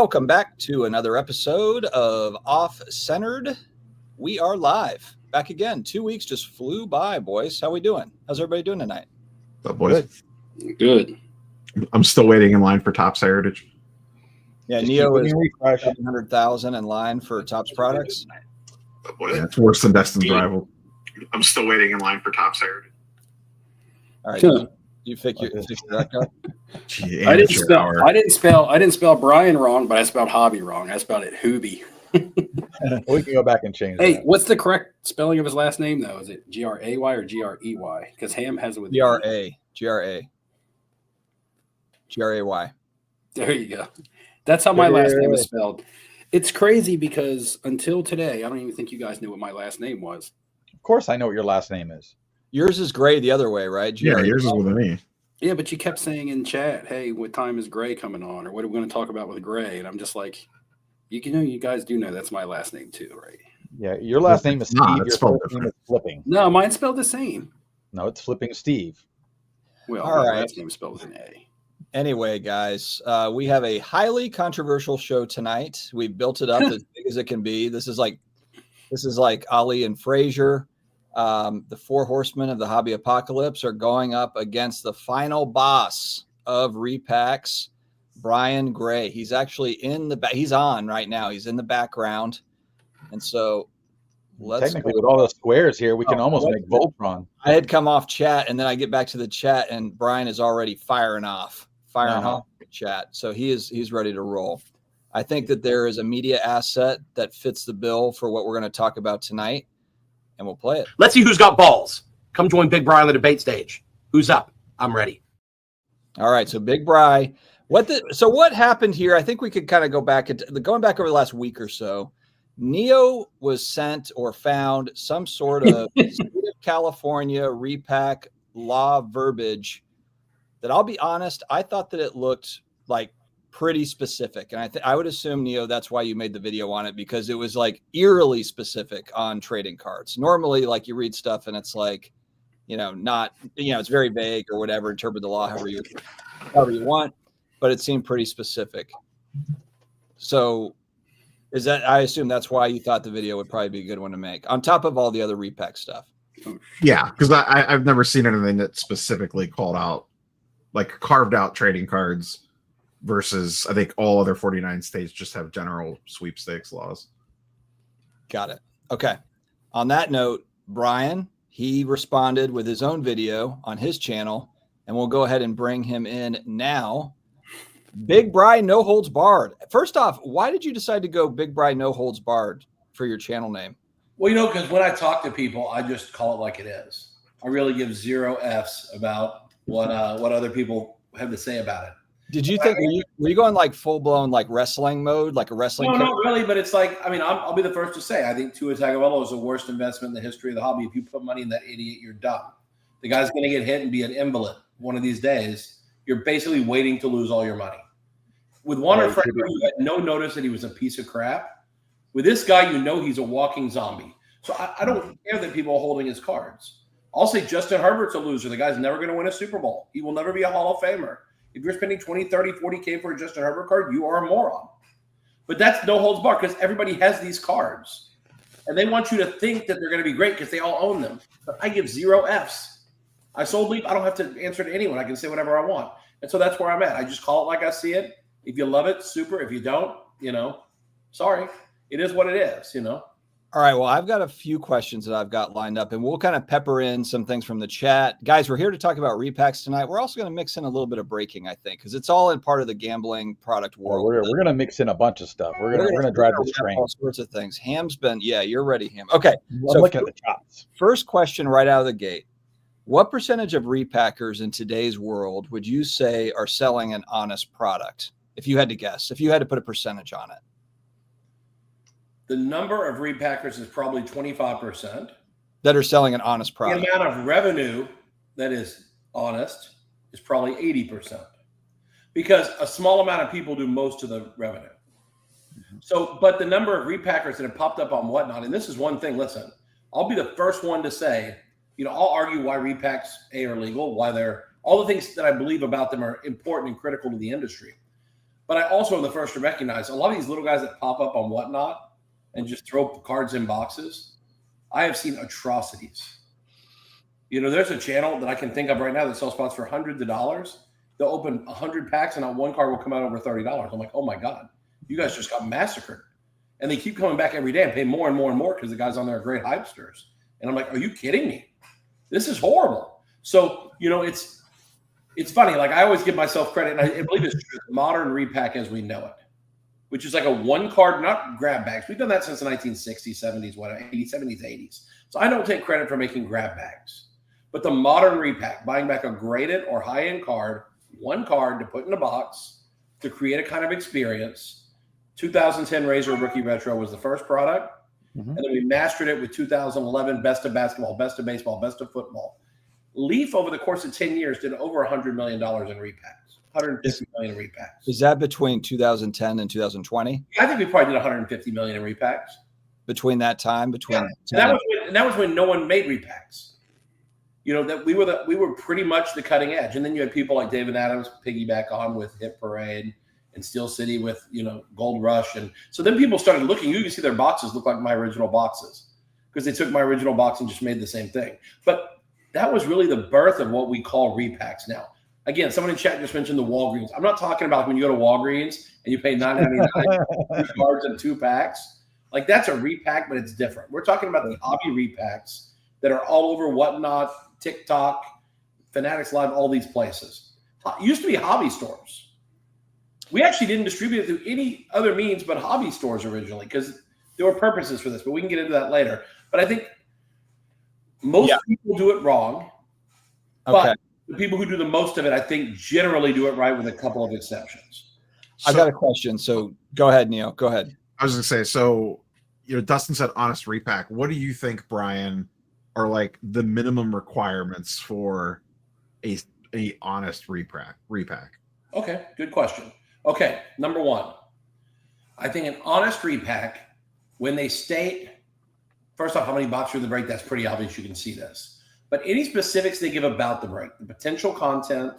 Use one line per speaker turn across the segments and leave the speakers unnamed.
Welcome back to another episode of Off Centered. We are live back again. 2 weeks just flew by, boys. How we doing? How's everybody doing tonight?
What's up, boys?
Good.
I'm still waiting in line for Topps Heritage.
Yeah,
Just
Neo is
refresh.
700,000 in line for Topps products.
Yeah, it's worse than Destin's rival. I'm still waiting in line for Topps Heritage.
All right, you figure that out.
Gee,
I didn't spell Brian wrong, but I spelled hobby wrong. I spelled it Hooby.
We can go back and change
Hey,
that.
what's the correct spelling of his last name though? Is it G-R-A-Y or G-R-E-Y? Because Ham has it with
G-R-A-Y.
There you go. That's how my last name is spelled. It's crazy because until today, I don't even think you guys knew what my last name was.
Of course, I know what your last name is.
Yours is Gray the other way, right?
Yeah, yours is with an E.
Yeah, but you kept saying in chat, "Hey, what time is Gray coming on?" Or what are we going to talk about with Gray? And I'm just like, you guys do know that's my last name too, right?
Yeah, your last name is Steve.
Nah,
Your
it's spelled
first name is Flipping.
No, mine's spelled the same.
No, it's Flipping Steve.
Well,
All
my
right.
last name is spelled with an A.
Anyway, guys, we have a highly controversial show tonight. We've built it up as big as it can be. This is like Ali and Frazier. The four horsemen of the hobby apocalypse are going up against the final boss of repacks, Brian Gray. He's actually he's on right now. He's in the background. And so
Technically, with all the squares here, we can almost make Voltron.
I had come off chat and then I get back to the chat and Brian is already firing off the chat. So he's ready to roll. I think that there is a media asset that fits the bill for what we're going to talk about tonight. And we'll play it.
Let's see who's got balls. Come join Big Bri on the debate stage. Who's up? I'm ready.
All right. So Big Bri, what happened here? I think we could kind of going back over the last week or so. Neo was sent or found some sort of state of California repack law verbiage that, I'll be honest, I thought that it looked like pretty specific. And I would assume, Neo, that's why you made the video on it, because it was like eerily specific on trading cards. Normally, like you read stuff and it's like, it's very vague or whatever, interpret the law however you want, but it seemed pretty specific. So I assume that's why you thought the video would probably be a good one to make on top of all the other repack stuff.
Yeah, because I've never seen anything that specifically called out, like carved out trading cards versus I think all other 49 states just have general sweepstakes laws.
Got it. Okay. On that note, Brian, he responded with his own video on his channel, and we'll go ahead and bring him in now. Big Bri, no holds barred. First off, why did you decide to go Big Bri, no holds barred for your channel name?
Well, because when I talk to people, I just call it like it is. I really give zero F's about what other people have to say about it.
Did you think were you going like full blown like wrestling mode, like a wrestling?
No, not really. But it's like, I'll be the first to say, I think Tua Tagovailoa is the worst investment in the history of the hobby. If you put money in that idiot, you're done. The guy's going to get hit and be an invalid one of these days. You're basically waiting to lose all your money. With Warner Frazier, you had no notice that he was a piece of crap. With this guy, he's a walking zombie. So I don't care that people are holding his cards. I'll say Justin Herbert's a loser. The guy's never going to win a Super Bowl. He will never be a Hall of Famer. If you're spending 20, 30, 40K for a Justin Herbert card, you are a moron. But that's no holds barred because everybody has these cards. And they want you to think that they're going to be great because they all own them. But I give zero Fs. I sold Leap. I don't have to answer to anyone. I can say whatever I want. And so that's where I'm at. I just call it like I see it. If you love it, super. If you don't, sorry. It is what it is,
All right. Well, I've got a few questions that I've got lined up, and we'll kind of pepper in some things from the chat. Guys, we're here to talk about repacks tonight. We're also going to mix in a little bit of breaking, I think, because it's all in part of the gambling product world.
We're going to mix in a bunch of stuff. We're going to drive this train.
All sorts of things. Ham's been, you're ready, Ham. Okay.
So looking at the chops.
First question right out of the gate. What percentage of repackers in today's world would you say are selling an honest product? If you had to guess, if you had to put a percentage on it.
The number of repackers is probably 25%.
That are selling an honest product.
The amount of revenue that is honest is probably 80%. Because a small amount of people do most of the revenue. So, but the number of repackers that have popped up on Whatnot, and this is one thing, listen, I'll be the first one to say, I'll argue why repacks are legal, why they're, all the things that I believe about them are important and critical to the industry. But I also am the first to recognize a lot of these little guys that pop up on Whatnot and just throw cards in boxes. I have seen atrocities. You know, there's a channel that I can think of right now that sells spots for hundreds of dollars. They'll open 100 packs and not one card will come out over $30. I'm like, oh my God, you guys just got massacred. And they keep coming back every day and pay more and more and more because the guys on there are great hypesters. And I'm like, are you kidding me? This is horrible. So, you know, it's funny. Like, I always give myself credit, and I believe it's true. Modern repack as we know it, which is like a one card, not grab bags. We've done that since the 1960s, 70s, 80s, 70s, 80s. So I don't take credit for making grab bags. But the modern repack, buying back a graded or high-end card, one card to put in a box to create a kind of experience. 2010 Razor Rookie Retro was the first product. Mm-hmm. And then we mastered it with 2011 Best of Basketball, Best of Baseball, Best of Football. Leaf, over the course of 10 years, did over $100 million in repacks, $150 million in repacks.
Is that between 2010 and 2020?
I think we probably did $150 million in repacks.
Between that time,
and that was when no one made repacks. You know, that we were pretty much the cutting edge. And then you had people like David Adams piggyback on with Hit Parade and Steel City with, you know, Gold Rush. And so then people started looking. You can see their boxes look like my original boxes because they took my original box and just made the same thing. But that was really the birth of what we call repacks now. Again, someone in chat just mentioned the Walgreens. I'm not talking about when you go to Walgreens and you pay $9.99 2 cards and 2 packs. Like, that's a repack, but it's different. We're talking about the hobby repacks that are all over Whatnot, TikTok, Fanatics Live, all these places. It used to be hobby stores. We actually didn't distribute it through any other means but hobby stores originally because there were purposes for this, but we can get into that later. But I think most people do it wrong, but the people who do the most of it, I think, generally do it right with a couple of exceptions.
I've got a question. So go ahead, Neil. Go ahead.
I was going to say, so, you know, Dustin said honest repack. What do you think, Brian, are like the minimum requirements for a honest repack?
Okay, good question. Okay, number one, I think an honest repack, when they state, first off, how many boxes are in the break, that's pretty obvious. You can see this. But any specifics they give about the break, the potential content,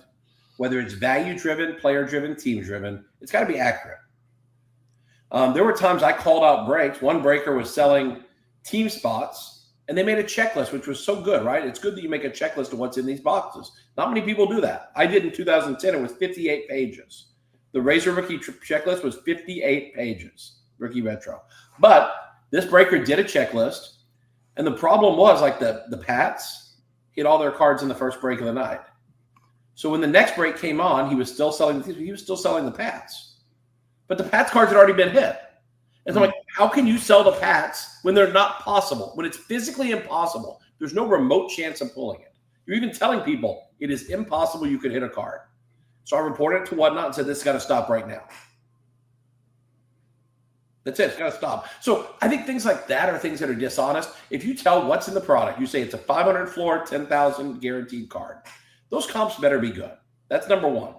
whether it's value-driven, player-driven, team-driven, it's got to be accurate. There were times I called out breaks. One breaker was selling team spots, and they made a checklist, which was so good, right? It's good that you make a checklist of what's in these boxes. Not many people do that. I did in 2010. It was 58 pages. The Razor Rookie checklist was 58 pages, Rookie Retro. But this breaker did a checklist, and the problem was, like, the Pats hit all their cards in the first break of the night. So when the next break came on, he was still selling the Pats. But the Pats cards had already been hit. And so I'm like, how can you sell the Pats when they're not possible? When it's physically impossible, there's no remote chance of pulling it. You're even telling people it is impossible you could hit a card. So I reported it to Whatnot and said, this has got to stop right now. That's it. It's got to stop. So I think things like that are things that are dishonest. If you tell what's in the product, you say it's a 500 floor, 10,000 guaranteed card. Those comps better be good. That's number one.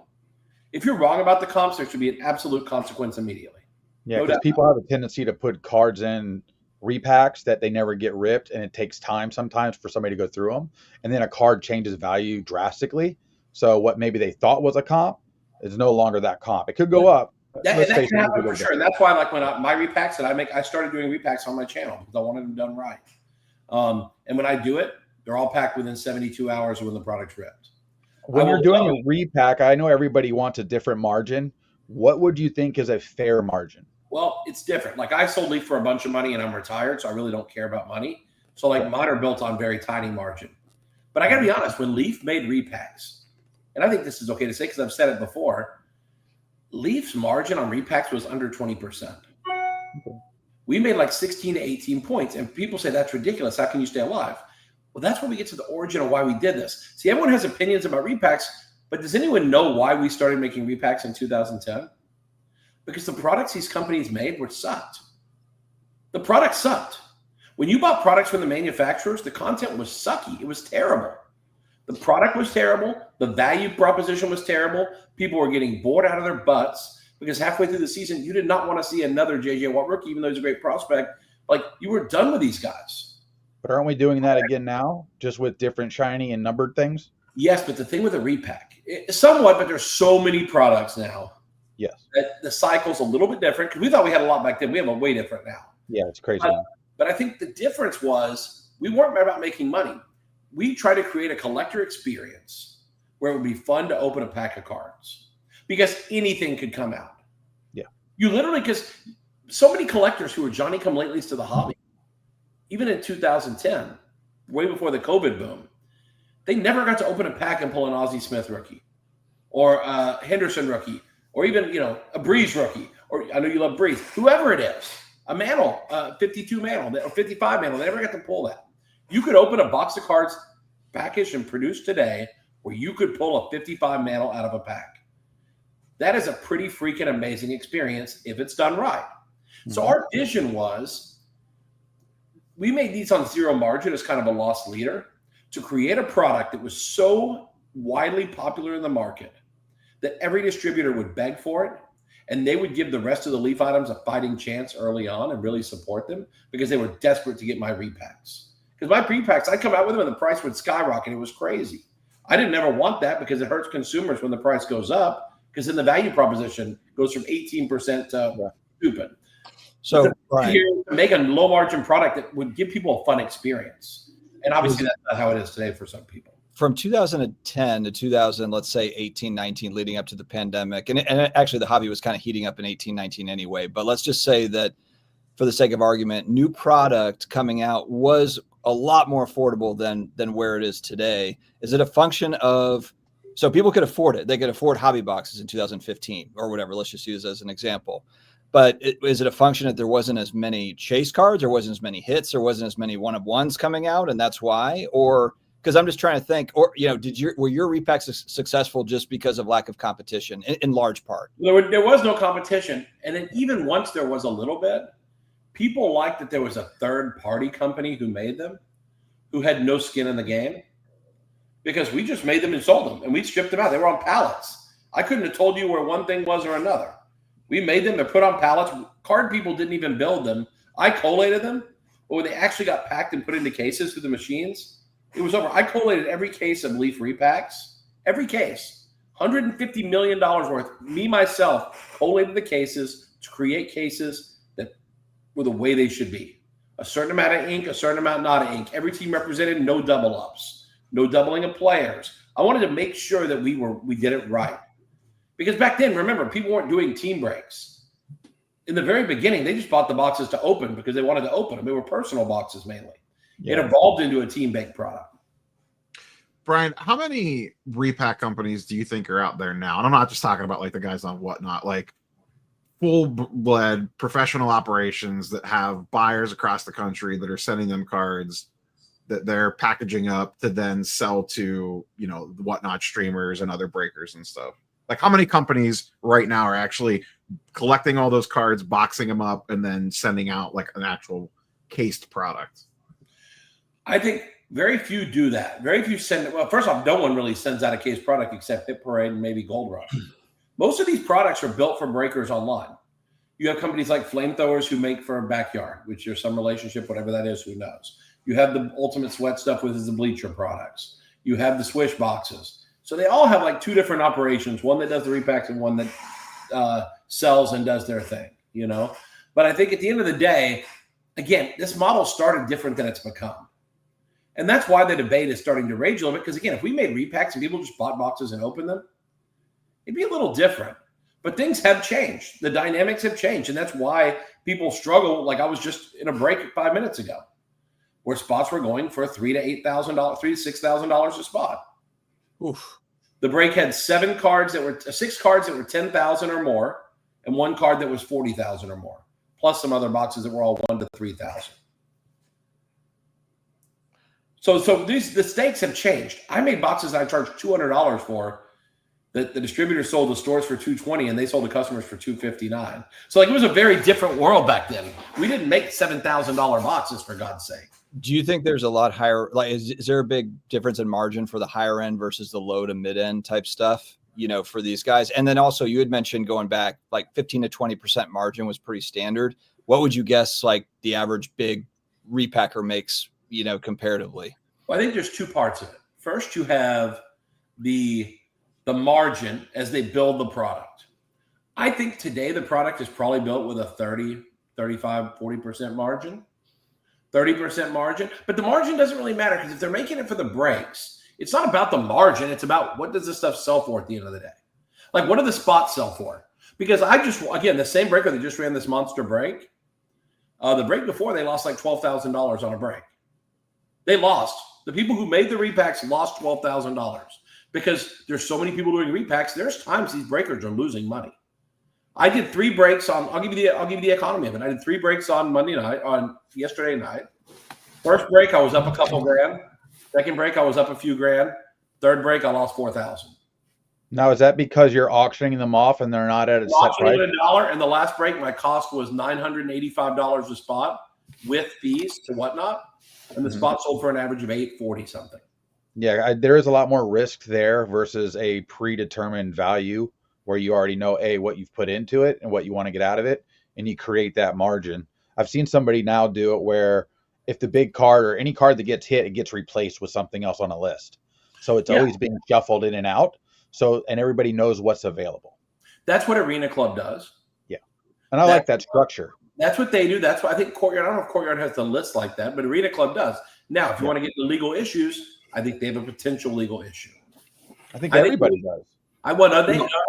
If you're wrong about the comps, there should be an absolute consequence immediately.
Yeah, because people have a tendency to put cards in repacks that they never get ripped, and it takes time sometimes for somebody to go through them. And then a card changes value drastically. So what maybe they thought was a comp is no longer that comp. It could go up.
That can happen for sure. And that's why, like, when my repacks that I started doing repacks on my channel because I wanted them done right. And when I do it, they're all packed within 72 hours when the product's ripped.
When you're doing a repack, I know everybody wants a different margin. What would you think is a fair margin?
Well, it's different. Like, I sold Leaf for a bunch of money and I'm retired, so I really don't care about money. So, like, mine are built on very tiny margin. But I got to be honest, when Leaf made repacks, and I think this is okay to say because I've said it before, Leaf's margin on repacks was under 20%. Okay. We made like 16 to 18 points, and people say that's ridiculous. How can you stay alive? Well, that's where we get to the origin of why we did this. See, everyone has opinions about repacks, but does anyone know why we started making repacks in 2010? Because the products these companies made sucked. The product sucked. When you bought products from the manufacturers, the content was sucky. It was terrible. The product was terrible. The value proposition was terrible. People were getting bored out of their butts because halfway through the season, you did not want to see another J.J. Watt rookie, even though he's a great prospect. Like, you were done with these guys.
But aren't we doing that again now, just with different shiny and numbered things?
Yes, but the thing with a repack, somewhat, but there's so many products now
Yes.
That the cycle's a little bit different because we thought we had a lot back then. We have a way different now.
Yeah, it's crazy.
But I think the difference was we weren't about making money. We tried to create a collector experience where it would be fun to open a pack of cards because anything could come out.
Yeah.
You literally, because so many collectors who were Johnny-come-latelys to the hobby, even in 2010, way before the COVID boom, they never got to open a pack and pull an Ozzie Smith rookie or a Henderson rookie or even, a Breeze rookie, or I know you love Breeze, whoever it is, a Mantle, 52 Mantle or 55 Mantle. They never got to pull that. You could open a box of cards packaged and produced today where you could pull a 55 Mantle out of a pack. That is a pretty freaking amazing experience if it's done right. Mm-hmm. So our vision was, we made these on zero margin as kind of a loss leader to create a product that was so widely popular in the market that every distributor would beg for it, and they would give the rest of the Leaf items a fighting chance early on and really support them because they were desperate to get my repacks. Because my repacks, I'd come out with them and the price would skyrocket. It was crazy. I didn't ever want that because it hurts consumers when the price goes up, because then the value proposition goes from 18% to stupid.
So
make a low margin product that would give people a fun experience. And obviously that's not how it is today for some people.
From 2010 to 2000, let's say 18, 19, leading up to the pandemic, and actually the hobby was kind of heating up in 18, 19 anyway, but let's just say that for the sake of argument, new product coming out was a lot more affordable than where it is today. Is it a function of, so people could afford it. They could afford hobby boxes in 2015 or whatever. Let's just use as an example. But is it a function that there wasn't as many chase cards, or wasn't as many hits, or wasn't as many one-of-ones coming out, and that's why? Or because I'm just trying to think, or were your repacks successful just because of lack of competition in large part?
There was no competition, and then even once there was a little bit, people liked that there was a third-party company who made them, who had no skin in the game, because we just made them and sold them, and we shipped them out. They were on pallets. I couldn't have told you where one thing was or another. We made them. They're put on pallets. Card people didn't even build them. I collated them, but when they actually got packed and put into cases through the machines, it was over. I collated every case of Leaf repacks, every case, $150 million worth. Me, myself, collated the cases to create cases that were the way they should be. A certain amount of ink, a certain amount not of ink. Every team represented, no double ups, no doubling of players. I wanted to make sure that we did it right. Because back then, remember, people weren't doing team breaks. In the very beginning, they just bought the boxes to open because they wanted to open them. They were personal boxes mainly. Yeah. It evolved into a team bank product.
Brian, how many repack companies do you think are out there now? And I'm not just talking about like the guys on Whatnot, like full-blood professional operations that have buyers across the country that are sending them cards that they're packaging up to then sell to, Whatnot streamers and other breakers and stuff. Like, how many companies right now are actually collecting all those cards, boxing them up, and then sending out like an actual cased product?
I think very few do that. Very few send it. Well, first off, no one really sends out a cased product except Hit Parade and maybe Gold Rush. Most of these products are built for breakers online. You have companies like Flamethrowers who make for a backyard, which there's some relationship, whatever that is, who knows. You have the Ultimate Sweat stuff, which is the bleacher products. You have the Swish boxes. So they all have like two different operations, one that does the repacks and one that sells and does their thing, But I think at the end of the day, again, this model started different than it's become. And that's why the debate is starting to rage a little bit. Because again, if we made repacks and people just bought boxes and opened them, it'd be a little different. But things have changed. The dynamics have changed. And that's why people struggle. Like I was just in a break 5 minutes ago where spots were going for $3,000 to $8,000, $3,000 to $6,000 a spot.
Oof.
The break had 6 cards that were 10,000 or more, and 1 card that was 40,000 or more, plus some other boxes that were all 1 to 3,000. So the stakes have changed. I made boxes that I charged $200 for, that the distributor sold to stores for $220, and they sold to customers for $259. So like it was a very different world back then. We didn't make $7,000 boxes, for God's sake.
Do you think there's a lot higher, like, is there a big difference in margin for the higher end versus the low to mid end type stuff, for these guys? And then also you had mentioned going back, like 15 to 20% margin was pretty standard. What would you guess, like the average big repacker makes, comparatively?
Well, I think there's 2 parts of it. First, you have the margin as they build the product. I think today the product is probably built with a 30, 35, 40% margin, 30% margin. But the margin doesn't really matter because if they're making it for the breaks, it's not about the margin. It's about what does this stuff sell for at the end of the day. Like, what do the spots sell for? Because again, the same breaker that just ran this monster break, the break before, they lost like $12,000 on a break. They lost. The people who made the repacks lost $12,000 because there's so many people doing repacks. There's times these breakers are losing money. I did 3 breaks on. I'll give you the economy of it. I did 3 breaks on yesterday night. First break, I was up a couple grand. Second break, I was up a few grand. Third break, I lost $4,000.
Now, is that because you're auctioning them off and they're not at a set price?
$1, and the last break, my cost was $985 a spot with fees to whatnot, and the spot sold for an average of $840 something.
Yeah, there is a lot more risk there versus a predetermined value where you already know what you've put into it and what you want to get out of it, and you create that margin. I've seen somebody now do it where if the big card or any card that gets hit, it gets replaced with something else on a list. So it's always being shuffled in and out. And everybody knows what's available.
That's what Arena Club does.
Yeah. And I like that structure.
That's what they do. That's why I think Courtyard, I don't know if Courtyard has the list like that, but Arena Club does. Now, if you want to get the legal issues, I think they have a potential legal issue.
I think everybody does.
I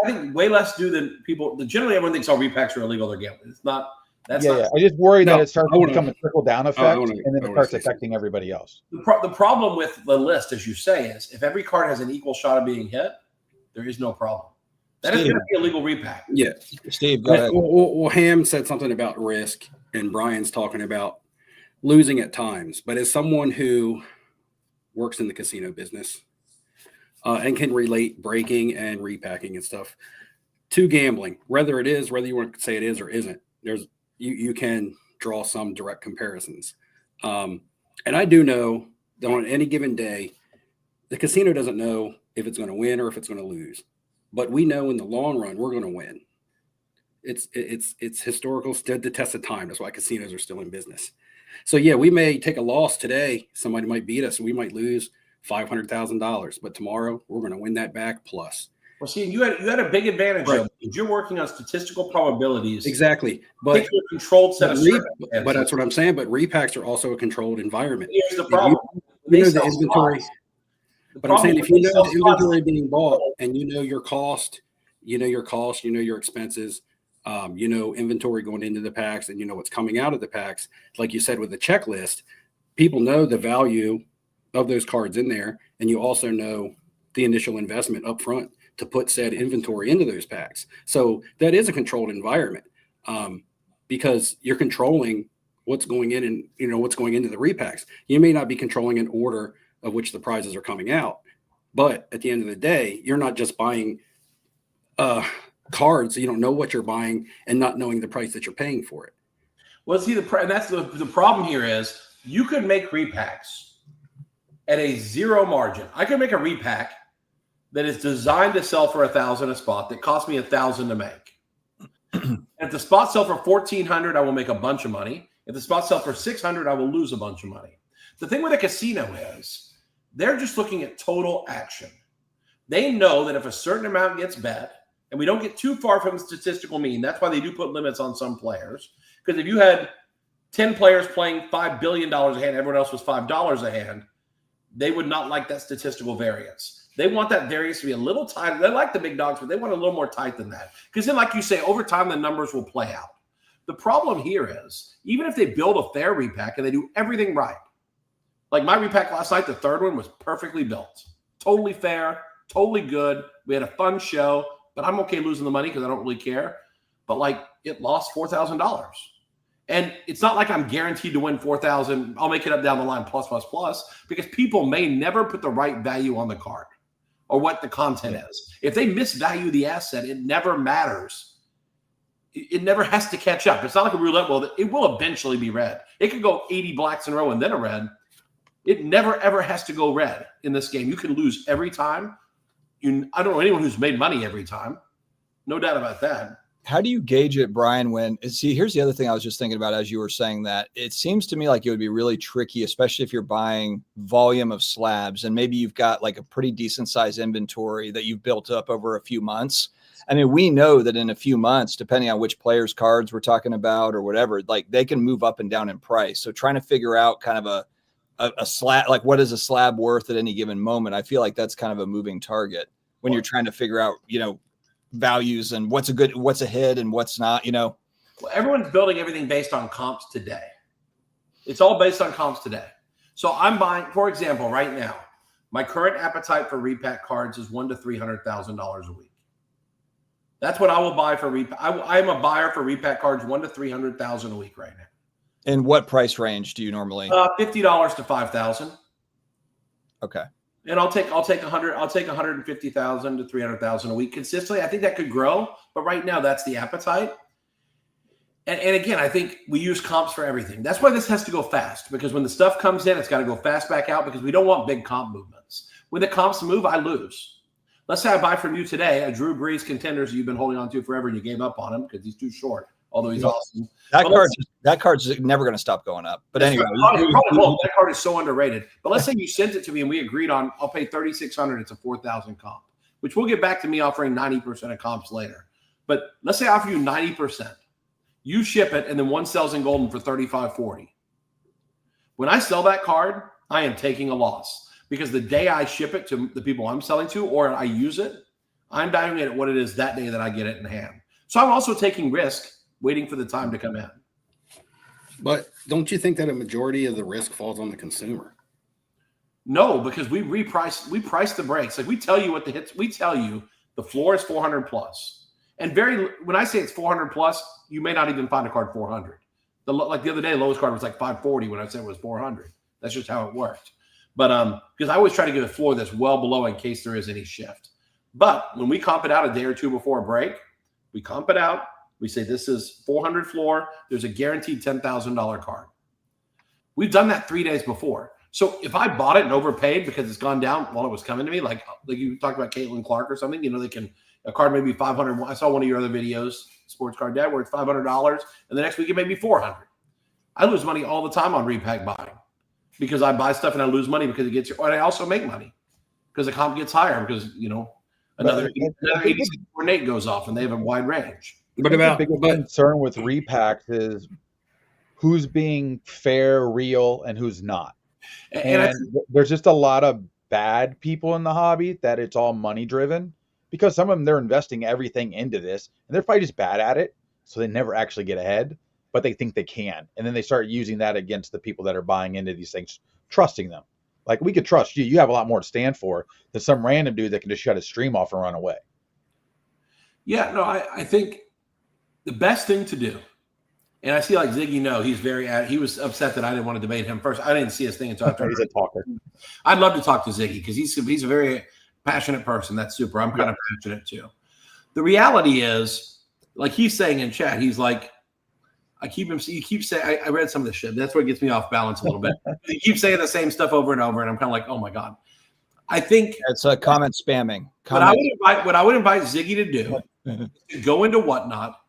think way less do than people. Generally, everyone thinks all repacks are illegal. They're gambling. It's not. That's not.
I just worry that it starts to become a trickle down effect, and then it starts affecting everybody else.
The problem with the list, as you say, is if every card has an equal shot of being hit, there is no problem. That is going to be a legal repack.
Yeah,
Steve, go ahead.
Well, Ham said something about risk, and Brian's talking about losing at times. But as someone who works in the casino business and can relate breaking and repacking and stuff to gambling, whether you want to say it is or isn't, you can draw some direct comparisons. And I do know that on any given day, the casino doesn't know if it's going to win or if it's going to lose, but we know in the long run we're going to win. It's historical, stood the test of time. That's why casinos are still in business. So yeah, we may take a loss today. Somebody might beat us, and we might lose $500,000. But tomorrow we're going to win that back plus.
Well, see, you had a big advantage because you're working on statistical probabilities.
Exactly, but
a controlled set of
but that's what I'm saying. But repacks are also a controlled environment.
Here's the problem:
you know the inventory. But I'm saying if you know the inventory being bought and you know your cost, you know your expenses, you know inventory going into the packs, and you know what's coming out of the packs. Like you said with the checklist, people know the value of those cards in there, and you also know the initial investment up front to put said inventory into those packs. So that is a controlled environment because you're controlling what's going in and what's going into the repacks. You may not be controlling an order of which the prizes are coming out, but at the end of the day, you're not just buying cards. So you don't know what you're buying and not knowing the price that you're paying for it.
Well, see, that's the problem here is you could make repacks at a zero margin. I could make a repack that is designed to sell for $1,000 a spot that cost me $1,000 to make. If the spot sell for $1,400, I will make a bunch of money. If the spot sell for $600, I will lose a bunch of money. The thing with a casino is they're just looking at total action. They know that if a certain amount gets bet, and we don't get too far from the statistical mean, that's why they do put limits on some players. Because if you had 10 players playing $5 billion a hand, everyone else was $5 a hand, they would not like that statistical variance. They want that variance to be a little tighter. They like the big dogs, but they want a little more tight than that. Because then, like you say, over time, the numbers will play out. The problem here is, even if they build a fair repack and they do everything right, like my repack last night, the third one was perfectly built. Totally fair, totally good. We had a fun show, but I'm okay losing the money because I don't really care. But, like, it lost $4,000. And it's not like I'm guaranteed to win $4,000. I'll make it up down the line, plus, because people may never put the right value on the card or what the content is. If they misvalue the asset, it never matters. It never has to catch up. It's not like a roulette wheel. It will eventually be red. It could go 80 blacks in a row and then a red. It never, ever has to go red in this game. You can lose every time. I don't know anyone who's made money every time. No doubt about that.
How do you gauge it, Brian, here's the other thing I was just thinking about as you were saying that. It seems to me like it would be really tricky, especially if you're buying volume of slabs and maybe you've got like a pretty decent size inventory that you've built up over a few months. I mean, we know that in a few months, depending on which players' cards we're talking about or whatever, like they can move up and down in price. So trying to figure out kind of a slab, like what is a slab worth at any given moment, I feel like that's kind of a moving target when you're trying to figure out, values and what's a hit and what's not,
Well, everyone's building everything based on comps today. It's all based on comps today. So I'm buying, for example, right now, my current appetite for repack cards is $100,000 to $300,000 a week. That's what I will buy for repack. I am a buyer for repack cards, $100,000 to $300,000 a week right now.
And what price range do you normally?
$50 to $5,000.
Okay.
And I'll take 100. I'll take 150,000 to 300,000 a week consistently. I think that could grow, but right now that's the appetite. And again, I think we use comps for everything. That's why this has to go fast, because when the stuff comes in, it's got to go fast back out, because we don't want big comp movements. When the comps move, I lose. Let's say I buy from you today a Drew Brees contenders you've been holding on to forever, and you gave up on him because he's too short, although he's awesome.
That card's never going to stop going up. But anyway,
that card is so underrated. But let's say you sent it to me and we agreed on, I'll pay $3,600. It's a 4,000 comp, which we'll get back to me offering 90% of comps later. But let's say I offer you 90%. You ship it, and then one sells in Golden for $35.40. When I sell that card, I am taking a loss, because the day I ship it to the people I'm selling to, or I use it, I'm valuing it at what it is that day that I get it in hand. So I'm also taking risk, waiting for the time to come in.
But don't you think that a majority of the risk falls on the consumer?
No, because we price the breaks. Like we tell you what the hits, we tell you the floor is 400 plus. And when I say it's 400 plus, you may not even find a card 400. Like the other day, the lowest card was like 540 when I said it was 400. That's just how it worked. But because I always try to give a floor that's well below in case there is any shift. But when we comp it out a day or two before a break, we comp it out. We say this is 400 floor. There's a guaranteed $10,000 card. We've done that 3 days before. So if I bought it and overpaid because it's gone down while it was coming to me, like you talked about Caitlin Clark or something, a card may be $500. I saw one of your other videos, Sports Card Dad, where it's $500, and the next week it may be $400. I lose money all the time on repack buying because I buy stuff and I lose money because it gets here. And I also make money because the comp gets higher because, another 86 Nate goes off and they have a wide range.
But the biggest concern with repacks is who's being fair, real, and who's not. And there's just a lot of bad people in the hobby that it's all money driven, because some of them, they're investing everything into this and they're probably just bad at it. So they never actually get ahead, but they think they can. And then they start using that against the people that are buying into these things, trusting them. Like, we could trust you. You have a lot more to stand for than some random dude that can just shut his stream off and run away.
Yeah, no, I think the best thing to do, and I see like Ziggy, he was upset that I didn't want to debate him first. I didn't see his thing until after.
He's a talker.
I'd love to talk to Ziggy because he's a very passionate person. That's super. I'm kind of passionate too. The reality is, like he's saying in chat, he's like, he keeps saying, I read some of this shit. That's what gets me off balance a little bit. He keeps saying the same stuff over and over, and I'm kind of like, oh my God. I think
it's a comment spamming.
What I would invite Ziggy to do is to go into Whatnot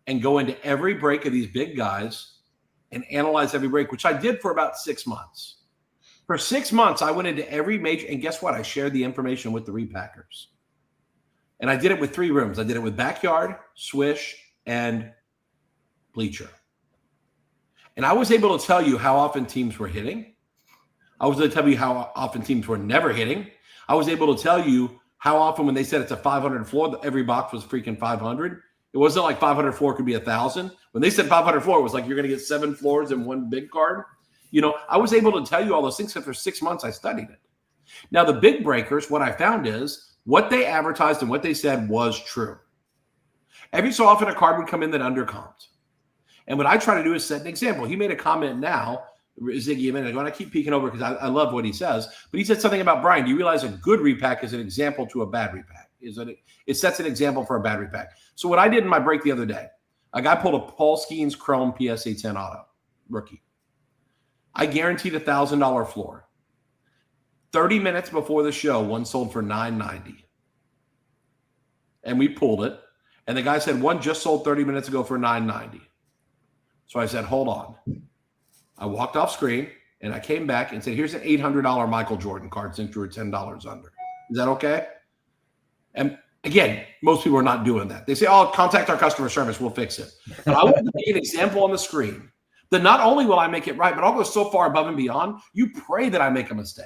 and go into every break of these big guys and analyze every break, which I did for about 6 months. For 6 months, I went into every major, and guess what? I shared the information with the repackers. And I did it with 3 rooms. I did it with Backyard, Swish, and Bleacher. And I was able to tell you how often teams were hitting. I was able to tell you how often teams were never hitting. I was able to tell you how often when they said it's a 500 floor, every box was freaking 500. It wasn't like 500 floor could be 1,000. When they said 500 floor, it was like you're going to get 7 floors in one big card. I was able to tell you all those things because for 6 months I studied it. Now, the big breakers, what I found is what they advertised and what they said was true. Every so often a card would come in that undercomped. And what I try to do is set an example. He made a comment now, Ziggy, a minute ago, and I keep peeking over because I love what he says. But he said something about, Brian, do you realize a good repack is an example to a bad repack? It sets an example for a bad repack. So what I did in my break the other day, a guy pulled a Paul Skeens Chrome PSA 10 auto, rookie. I guaranteed $1,000 floor. 30 minutes before the show, one sold for $990. And we pulled it. And the guy said, one just sold 30 minutes ago for $990. So I said, hold on. I walked off screen and I came back and said, here's an $800 Michael Jordan card since you were $10 under. Is that okay? And Again, most people are not doing that. They say, "Oh, contact our customer service, we'll fix it." But I want to make an example on the screen that not only will I make it right, but I'll go so far above and beyond. You pray that I make a mistake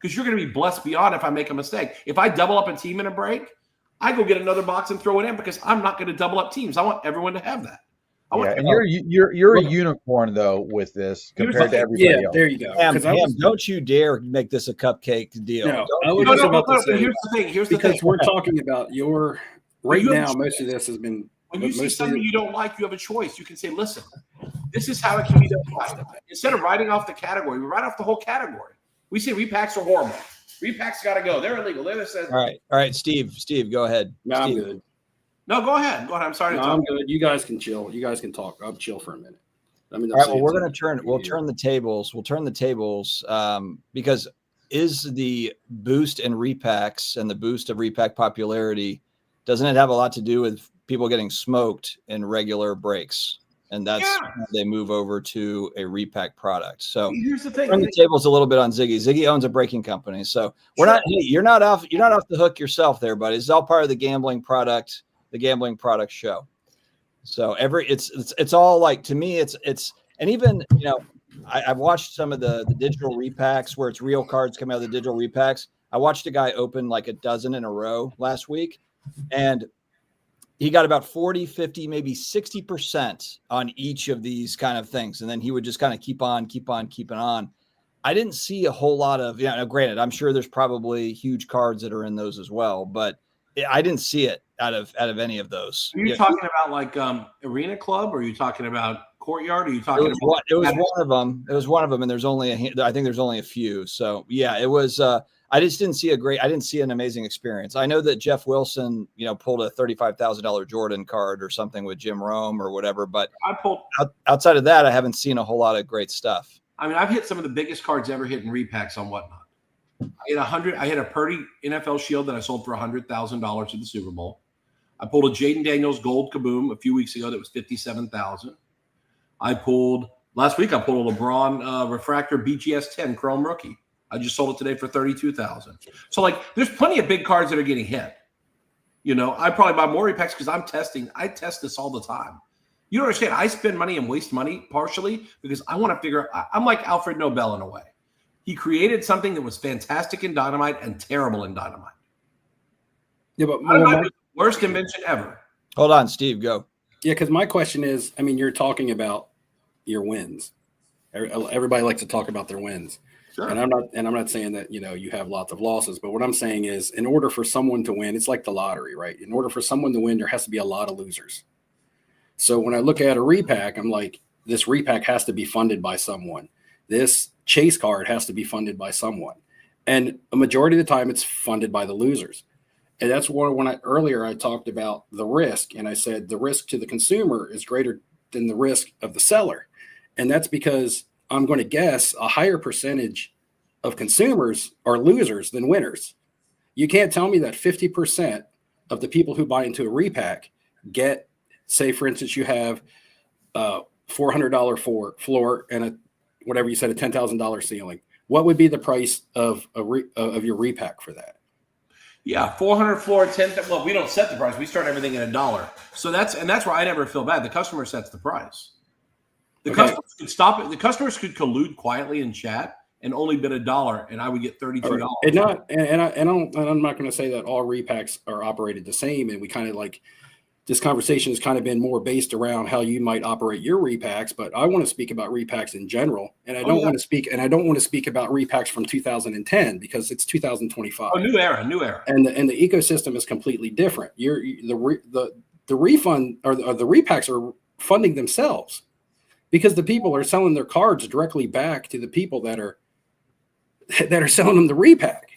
because you're going to be blessed beyond if I make a mistake. If I double up a team in a break, I go get another box and throw it in because I'm not going to double up teams. I want everyone to have that.
And you're a unicorn though with this compared to everybody else.
There you go.
Ham, don't you dare make this a cupcake deal.
No,
Here's the thing. Here's the thing.
Because we're talking about your right now. Most of this has been.
When you see something you don't like, you have a choice. You can say, "Listen, this is how it can be done." Instead of writing off the category, we write off the whole category. We say repacks are horrible. Repacks got to go. They're illegal.
All right, Steve, go ahead.
No,
Steve.
I'm good.
No, go ahead. I'm sorry.
No, I'm good. You guys can chill. You guys can talk. I'll chill for a minute.
All right. Well, we're going to we'll turn the tables. We'll turn the tables because is the boost in repacks and the boost of repack popularity, doesn't it have a lot to do with people getting smoked in regular breaks? And that's when they move over to a repack product. So
here's the thing.
Turn the tables a little bit on Ziggy. Ziggy owns a breaking company. So you're not off the hook yourself there, buddy. It's all part of the gambling product show. So it's all like, to me, it's and even, I've watched some of the digital repacks where it's real cards coming out of the digital repacks. I watched a guy open like a dozen in a row last week, and he got about 40, 50, maybe 60% on each of these kind of things. And then he would just kind of keep on keeping on. I didn't see a whole lot of, granted, I'm sure there's probably huge cards that are in those as well, but I didn't see it out of any of those.
Are you talking about like Arena Club, or are you talking about Courtyard? Or are you talking about?
It was one of them. It was one of them, and there's only I think there's only a few. So yeah, it was. I just didn't see I didn't see an amazing experience. I know that Jeff Wilson, pulled a $35,000 Jordan card or something with Jim Rome or whatever. But outside of that, I haven't seen a whole lot of great stuff.
I mean, I've hit some of the biggest cards ever hit in repacks on Whatnot. I hit a Purdy NFL Shield that I sold for $100,000 at the Super Bowl. I pulled a Jaden Daniels Gold Kaboom a few weeks ago that was $57,000. Last week I pulled a LeBron Refractor BGS 10 Chrome Rookie. I just sold it today for $32,000. So like, there's plenty of big cards that are getting hit. I probably buy more repacks because I test this all the time. You don't understand. I spend money and waste money partially because I want to figure out. I'm like Alfred Nobel in a way. He created something that was fantastic in Dynamite and terrible in Dynamite.
Yeah, but
worst invention ever.
Hold on, Steve, go.
Yeah, because my question is, you're talking about your wins. Everybody likes to talk about their wins.
Sure.
And I'm not saying that, you have lots of losses, but what I'm saying is, in order for someone to win, it's like the lottery, right? In order for someone to win, there has to be a lot of losers. So when I look at a repack, I'm like, this repack has to be funded by someone. This chase card has to be funded by someone. And a majority of the time it's funded by the losers. And that's when earlier I talked about the risk, and I said the risk to the consumer is greater than the risk of the seller. And that's because I'm going to guess a higher percentage of consumers are losers than winners. You can't tell me that 50% of the people who buy into a repack get, say, for instance, you have $400 floor and a whatever you said, a $10,000 ceiling. What would be the price of your repack for that?
Yeah, 400 floor, 10. Well, we don't set the price. We start everything at $1. So that's where I never feel bad. The customer sets the price. Customers could stop it. The customers could collude quietly in chat and only bid $1, and I would get $32.
I'm not going to say that all repacks are operated the same, and we kind of like. This conversation has kind of been more based around how you might operate your repacks, but I want to speak about repacks in general, and I don't want to speak about repacks from 2010 because it's 2025.
Oh, new era.
And the ecosystem is completely different. The refund or the repacks are funding themselves because the people are selling their cards directly back to the people that are selling them the repack.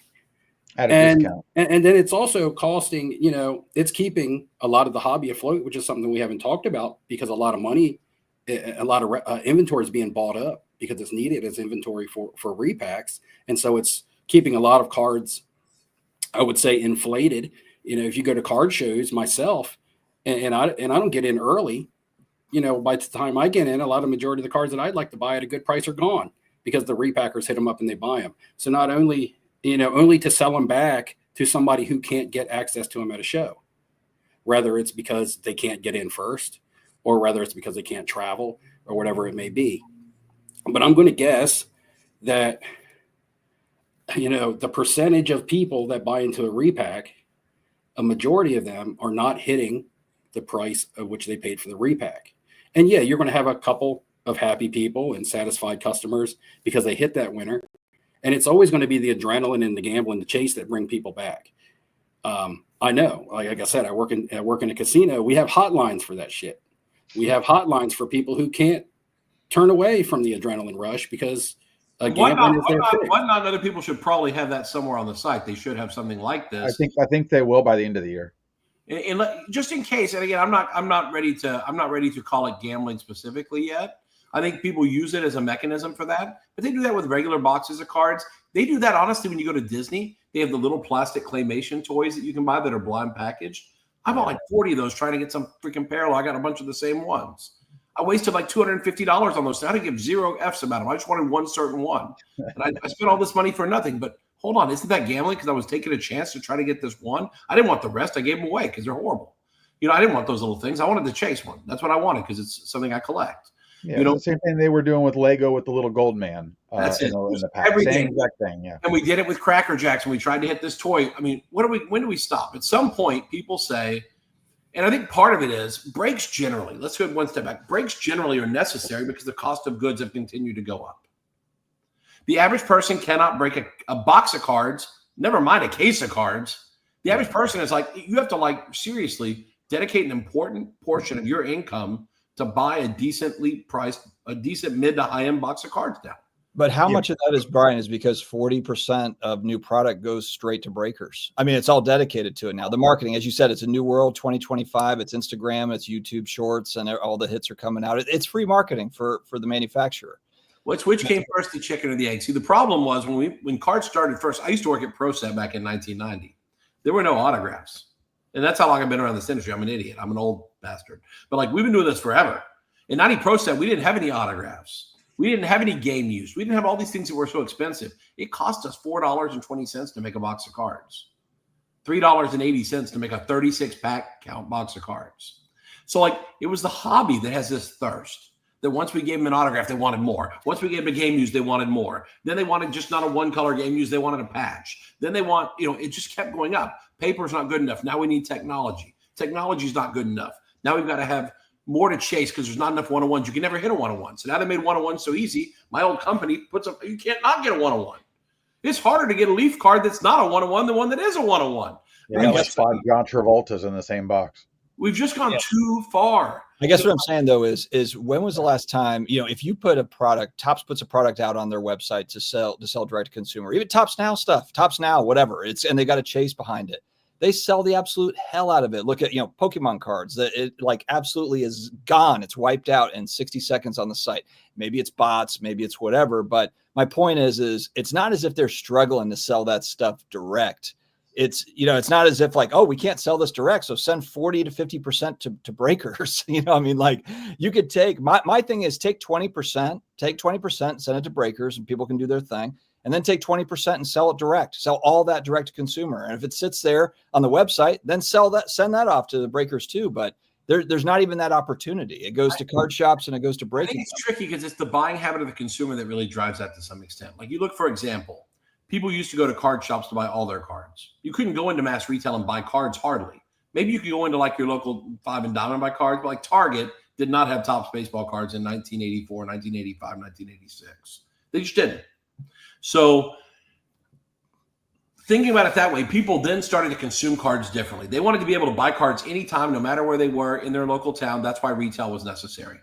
At a discount. And then it's also costing, it's keeping a lot of the hobby afloat, which is something we haven't talked about because a lot of money, a lot of inventory is being bought up because it's needed as inventory for repacks. And so it's keeping a lot of cards, I would say, inflated. If you go to card shows myself and I don't get in early, by the time I get in, a lot of majority of the cards that I'd like to buy at a good price are gone because the repackers hit them up and they buy them. So not only only to sell them back to somebody who can't get access to them at a show, whether it's because they can't get in first, or whether it's because they can't travel, or whatever it may be. But I'm going to guess that, the percentage of people that buy into a repack, a majority of them are not hitting the price of which they paid for the repack. And yeah, you're going to have a couple of happy people and satisfied customers because they hit that winner. And it's always going to be the adrenaline and the gamble and the chase that bring people back. I know, like I said, I work in a casino. We have hotlines for that shit. We have hotlines for people who can't turn away from the adrenaline rush because gambling is their thing.
Whatnot, other people should probably have that somewhere on the site. They should have something like this.
I think they will by the end of the year.
And just in case, and again, I'm not ready to call it gambling specifically yet. I think people use it as a mechanism for that, but they do that with regular boxes of cards. They do that honestly when you go to Disney. They have the little plastic claymation toys that you can buy that are blind packaged. I bought like 40 of those trying to get some freaking parallel. I got a bunch of the same ones. I wasted like $250 on those. I didn't give zero F's about them. I just wanted one certain one, and I spent all this money for nothing. But hold on, isn't that gambling? Because I was taking a chance to try to get this one. I didn't want the rest. I gave them away because they're horrible. I didn't want those little things. I wanted the chase one. That's what I wanted because it's something I collect.
Yeah, the same thing they were doing with Lego with the little gold man.
That's it.
In the past. Same exact thing, yeah.
And we did it with Cracker Jacks when we tried to hit this toy. I mean, when do we stop? At some point, people say, and I think part of it is breaks generally. Let's go one step back. Breaks generally are necessary because the cost of goods have continued to go up. The average person cannot break a box of cards, never mind a case of cards. The average person is like, you have to seriously dedicate an important portion of your income to buy a decent mid to high end box of cards now.
But how much of that is, Brian, is because 40% of new product goes straight to breakers? I mean, it's all dedicated to it now. The marketing, as you said, it's a new world, 2025. It's Instagram, it's YouTube Shorts, and all the hits are coming out. It's free marketing for the manufacturer.
Which came first, the chicken or the egg? See, the problem was when cards started first, I used to work at ProSet back in 1990. There were no autographs. And that's how long I've been around this industry. I'm an idiot. I'm an old bastard. But we've been doing this forever. In 90 ProSet, we didn't have any autographs. We didn't have any game use. We didn't have all these things that were so expensive. It cost us $4.20 to make a box of cards, $3.80 to make a 36-pack count box of cards. So it was the hobby that has this thirst that once we gave them an autograph, they wanted more. Once we gave them a game use, they wanted more. Then they wanted just not a one-color game use. They wanted a patch. Then they want, it just kept going up. Paper's not good enough. Now we need technology. Technology's not good enough. Now we've got to have more to chase because there's not enough one-on-ones. You can never hit a one-on-one. So now they made one-on-one so easy. My old company you can't not get a one-on-one. It's harder to get a Leaf card that's not a one-on-one than one that is a one-on-one.
Yeah, like 5 John Travoltas in the same box.
We've just gone too far.
I guess what I'm saying though is when was the last time, if you put a product, Topps puts a product out on their website to sell direct to consumer, even Topps Now stuff, Topps Now, whatever, and they got a chase behind it. They sell the absolute hell out of it. Look at, Pokemon cards that it absolutely is gone. It's wiped out in 60 seconds on the site. Maybe it's bots, maybe it's whatever. But my point is it's not as if they're struggling to sell that stuff direct. It's, it's not as if we can't sell this direct, so send 40 to 50% to breakers. You could take, my thing is take 20%, send it to breakers and people can do their thing. And then take 20% and sell it direct. Sell all that direct to consumer. And if it sits there on the website, then send that off to the breakers too. But there's not even that opportunity. It goes to card shops and it goes to breaking.
I think it's tricky because it's the buying habit of the consumer that really drives that to some extent. You look, for example, people used to go to card shops to buy all their cards. You couldn't go into mass retail and buy cards hardly. Maybe you could go into your local 5 and Dime and buy cards, but Target did not have Topps baseball cards in 1984, 1985, 1986. They just didn't. So thinking about it that way, people then started to consume cards differently. They wanted to be able to buy cards anytime, no matter where they were in their local town. That's why retail was necessary.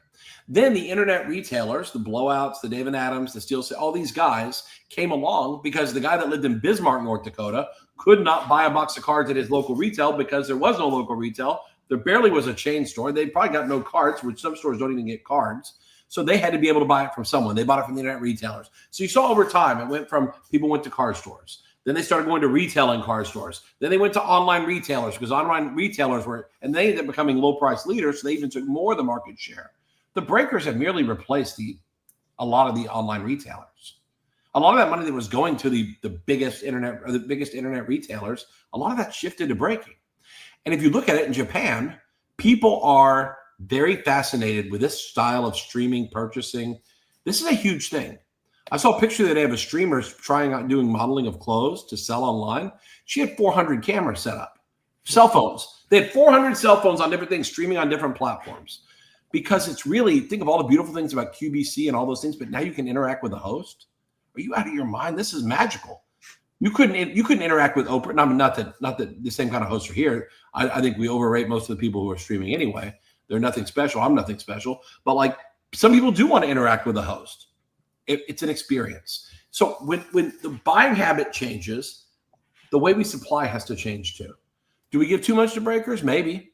Then the internet retailers, the Blowouts, the David Adams, the Steel, all these guys came along because the guy that lived in Bismarck, North Dakota, could not buy a box of cards at his local retail because there was no local retail. There barely was a chain store. They probably got no cards, which some stores don't even get cards. So they had to be able to buy it from someone. They bought it from the internet retailers. So you saw over time, it went from people went to card stores. Then they started going to retail and card stores. Then they went to online retailers because online retailers and they ended up becoming low price leaders. So they even took more of the market share. The breakers have merely replaced a lot of the online retailers. A lot of that money that was going to the biggest internet retailers, a lot of that shifted to breaking. And if you look at it in Japan, people are very fascinated with this style of streaming purchasing. This is a huge thing. I saw a picture the other day of a streamer trying out doing modeling of clothes to sell online. She had 400 cameras set up, cell phones. They had 400 cell phones on different things, streaming on different platforms. Because it's really, think of all the beautiful things about QVC and all those things, but now you can interact with the host. Are you out of your mind? This is magical. You couldn't interact with Oprah. Not that the same kind of hosts are here. I think we overrate most of the people who are streaming anyway. They're nothing special. I'm nothing special. But like some people do want to interact with the host. It's an experience. So when the buying habit changes, the way we supply has to change too. Do we give too much to breakers? Maybe.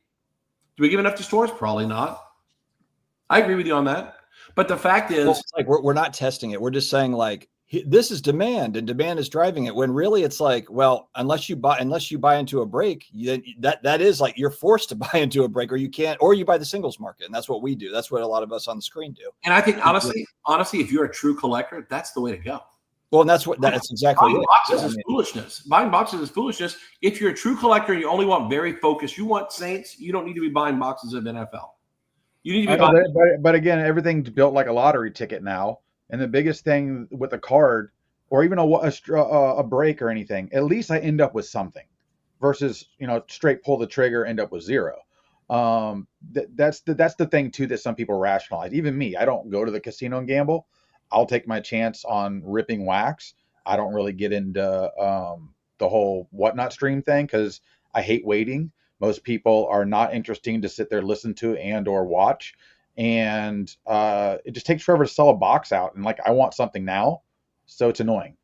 Do we give enough to stores? Probably not. I agree with you on that. But the fact is,
it's like we're not testing it. We're just saying like this is demand and demand is driving it. When really it's like, well, unless you buy into a break, that is like you're forced to buy into a break, or you can't, or you buy the singles market, and that's what we do. That's what a lot of us on the screen do.
And I think honestly, if you're a true collector, that's the way to go.
Well, and that's exactly
buying boxes is foolishness. Buying boxes is foolishness. If you're a true collector and you only want very focused, you want Saints, you don't need to be buying boxes of NFL. You need to be buying.
But again, everything's built like a lottery ticket now. And the biggest thing with a card or even a break or anything, at least I end up with something versus, straight pull the trigger, end up with zero. That's the thing too, that some people rationalize. Even me, I don't go to the casino and gamble. I'll take my chance on ripping wax. I don't really get into the whole whatnot stream thing because I hate waiting. Most people are not interesting to sit there, listen to, and or watch. And it just takes forever to sell a box out. And like, I want something now. So it's annoying.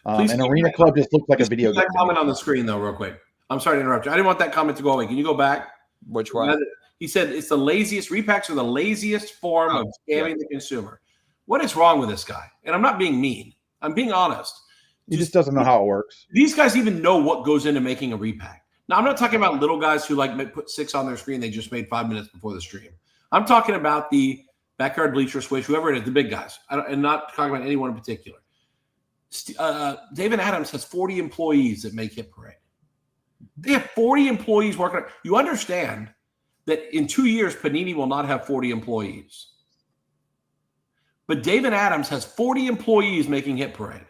And Arena Club just looks like a video game.
Comment on the screen though, real quick. I'm sorry to interrupt you. I didn't want that comment to go away. Can you go back?
Which one?
He said it's the laziest. Repacks are the laziest form of scamming the consumer. What is wrong with this guy? And I'm not being mean. I'm being honest.
He just doesn't know how it works.
These guys even know what goes into making a repack. Now, I'm not talking about little guys who like put 6 on their screen they just made 5 minutes before the stream. I'm talking about the backyard bleacher switch, whoever it is, the big guys. And not talking about anyone in particular. David Adams has 40 employees that make Hit Parade. They have 40 employees working. You understand that in 2 years, Panini will not have 40 employees. But David Adams has 40 employees making Hit Parade.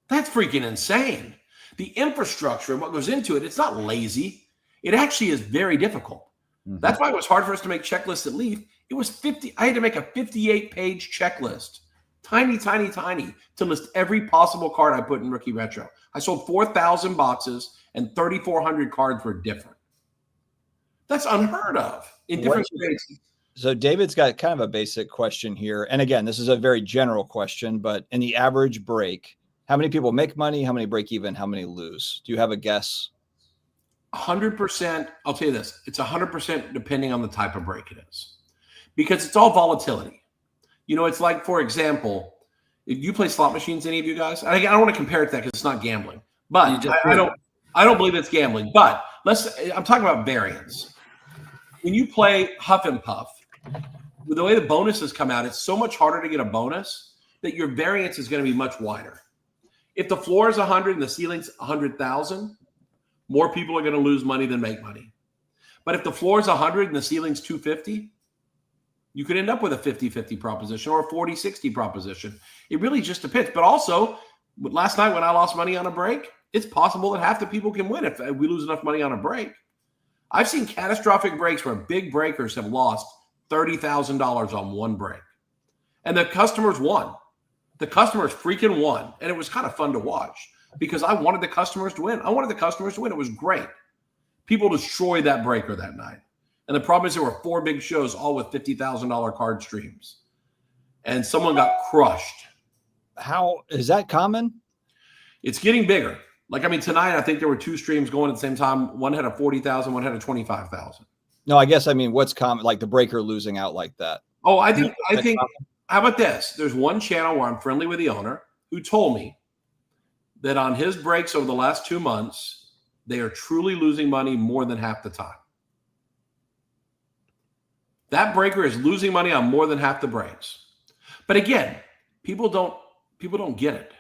That's freaking insane. The infrastructure and what goes into it, it's not lazy. It actually is very difficult. Mm-hmm. That's why it was hard for us to make checklists at Leaf. It was 50. I had to make a 58-page checklist. Tiny, tiny, tiny to list every possible card I put in Rookie Retro. I sold 4,000 boxes and 3,400 cards were different. That's unheard of in different spaces.
So David's got kind of a basic question here. And again, this is a very general question, but in the average break, how many people make money? How many break even? How many lose? Do you have a guess?
100%. I'll tell you this. It's 100% depending on the type of break it is. Because it's all volatility. It's like, for example, if you play slot machines, any of you guys, I don't want to compare it to that because it's not gambling. But I don't believe it's gambling. But I'm talking about variance. When you play Huff and Puff, with the way the bonuses come out, it's so much harder to get a bonus that your variance is going to be much wider. If the floor is 100 and the ceiling's 100,000, more people are going to lose money than make money. But if the floor is 100 and the ceiling's 250, you could end up with a 50-50 proposition or a 40-60 proposition. It really just depends. But also, last night when I lost money on a break, it's possible that half the people can win if we lose enough money on a break. I've seen catastrophic breaks where big breakers have lost $30,000 on one break. And the customers won. The customers freaking won. And it was kind of fun to watch because I wanted the customers to win. It was great. People destroyed that breaker that night. And the problem is there were 4 big shows, all with $50,000 card streams. And someone got crushed.
How is that common?
It's getting bigger. Tonight, I think there were 2 streams going at the same time. One had a 40,000, one had a 25,000.
No, I guess, what's common, like the breaker losing out like that?
Oh, I think, how about this? There's one channel where I'm friendly with the owner who told me that on his breaks over the last 2 months, they are truly losing money more than half the time. That breaker is losing money on more than half the breaks. But again, people don't get it.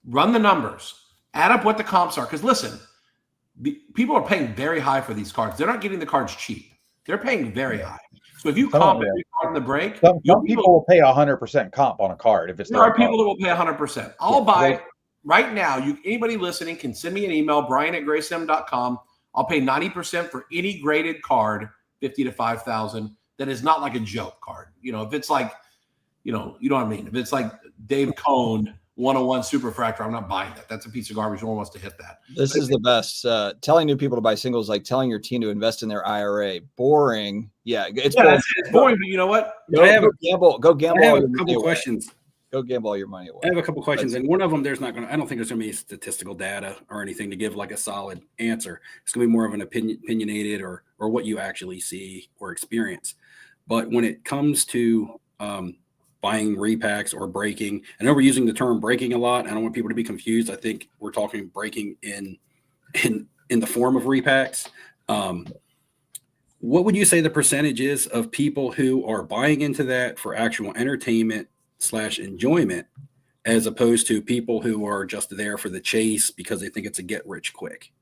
run the numbers, add up what the comps are. Because listen, people are paying very high for these cards. They're not getting the cards cheap. They're paying very high. So if you comp every card in the break,
some people will pay 100% comp on a card if it's
there are people that will pay 100%. I'll buy right now. Anybody listening can send me an email, brian@graysim.com. I'll pay 90% for any graded card, 50 to 5,000. That is not like a joke card. If it's like, you know what I mean. If it's like Dave Cohn 101 Superfractor, I'm not buying that. That's a piece of garbage. No one wants to hit that.
This is the best. Telling new people to buy singles, like telling your team to invest in their IRA. Boring. Yeah, it's boring.
It's boring, but you know what?
Go gamble. Go gamble.
I have a couple questions.
Go gamble all your money away.
I have a couple questions, and one of them, I don't think there's going to be statistical data or anything to give like a solid answer. It's going to be more of an opinionated or what you actually see or experience. But when it comes to buying repacks or breaking, I know we're using the term breaking a lot. I don't want people to be confused. I think we're talking breaking in the form of repacks. What would you say the percentage is of people who are buying into that for actual entertainment / enjoyment, as opposed to people who are just there for the chase because they think it's a get rich quick?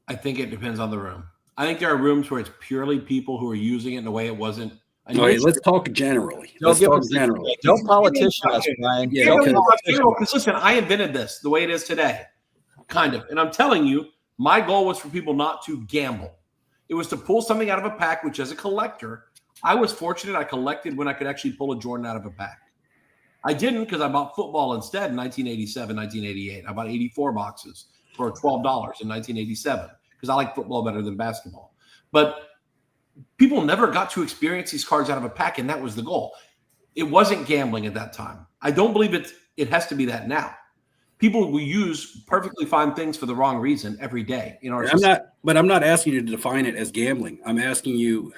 I think it depends on the room. I think there are rooms where it's purely people who are using it in a way it wasn't.
All right, let's talk generally.
Don't politician us, Brian.
Yeah,
because listen, I invented this the way it is today, kind of. And I'm telling you, my goal was for people not to gamble. It was to pull something out of a pack, which as a collector, I was fortunate. I collected when I could actually pull a Jordan out of a pack. I didn't because I bought football instead in 1987, 1988. I bought 84 boxes for $12 in 1987 because I like football better than basketball. But people never got to experience these cards out of a pack, and that was the goal. It wasn't gambling at that time. I don't believe it has to be that now. People will use perfectly fine things for the wrong reason every day.
I'm not asking you to define it as gambling. I'm asking you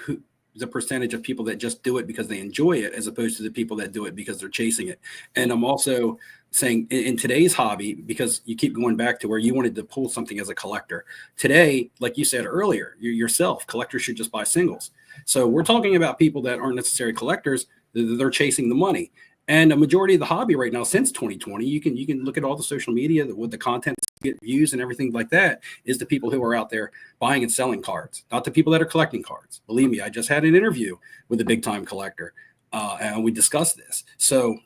the percentage of people that just do it because they enjoy it, as opposed to the people that do it because they're chasing it. And I'm also saying in today's hobby, because you keep going back to where you wanted to pull something as a collector today, like you said earlier, yourself, collectors should just buy singles. So we're talking about people that aren't necessarily collectors. They're chasing the money. And a majority of the hobby right now, since 2020, you can look at all the social media with the content get views and everything like that, is the people who are out there buying and selling cards, not the people that are collecting cards. Believe me, I just had an interview with a big time collector, and we discussed this. So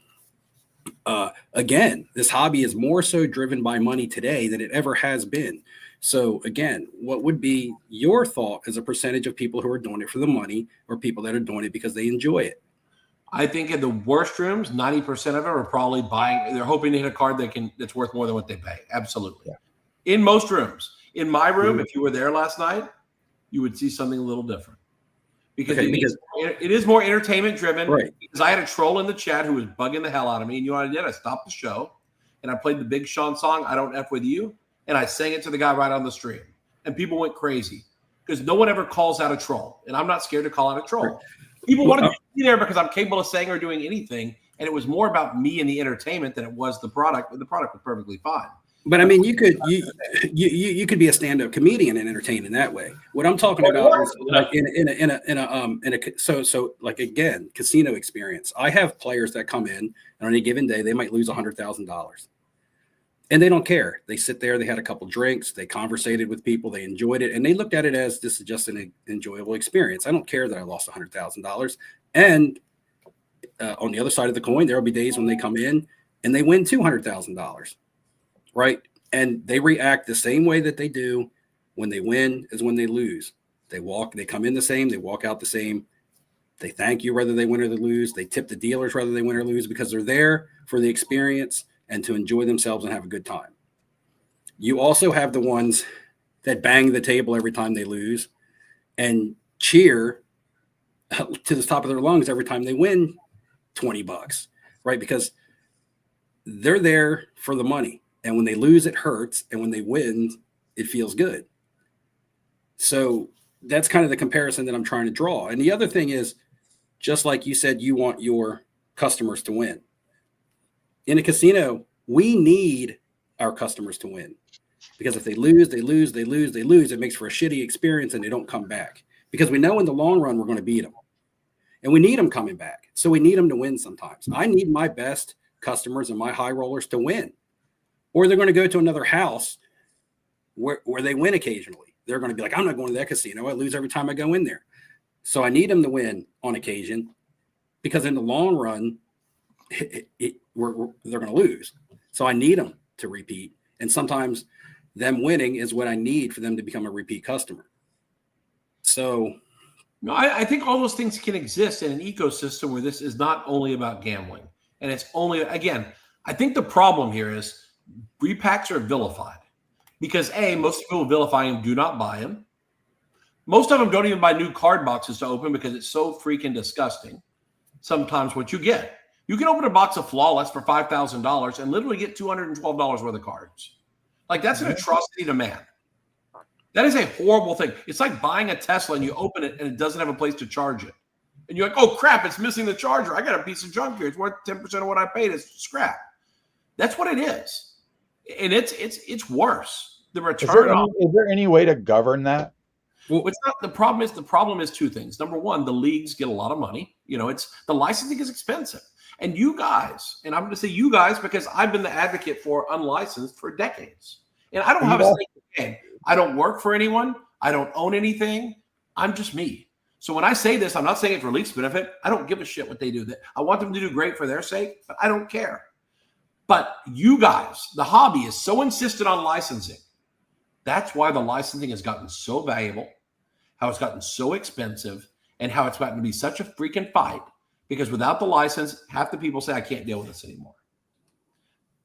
again, this hobby is more so driven by money today than it ever has been. So again, what would be your thought as a percentage of people who are doing it for the money or people that are doing it because they enjoy it?
I think in the worst rooms, 90% of them are probably buying. They're hoping to hit a card that's worth more than what they pay. Absolutely. Yeah. In most rooms. In my room, if you were there last night, you would see something a little different. Because it is more entertainment driven.
Right.
Because I had a troll in the chat who was bugging the hell out of me. And you know what I did? I stopped the show and I played the Big Sean song, I Don't F With You. And I sang it to the guy right on the stream. And people went crazy because no one ever calls out a troll. And I'm not scared to call out a troll. Right. People wanted to be there because I'm capable of saying or doing anything. And it was more about me and the entertainment than it was the product. But the product was perfectly fine.
But I mean, you could be a stand-up comedian and entertain in that way. What I'm talking about is like so like again, casino experience. I have players that come in and on any given day they might lose $100,000, and they don't care. They sit there, they had a couple drinks, they conversated with people, they enjoyed it, and they looked at it as this is just an enjoyable experience. I don't care that I lost $100,000. And on the other side of the coin, there will be days when they come in and they win $200,000. Right. And they react the same way that they do when they win as when they lose. They come in the same, they walk out the same. They thank you whether they win or they lose. They tip the dealers whether they win or lose because they're there for the experience and to enjoy themselves and have a good time. You also have the ones that bang the table every time they lose and cheer to the top of their lungs every time they win $20, right? Because they're there for the money. And when they lose, it hurts. And when they win, it feels good. So that's kind of the comparison that I'm trying to draw. And the other thing is, just like you said, you want your customers to win. In a casino, we need our customers to win. Because if they lose, it makes for a shitty experience and they don't come back. Because we know in the long run, we're going to beat them. And we need them coming back. So we need them to win sometimes. I need my best customers and my high rollers to win. or they're going to go to another house where they win occasionally. They're going to be like, I'm not going to that casino. I lose every time I go in there. So I need them to win on occasion, because in the long run, they're going to lose. So I need them to repeat. And sometimes them winning is what I need for them to become a repeat customer. So
no, I think all those things can exist in an ecosystem where this is not only about gambling. And it's only, again, I think the problem here is repacks are vilified because most people who vilify them do not buy them. Most of them don't even buy new card boxes to open because it's so freaking disgusting. Sometimes what you get, you can open a box of Flawless for $5,000 and literally get $212 worth of cards. Like, that's an atrocity to man. That is a horrible thing. It's like buying a Tesla and you open it and it doesn't have a place to charge it. And you're like, oh, crap, it's missing the charger. I got a piece of junk here. It's worth 10% of what I paid. It's scrap. That's what it is. And it's worse. The return
is there any way to govern that?
Well, it's not the problem is two things. Number one, the leagues get a lot of money. It's the licensing is expensive. And you guys, and I'm going to say you guys because I've been the advocate for unlicensed for decades. And I don't have a stake in the game. I don't work for anyone. I don't own anything. I'm just me. So when I say this, I'm not saying it for league's benefit. I don't give a shit what they do. I want them to do great for their sake, but I don't care. But you guys, the hobby is so insistent on licensing. That's why the licensing has gotten so valuable, how it's gotten so expensive, and how it's gotten to be such a freaking fight. Because without the license, half the people say, I can't deal with this anymore.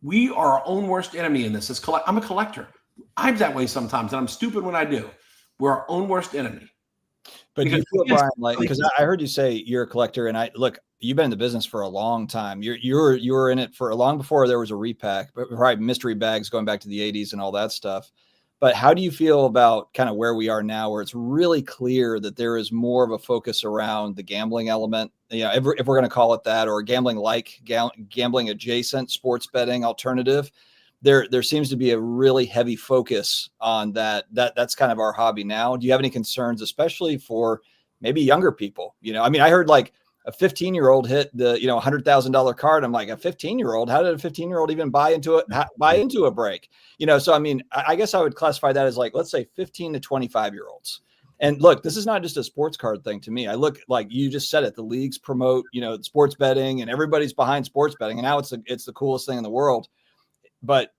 We are our own worst enemy in this. I'm a collector. I'm that way sometimes, and I'm stupid when I do. We're our own worst enemy.
But do you feel, Brian, because I heard you say you're a collector, and you've been in the business for a long time. You were in it for long before there was a repack, but probably mystery bags going back to the 80s and all that stuff. But how do you feel about kind of where we are now, where it's really clear that there is more of a focus around the gambling element? If we're going to call it that, or gambling adjacent sports betting alternative, there seems to be a really heavy focus on that. That's kind of our hobby now. Do you have any concerns, especially for maybe younger people? I heard like a 15-year-old hit the $100,000 card. I'm like, a 15-year-old? How did a 15-year-old even buy into a break? So I guess I would classify that as like, let's say 15 to 25-year-olds. And look, this is not just a sports card thing to me. I look, like you just said it, the leagues promote sports betting, and everybody's behind sports betting, and now it's the coolest thing in the world. But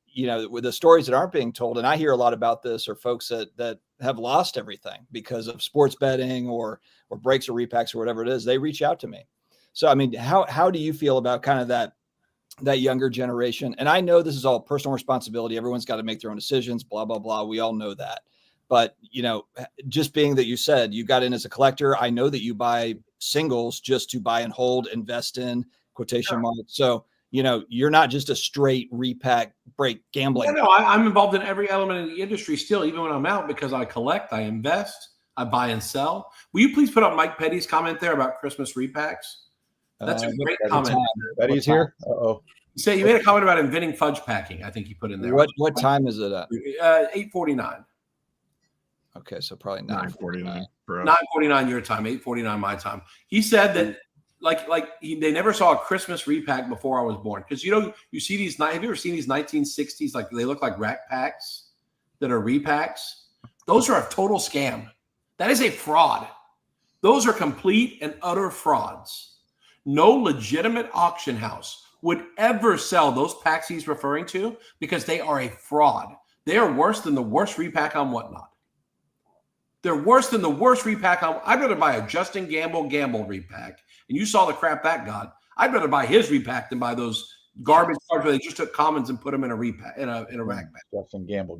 with the stories that aren't being told, and I hear a lot about this, are folks that have lost everything because of sports betting or breaks or repacks or whatever it is. They reach out to me. So how do you feel about kind of that younger generation? And I know this is all personal responsibility. Everyone's got to make their own decisions, blah, blah, blah. We all know that. But just being that you said you got in as a collector, I know that you buy singles just to buy and hold, invest in, quotation marks. So you're not just a straight repack break gambling.
No, I'm involved in every element of the industry still, even when I'm out, because I collect, I invest, I buy and sell. Will you please put up Mike Petty's comment there about Christmas repacks? That's a great comment.
Petty's here. Uh-oh.
You made a comment about inventing fudge packing. I think you put in there.
What time is it at?
8:49.
Okay, so probably
9:49.
9:49 your time, 8:49 my time. He said that they never saw a Christmas repack before I was born. Because you see these. Have you ever seen these 1960s? Like, they look like rack packs that are repacks. Those are a total scam. That is a fraud. Those are complete and utter frauds. No legitimate auction house would ever sell those packs he's referring to, because they are a fraud. They are worse than the worst repack on Whatnot. They're worse than the worst repack on. I'd rather buy a Justin Gamble repack. And you saw the crap that got. I'd rather buy his repack than buy those garbage cards where they just took commons and put them in a repack in a rack pack.
Justin Gamble.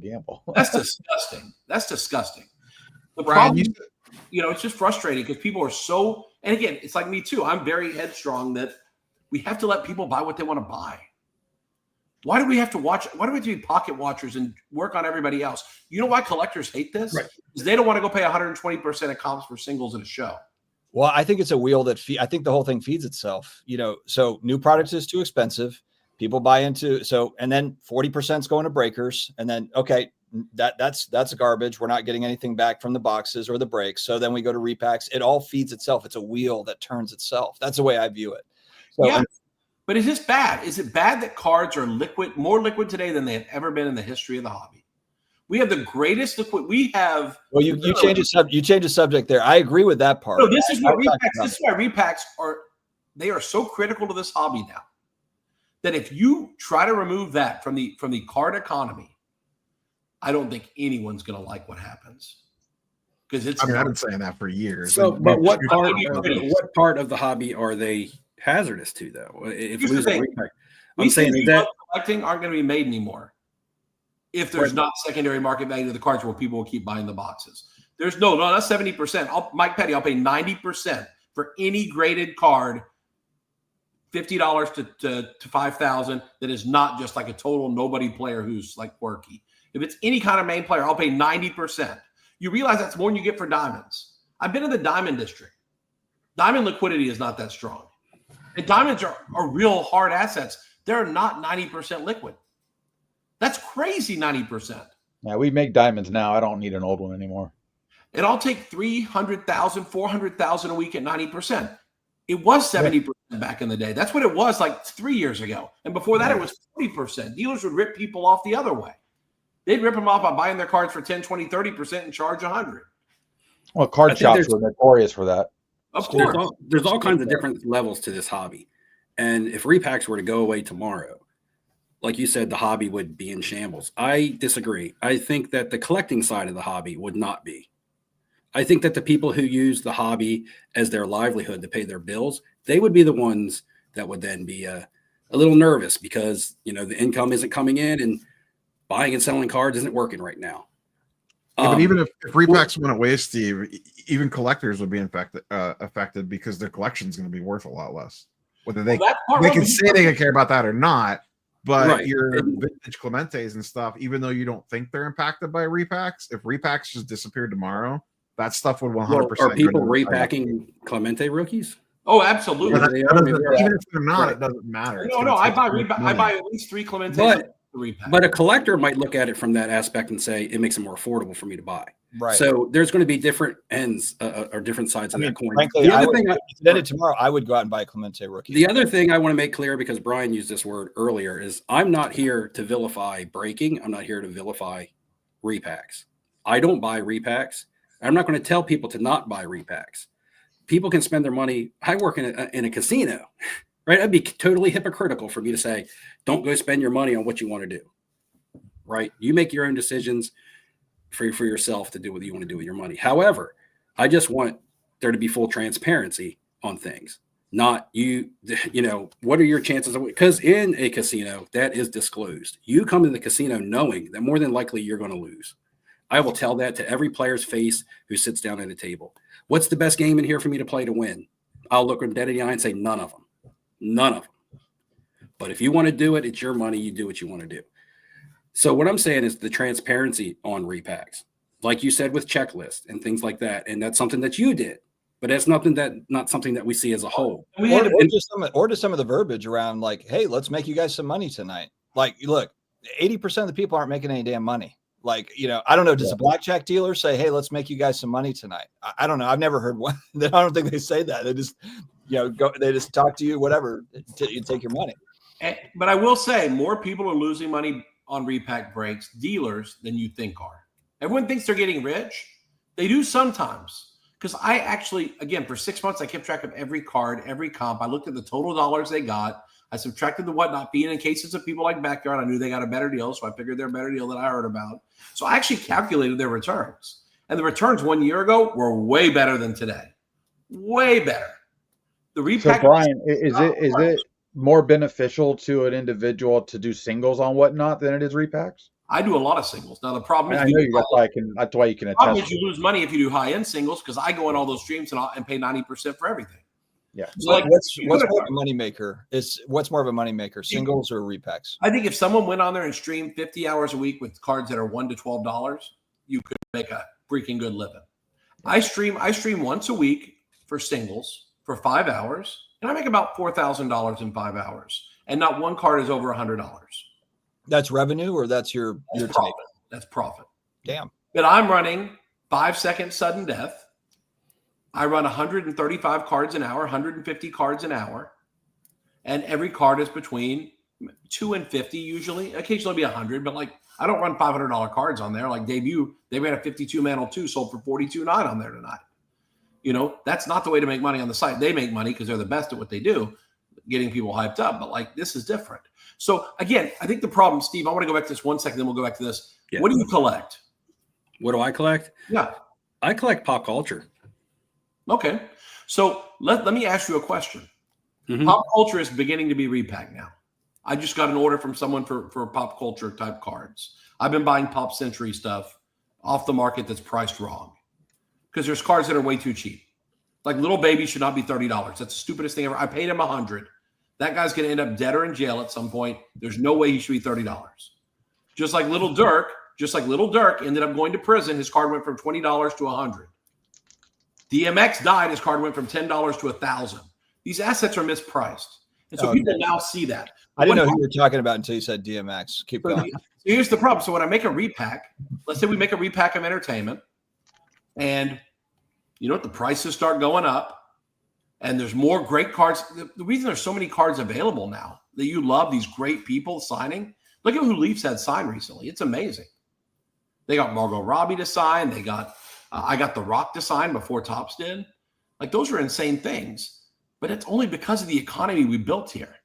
That's disgusting. That's disgusting. The problem, it's just frustrating because people are so. And again, it's like me too. I'm very headstrong that we have to let people buy what they want to buy. Why do we have to watch? Why do we have to be pocket watchers and work on everybody else? You know why collectors hate this? Right. Because they don't want to go pay 120% of comps for singles at a show.
Well, I think it's a wheel that I think the whole thing feeds itself. So new products is too expensive. People buy into and then 40% is going to breakers, and then that's garbage. We're not getting anything back from the boxes or the breaks. So then we go to repacks. It all feeds itself. It's a wheel that turns itself. That's the way I view it. So,
yeah. But is this bad? Is it bad that cards are more liquid today than they have ever been in the history of the hobby? We have the greatest liquid. We have.
Well, you change the subject there. I agree with that part.
No, this is why repacks are. They are so critical to this hobby now that if you try to remove that from the card economy, I don't think anyone's going to like what happens. Because it's.
I mean, I've been saying that for years.
So, but what part of the hobby are they hazardous to, though? If
I'm saying that collecting aren't going to be made anymore if there's not secondary market value to the cards where people will keep buying the boxes. There's not 70%. Mike Petty, I'll pay 90% for any graded card, $50 to $5,000 that is not just like a total nobody player who's like quirky. If it's any kind of main player, I'll pay 90%. You realize that's more than you get for diamonds. I've been in the diamond district. Diamond liquidity is not that strong. And diamonds are real hard assets. They're not 90% liquid. That's crazy, 90%.
Yeah, we make diamonds now. I don't need an old one anymore.
And I'll take 300,000, 400,000 a week at 90%. It was 70% back in the day. That's what it was like 3 years ago. And before that, it was 40%. Dealers would rip people off the other way. They'd rip them off by buying their cards for 10, 20, 30% and charge 100.
Well, card shops were notorious for that.
Of course.
There's all kinds of different levels to this hobby. And if repacks were to go away tomorrow, like you said, the hobby would be in shambles. I disagree. I think that the collecting side of the hobby would not be. I think that the people who use the hobby as their livelihood to pay their bills, they would be the ones that would then be a little nervous because, the income isn't coming in and buying and selling cards isn't working right now.
But even if repacks went away, Steve, even collectors would be affected because their collection is going to be worth a lot less. Whether they can say they care about that or not, but your vintage Clementes and stuff, even though you don't think they're impacted by repacks, if repacks just disappeared tomorrow, that stuff would 100%.
Are people repacking Clemente rookies?
Oh, absolutely.
Even if they're not, it doesn't matter.
No, I buy at least 3 Clementes.
But a collector might look at it from that aspect and say it makes it more affordable for me to buy.
Right.
So there's going to be different ends or different sides of that coin.
Frankly, if it ended tomorrow, I would go out and buy a Clemente rookie.
The other thing I want to make clear, because Brian used this word earlier, is I'm not here to vilify breaking. I'm not here to vilify repacks. I don't buy repacks. I'm not going to tell people to not buy repacks. People can spend their money. I work in a casino, right? That'd be totally hypocritical for me to say, don't go spend your money on what you want to do, right? You make your own decisions for yourself to do what you want to do with your money. However, I just want there to be full transparency on things. Not what are your chances of, because in a casino that is disclosed. You come to the casino knowing that more than likely you're going to lose. I will tell that to every player's face who sits down at a table. What's the best game in here for me to play to win? I'll look them dead in the eye and say none of them. None of them. But if you want to do it, it's your money. You do what you want to do. So what I'm saying is the transparency on repacks, like you said, with checklists and things like that. And that's something that you did, but that's not something that we see as a whole.
Or just some of the verbiage around like, hey, let's make you guys some money tonight. Like, look, 80% of the people aren't making any damn money. Like, I don't know. Does a blackjack dealer say, hey, let's make you guys some money tonight? I don't know. I've never heard one. I don't think they say that. They just, they just talk to you, whatever, you take your money.
But I will say more people are losing money on repack breaks, dealers, than you think are. Everyone thinks they're getting rich. They do sometimes. Because I actually, again, for 6 months, I kept track of every card, every comp. I looked at the total dollars they got. I subtracted the whatnot fee. And in cases of people like Backyard, I knew they got a better deal. So I figured they're a better deal than I heard about. So I actually calculated their returns. And the returns 1 year ago were way better than today. Way better. The repack.
So Brian, is it more beneficial to an individual to do singles on whatnot than it is repacks?
I do a lot of singles. Now the problem is,
I know that's why you can attest.
The problem is you lose money if you do high end singles because I go in all those streams and pay 90% for everything.
Yeah. So like, what's more of a moneymaker? What's more of a moneymaker, singles or repacks?
I think if someone went on there and streamed 50 hours a week with cards that are $1 to $12, you could make a freaking good living. I stream once a week for singles for 5 hours, and I make about $4,000 in 5 hours. And not one card is over $100.
That's revenue, or that's your
profit. That's profit.
Damn.
But I'm running 5-second sudden death. I run 135 cards an hour, 150 cards an hour. And every card is between $2 and $50 usually. Occasionally it'll be $100, but like I don't run $500 cards on there. Like debut, they ran a 52 Mantle 2 sold for $42.9 on there tonight. You know, that's not the way to make money on the site. They make money because they're the best at what they do, getting people hyped up. But like this is different. So again, I think the problem, Steve, I want to go back to this 1 second, then we'll go back to this. Yeah. What do you collect?
What do I collect?
Yeah.
I collect pop culture.
Okay. So let me ask you a question.
Mm-hmm.
Pop culture is beginning to be repacked now. I just got an order from someone for pop culture type cards. I've been buying Pop Century stuff off the market that's priced wrong because there's cards that are way too cheap. Like Little Baby should not be $30. That's the stupidest thing ever. I paid him $100. That guy's going to end up dead or in jail at some point. There's no way he should be $30. Just like Little Dirk ended up going to prison. His card went from $20 to $100. DMX died. His card went from $10 to $1,000. These assets are mispriced. And so people now see that.
I didn't know who you were talking about until you said DMX. Keep going.
So here's the problem. So when I make a repack, let's say we make a repack of entertainment, and you know what? The prices start going up, and there's more great cards. The reason there's so many cards available now that you love these great people signing. Look at who Leafs had signed recently. It's amazing. They got Margot Robbie to sign. They got I got The Rock to sign before Topps did. Like those are insane things. But it's only because of the economy we built here.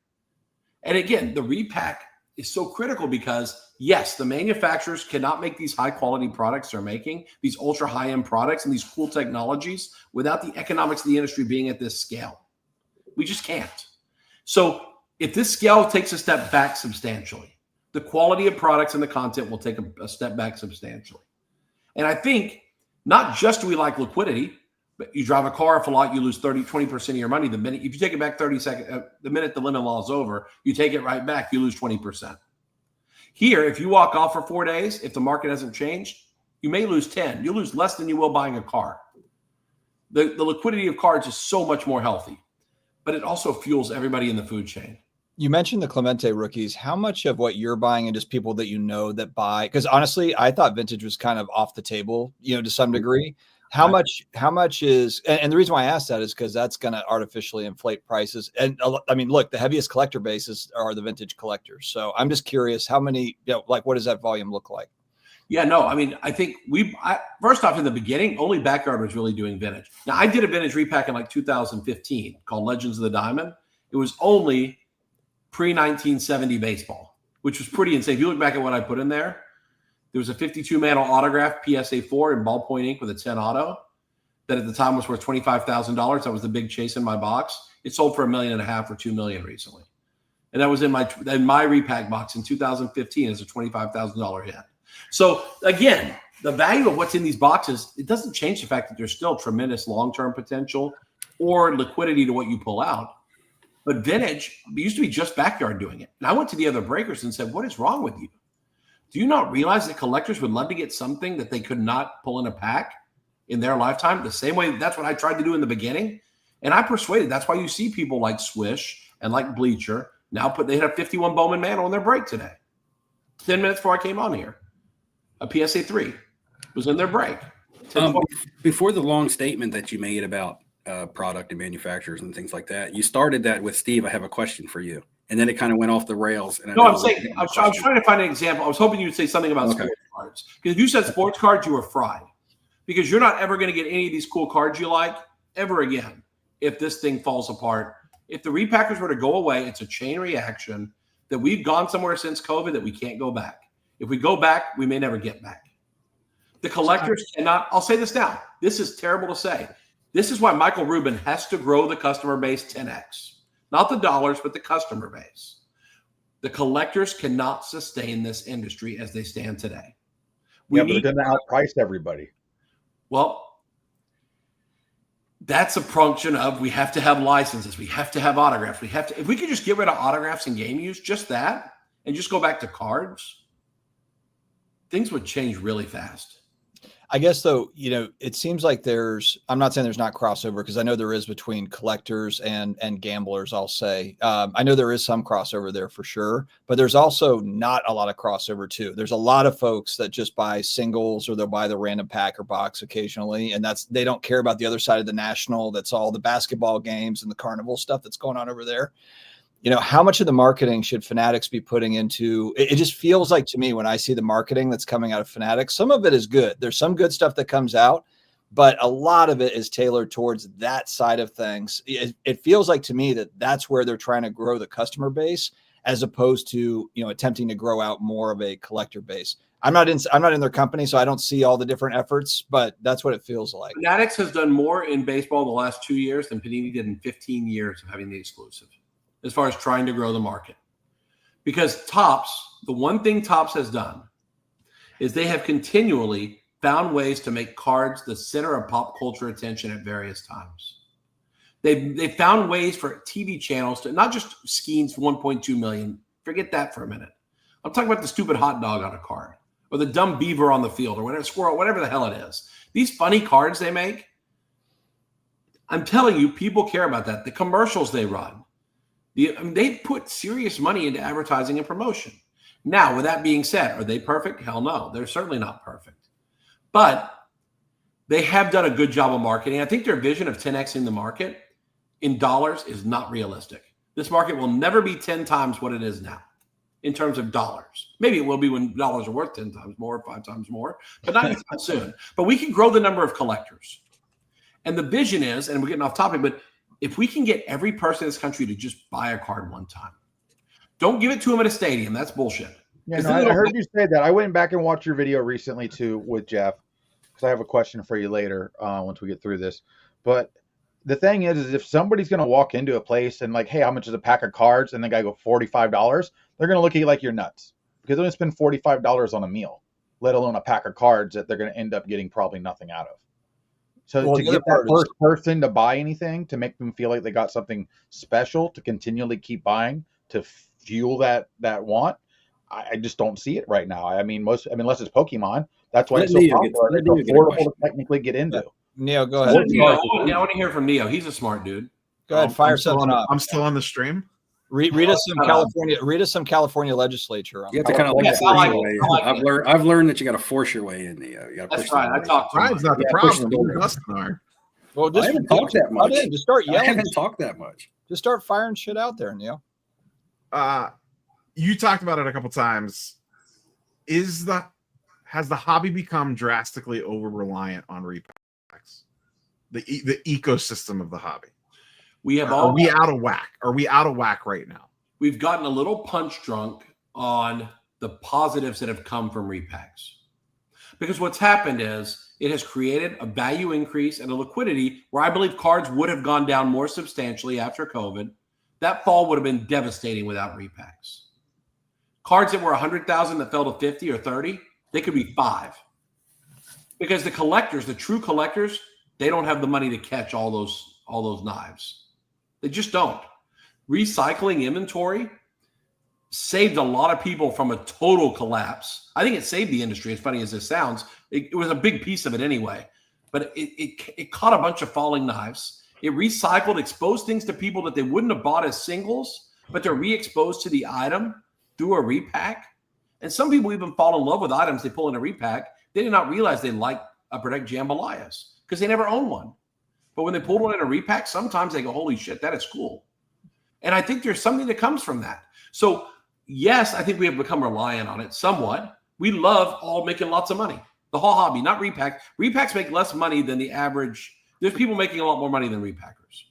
And again, the repack is so critical because, yes, the manufacturers cannot make these high-quality products they're making, these ultra high-end products and these cool technologies without the economics of the industry being at this scale. We just can't. So if this scale takes a step back substantially, the quality of products and the content will take a step back substantially. And I think not just do we like liquidity, but you drive a car off a lot, you lose 20% of your money. The minute, if you take it back 30 seconds, the minute the limit law is over, you take it right back, you lose 20%. Here, if you walk off for 4 days, if the market hasn't changed, you may lose 10. You lose less than you will buying a car. The liquidity of cards is so much more healthy, but it also fuels everybody in the food chain.
You mentioned the Clemente rookies. How much of what you're buying and just people that you know that buy? Because honestly, I thought vintage was kind of off the table, you know, to some degree. How much is, and the reason why I asked that is because that's going to artificially inflate prices. And I mean, look, the heaviest collector bases are the vintage collectors. So I'm just curious how many, you know, like, what does that volume look like?
Yeah, no, I mean, I think first off in the beginning, only Backyard was really doing vintage. Now I did a vintage repack in like 2015 called Legends of the Diamond. It was only pre-1970 baseball, which was pretty insane. If you look back at what I put in there, there was a 52 Mantle autograph PSA 4 in ballpoint ink with a 10 auto that at the time was worth $25,000. That was the big chase in my box. It sold for $1.5 million or $2 million recently. And that was in my repack box in 2015 as a $25,000 hit. So again, the value of what's in these boxes, it doesn't change the fact that there's still tremendous long-term potential or liquidity to what you pull out. But vintage, it used to be just Backyard doing it. And I went to the other breakers and said, what is wrong with you? Do you not realize that collectors would love to get something that they could not pull in a pack in their lifetime? The same way that's what I tried to do in the beginning. And I persuaded. That's why you see people like Swish and like Bleacher now they had a 51 Bowman Mantle on their break today. 10 minutes before I came on here. A PSA 3 was in their break.
Before the long statement that you made about product and manufacturers and things like that, you started that with, Steve, I have a question for you. And then it kind of went off the rails. And
I was trying to find an example. I was hoping you'd say something about sports cards. Because if you said sports cards, you were fried. Because you're not ever going to get any of these cool cards you like ever again if this thing falls apart. If the repackers were to go away, it's a chain reaction that we've gone somewhere since COVID that we can't go back. If we go back, we may never get back. The collectors cannot. I'll say this now. This is terrible to say. This is why Michael Rubin has to grow the customer base 10x. Not the dollars, but the customer base. The collectors cannot sustain this industry as they stand today.
But they're going to outprice everybody.
Well, that's a function of we have to have licenses. We have to have autographs. If we could just get rid of autographs and game use, just that, and just go back to cards, things would change really fast.
I guess, though, you know, it seems like I'm not saying there's not crossover because I know there is between collectors and gamblers, I'll say. I know there is some crossover there for sure, but there's also not a lot of crossover too. There's a lot of folks that just buy singles or they'll buy the random pack or box occasionally. And they don't care about the other side of the national. That's all the basketball games and the carnival stuff that's going on over there. how much of the marketing should Fanatics be putting into it? It just feels like to me when I see the marketing that's coming out of Fanatics, some of it is good. There's some good stuff that comes out, but a lot of it is tailored towards that side of things. It feels like to me that that's where they're trying to grow the customer base, as opposed to, attempting to grow out more of a collector base. I'm not in their company, so I don't see all the different efforts, but that's what it feels like.
Fanatics has done more in baseball the last 2 years than Panini did in 15 years of having the exclusive, as far as trying to grow the market. Because Topps, the one thing Topps has done is they have continually found ways to make cards the center of pop culture attention at various times. They found ways for TV channels to not just Skeens 1.2 million. Forget that for a minute. I'm talking about the stupid hot dog on a card, or the dumb beaver on the field, or whatever, squirrel, whatever the hell it is. These funny cards they make, I'm telling you, people care about that. The commercials they run, they put serious money into advertising and promotion. Now, with that being said, are they perfect? Hell no. They're certainly not perfect. But they have done a good job of marketing. I think their vision of 10xing the market in dollars is not realistic. This market will never be 10 times what it is now in terms of dollars. Maybe it will be when dollars are worth 10 times more, 5 times more, but not anytime soon. But we can grow the number of collectors. And the vision is, and we're getting off topic, but if we can get every person in this country to just buy a card one time, don't give it to them at a stadium. That's bullshit.
Yeah, no, I heard you say that. I went back and watched your video recently too with Jeff, because I have a question for you later once we get through this. But the thing is if somebody's going to walk into a place and like, hey, how much is a pack of cards? And the guy go $45, they're going to look at you like you're nuts, because they're going to spend $45 on a meal, let alone a pack of cards that they're going to end up getting probably nothing out of. So to get that first person to buy anything, to make them feel like they got something special to continually keep buying, to fuel that want, I just don't see it right now. I mean, unless it's Pokemon, that's why it's so popular. It's affordable to technically get into.
Neo, go ahead.
I want to hear from Neo. He's a smart dude.
Go ahead, fire something up.
I'm still on the stream.
Read us some California. Read us some California legislature.
You have to kind of force your way in. I've learned that you got to force your way in. Neo. You
That's right. I talked to
Brian's not the problem.
Well, just
I haven't talked that much.
Just start yelling.
I haven't talked that much.
Just start firing shit out there, Neo.
You talked about it a couple times. Has the hobby become drastically over reliant on repacks? The ecosystem of the hobby. Are we out of whack? Are we out of whack right now?
We've gotten a little punch drunk on the positives that have come from repacks. Because what's happened is it has created a value increase and a liquidity where I believe cards would have gone down more substantially after COVID. That fall would have been devastating without repacks. Cards that were 100,000 that fell to 50 or 30, they could be 5. Because the collectors, the true collectors, they don't have the money to catch all those knives. They just don't. Recycling inventory saved a lot of people from a total collapse. I think it saved the industry, as funny as this sounds. It was a big piece of it anyway. But it caught a bunch of falling knives. It recycled, exposed things to people that they wouldn't have bought as singles, but they're re-exposed to the item through a repack. And some people even fall in love with items they pull in a repack. They did not realize they like Upper Deck Jambalayas because they never owned one. But when they pulled one in a repack, sometimes they go, holy shit, that is cool. And I think there's something that comes from that. So yes, I think we have become reliant on it somewhat. We love all making lots of money. The whole hobby, not repack. Repacks make less money than the average. There's people making a lot more money than repackers.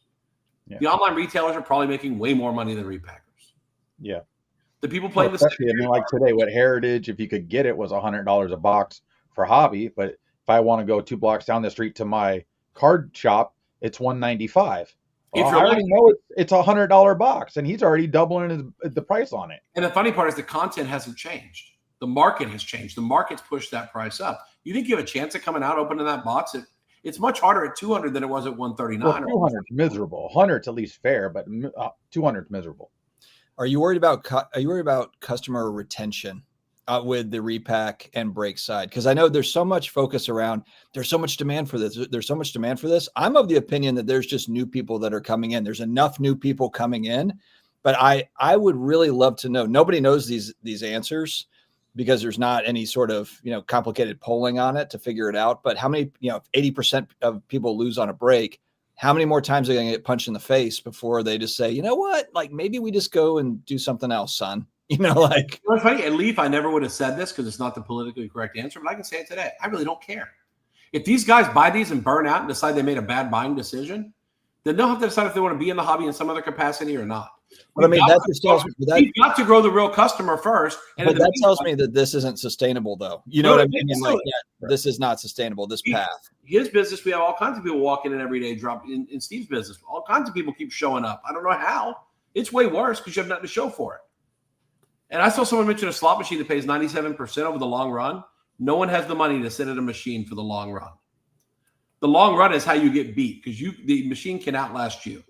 Yeah. The online retailers are probably making way more money than repackers.
Yeah.
The people playing the
I mean, like today, what Heritage, if you could get it, was $100 a box for hobby. But if I want to go 2 blocks down the street to my card shop, it's $195. Well, I already know it's $100 box, and he's already doubling the price on it.
And the funny part is the content hasn't changed. The market has changed. The market's pushed that price up. You think you have a chance of coming out opening that box? It's much harder at 200 than it was at 139.
Well, 200 is miserable. 100's at least fair, but 200 is miserable.
Are you worried about customer retention with the repack and break side? Because I know there's so much focus around, there's so much demand for this. There's so much demand for this. I'm of the opinion that there's just new people that are coming in. There's enough new people coming in, but I would really love to know. Nobody knows these answers because there's not any sort of, complicated polling on it to figure it out. But how many, if 80% of people lose on a break, how many more times are they going to get punched in the face before they just say, you know what, like maybe we just go and do something else, son? You know, like.
Well, funny. At Leaf, I never would have said this because it's not the politically correct answer, but I can say it today. I really don't care. If these guys buy these and burn out and decide they made a bad buying decision, then they'll have to decide if they want to be in the hobby in some other capacity or not.
But I mean, that just tells me that
you've got to grow the real customer first. And
but that tells me that this isn't sustainable, though. You know what I mean? Like,
right.
This is not sustainable, this path.
His business, we have all kinds of people walking in every day, in Steve's business. All kinds of people keep showing up. I don't know how. It's way worse because you have nothing to show for it. And I saw someone mention a slot machine that pays 97% over the long run. No one has the money to sit at a machine for the long run. The long run is how you get beat because the machine can outlast you.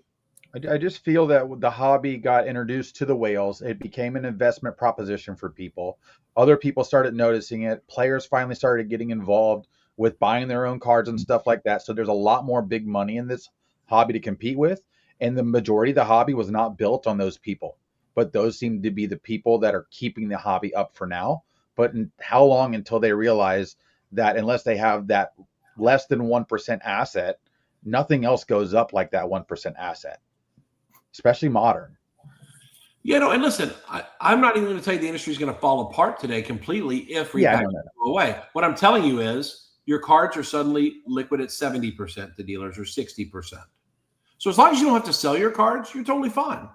I just feel that the hobby got introduced to the whales. It became an investment proposition for people. Other people started noticing it. Players finally started getting involved with buying their own cards and stuff like that. So there's a lot more big money in this hobby to compete with. And the majority of the hobby was not built on those people. But those seem to be the people that are keeping the hobby up for now. But how long until they realize that unless they have that less than 1% asset, nothing else goes up like that 1% asset, especially modern.
You know, and listen, I'm not even going to tell you the industry is going to fall apart today completely if repacks go away. What I'm telling you is your cards are suddenly liquid at 70% to dealers or 60%. So as long as you don't have to sell your cards, you're totally fine.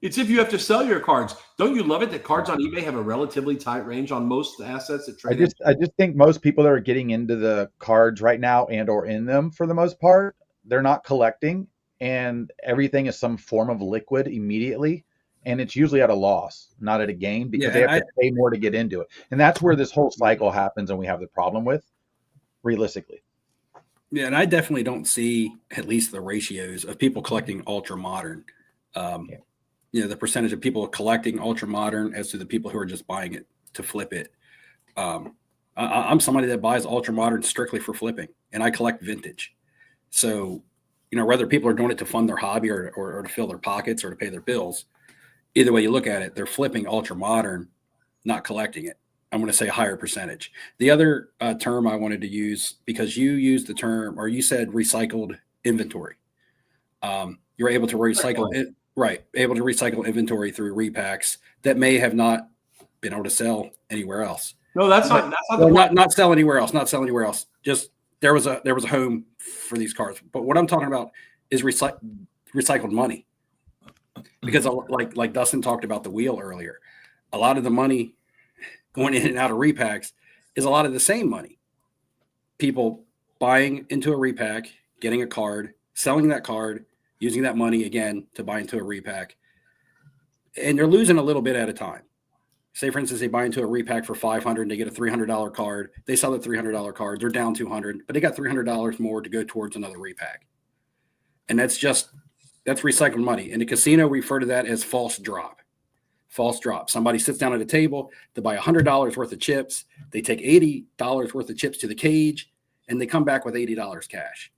It's if you have to sell your cards. Don't you love it that cards on eBay have a relatively tight range on most assets that trade?
I just think most people that are getting into the cards right now and or in them for the most part, they're not collecting, and everything is some form of liquid immediately, and it's usually at a loss, not at a gain, because they have to pay more to get into it. And that's where this whole cycle happens and we have the problem with, realistically.
Yeah, and I definitely don't see at least the ratios of people collecting ultra modern. You know, the percentage of people collecting ultra modern as to the people who are just buying it to flip it. I'm somebody that buys ultra modern strictly for flipping, and I collect vintage. So, you know, whether people are doing it to fund their hobby or to fill their pockets or to pay their bills, either way you look at it, they're flipping ultra modern, not collecting it. I'm going to say a higher percentage. The other term I wanted to use, because you used the term, or you said recycled inventory. You're able to recycle it. Right, able to recycle inventory through repacks that may have not been able to sell anywhere else.
No, that's
not sell anywhere else. Not sell anywhere else. Just there was a home for these cards. But what I'm talking about is recycled money, because like Dustin talked about the wheel earlier. A lot of the money going in and out of repacks is a lot of the same money. People buying into a repack, getting a card, selling that card, using that money again to buy into a repack. And they're losing a little bit at a time. Say, for instance, they buy into a repack for $500 and they get a $300 card. They sell the $300 card. They're down $200, but they got $300 more to go towards another repack. And that's recycled money. In the casino, we refer to that as false drop. False drop. Somebody sits down at a table to buy $100 worth of chips. They take $80 worth of chips to the cage, and they come back with $80 cash.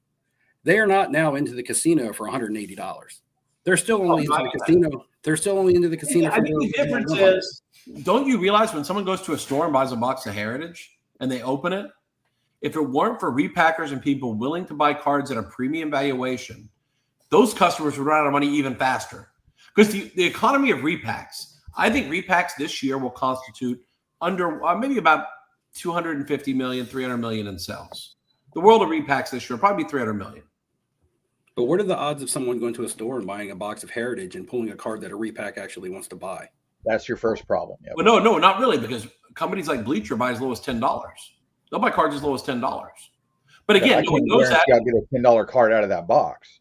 They are not now into the casino for $180. They're still only into the casino. They're still only into the casino.
I think the difference is, don't you realize when someone goes to a store and buys a box of Heritage and they open it, if it weren't for repackers and people willing to buy cards at a premium valuation, those customers would run out of money even faster. Because the economy of repacks, I think repacks this year will constitute under maybe about 250 million, 300 million in sales. The world of repacks this year will probably be 300 million.
But what are the odds of someone going to a store and buying a box of Heritage and pulling a card that a repack actually wants to buy?
That's your first problem. Yep.
Well, no, not really, because companies like Bleacher buy as low as $10. They'll buy cards as low as $10. But again, no one knows that.
You got to get a $10 card out of that box.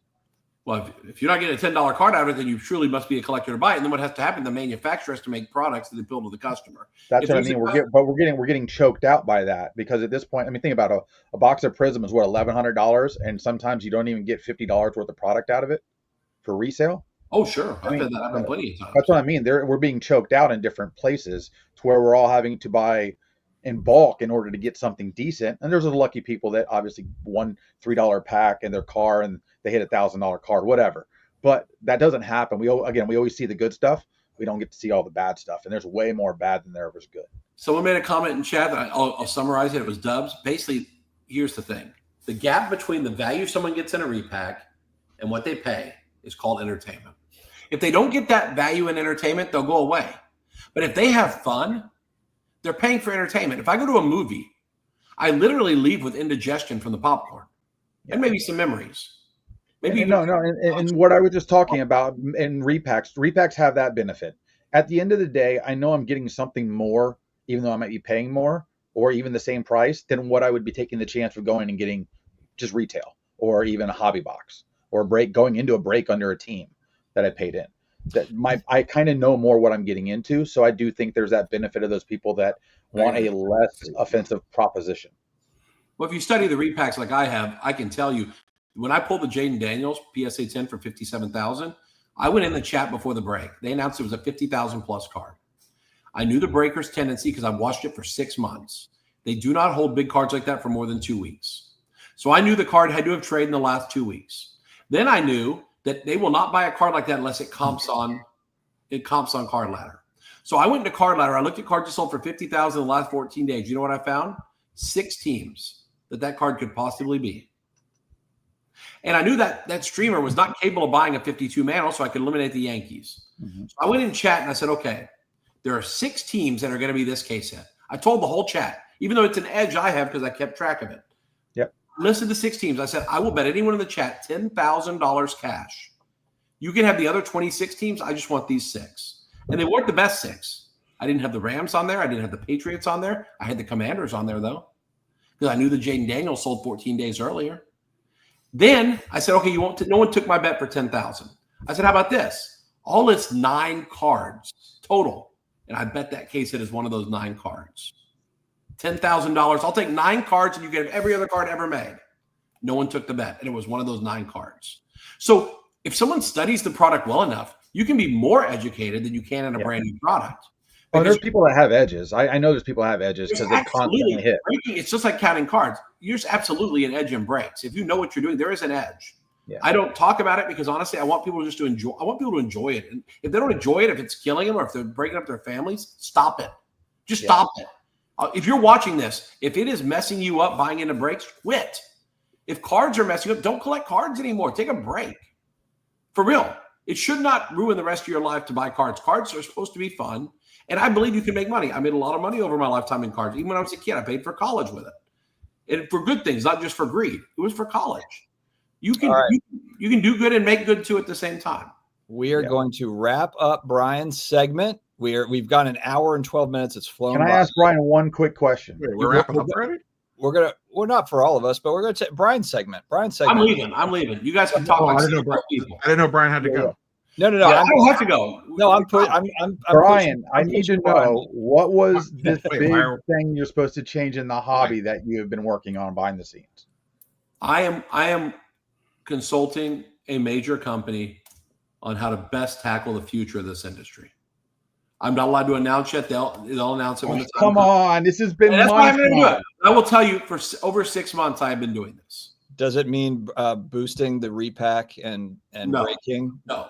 Well, if you're not getting a $10 card out of it, then you truly must be a collector to buy it. And then what has to happen? The manufacturer has to make products that they build to the customer.
That's what I mean. We're getting choked out by that, because at this point, I mean, think about a box of Prism is what, $1,100, and sometimes you don't even get $50 worth of product out of it for resale.
Oh, sure. I've done that happen plenty of times.
That's what I mean. We're being choked out in different places to where we're all having to buy in bulk in order to get something decent. And there's the lucky people that obviously won $3 pack in their car and they hit $1,000 card, whatever. But that doesn't happen. We always see the good stuff. We don't get to see all the bad stuff. And there's way more bad than there was good.
Someone made a comment in chat that I'll summarize it. It was Dubs. Basically, here's the thing. The gap between the value someone gets in a repack and what they pay is called entertainment. If they don't get that value in entertainment, they'll go away. But if they have fun, they're paying for entertainment. If I go to a movie, I literally leave with indigestion from the popcorn and maybe some memories. Maybe
and what I was just talking about in repacks have that benefit. At the end of the day, I know I'm getting something more, even though I might be paying more, or even the same price than what I would be taking the chance of going and getting just retail or even a hobby box or going into a break under a team that I paid in. I kind of know more what I'm getting into, so I do think there's that benefit of those people that want a less offensive proposition.
Well, if you study the repacks like I have, I can tell you, when I pulled the Jaden Daniels PSA 10 for $57,000, I went in the chat before the break. They announced it was a $50,000 plus card. I knew the breaker's tendency because I've watched it for 6 months. They do not hold big cards like that for more than 2 weeks. So I knew the card had to have traded in the last 2 weeks. Then I knew that they will not buy a card like that unless it comps on Card Ladder. So I went into Card Ladder. I looked at cards that sold for $50,000 in the last 14 days. You know what I found? 6 teams that card could possibly be. And I knew that streamer was not capable of buying a 52 mantle, so I could eliminate the Yankees. Mm-hmm. So I went in chat and I said, okay, there are 6 teams that are going to be this case hit. I told the whole chat, even though it's an edge I have because I kept track of it.
Yep.
Listed the 6 teams. I said, I will bet anyone in the chat $10,000 cash. You can have the other 26 teams. I just want these 6. And they weren't the best 6. I didn't have the Rams on there. I didn't have the Patriots on there. I had the Commanders on there, though, because I knew the Jaden Daniels sold 14 days earlier. Then I said, okay, no one took my bet for 10,000. I said, how about this? All its 9 cards total. And I bet that case hit is one of those 9 cards. $10,000. I'll take 9 cards and you get every other card ever made. No one took the bet. And it was one of those 9 cards. So if someone studies the product well enough, you can be more educated than you can in a brand new product.
Oh, there's people that have edges. I know there's people that have edges because they constantly hit.
It's just like counting cards. There's absolutely an edge in breaks. If you know what you're doing, there is an edge.
Yeah.
I don't talk about it because honestly, I want people just to enjoy. I want people to enjoy it. And if they don't enjoy it, if it's killing them or if they're breaking up their families, stop it. Just stop it. If you're watching this, if it is messing you up buying into breaks, quit. If cards are messing you up, don't collect cards anymore. Take a break. For real. It should not ruin the rest of your life to buy cards. Cards are supposed to be fun. And I believe you can make money. I made a lot of money over my lifetime in cards. Even when I was a kid, I paid for college with it. And for good things, not just for greed. It was for college. You can you can do good and make good too at the same time.
We are going to wrap up Brian's segment. We've got an hour and 12 minutes. It's flown.
Can I ask Brian one quick question?
Wait, we're wrapping up already?
We're not for all of us, but we're going to take Brian's segment.
I'm leaving. You guys can talk like
I didn't know Brian had to go.
No.
Yeah, I don't have to go.
No, I'm
Brian, I need to know what was this big thing you're supposed to change in the hobby that you have been working on behind the scenes?
I am consulting a major company on how to best tackle the future of this industry. I'm not allowed to announce yet. They'll announce it when the time
comes. Come on, this has been.
That's why I'm going to do it. I will tell you, for over 6 months, I have been doing this.
Does it mean boosting the repack and breaking?
No.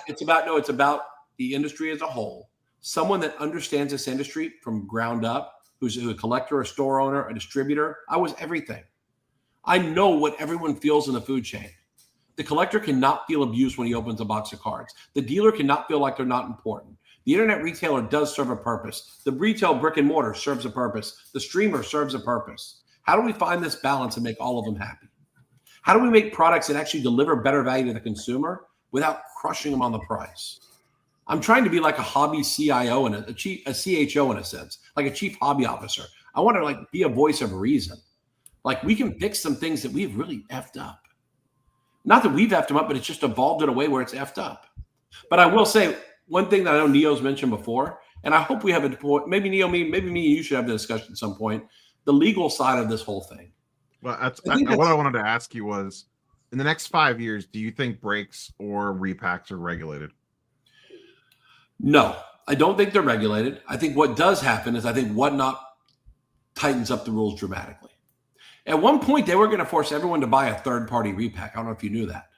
It's about the industry as a whole. Someone that understands this industry from ground up, who's a collector, a store owner, a distributor. I was everything. I know what everyone feels in the food chain. The collector cannot feel abused when he opens a box of cards. The dealer cannot feel like they're not important. The internet retailer does serve a purpose. The retail brick and mortar serves a purpose. The streamer serves a purpose. How do we find this balance and make all of them happy? How do we make products that actually deliver better value to the consumer without crushing them on the price? I'm trying to be like a hobby CIO and a CHO in a sense, like a chief hobby officer. I want to be a voice of reason. Like we can fix some things that we've really effed up. Not that we've effed them up, but it's just evolved in a way where it's effed up. But I will say one thing that I know Neo's mentioned before, and I hope we have maybe Neo, maybe me and you should have the discussion at some point, the legal side of this whole thing.
Well, what I wanted to ask you was, in the next 5 years, do you think breaks or repacks are regulated?
No, I don't think they're regulated. I think what does happen is I think Whatnot tightens up the rules dramatically. At one point, they were going to force everyone to buy a third-party repack. I don't know if you knew that.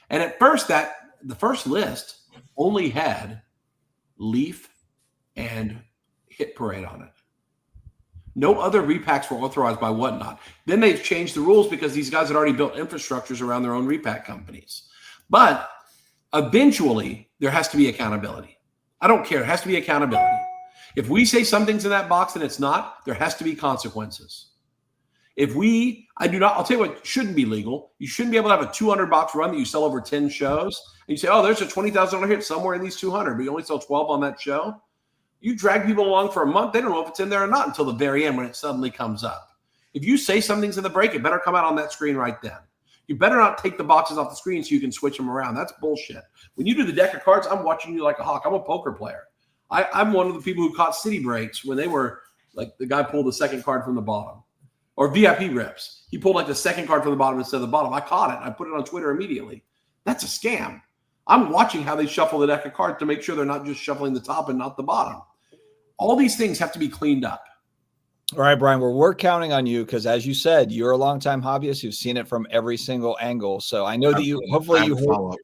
And at first, the first list only had Leaf and Hit Parade on it. No other repacks were authorized by Whatnot. Then they've changed the rules because these guys had already built infrastructures around their own repack companies. But eventually, there has to be accountability. I don't care. It has to be accountability. If we say something's in that box and it's not, there has to be consequences. I'll tell you what shouldn't be legal. You shouldn't be able to have a 200 box run that you sell over 10 shows. And you say, oh, there's a $20,000 hit somewhere in these 200, but you only sell 12 on that show. You drag people along for a month. They don't know if it's in there or not until the very end when it suddenly comes up. If you say something's in the break, it better come out on that screen right then. You better not take the boxes off the screen so you can switch them around. That's bullshit. When you do the deck of cards, I'm watching you like a hawk. I'm a poker player. I'm one of the people who caught city breaks when they were like the guy pulled the second card from the bottom. Or VIP rips. He pulled like the second card from the bottom instead of the bottom. I caught it. And I put it on Twitter immediately. That's a scam. I'm watching how they shuffle the deck of cards to make sure they're not just shuffling the top and not the bottom. All these things have to be cleaned up.
All right, Brian, we're counting on you because, as you said, you're a longtime hobbyist. You've seen it from every single angle. So I know that you hopefully you
follow up.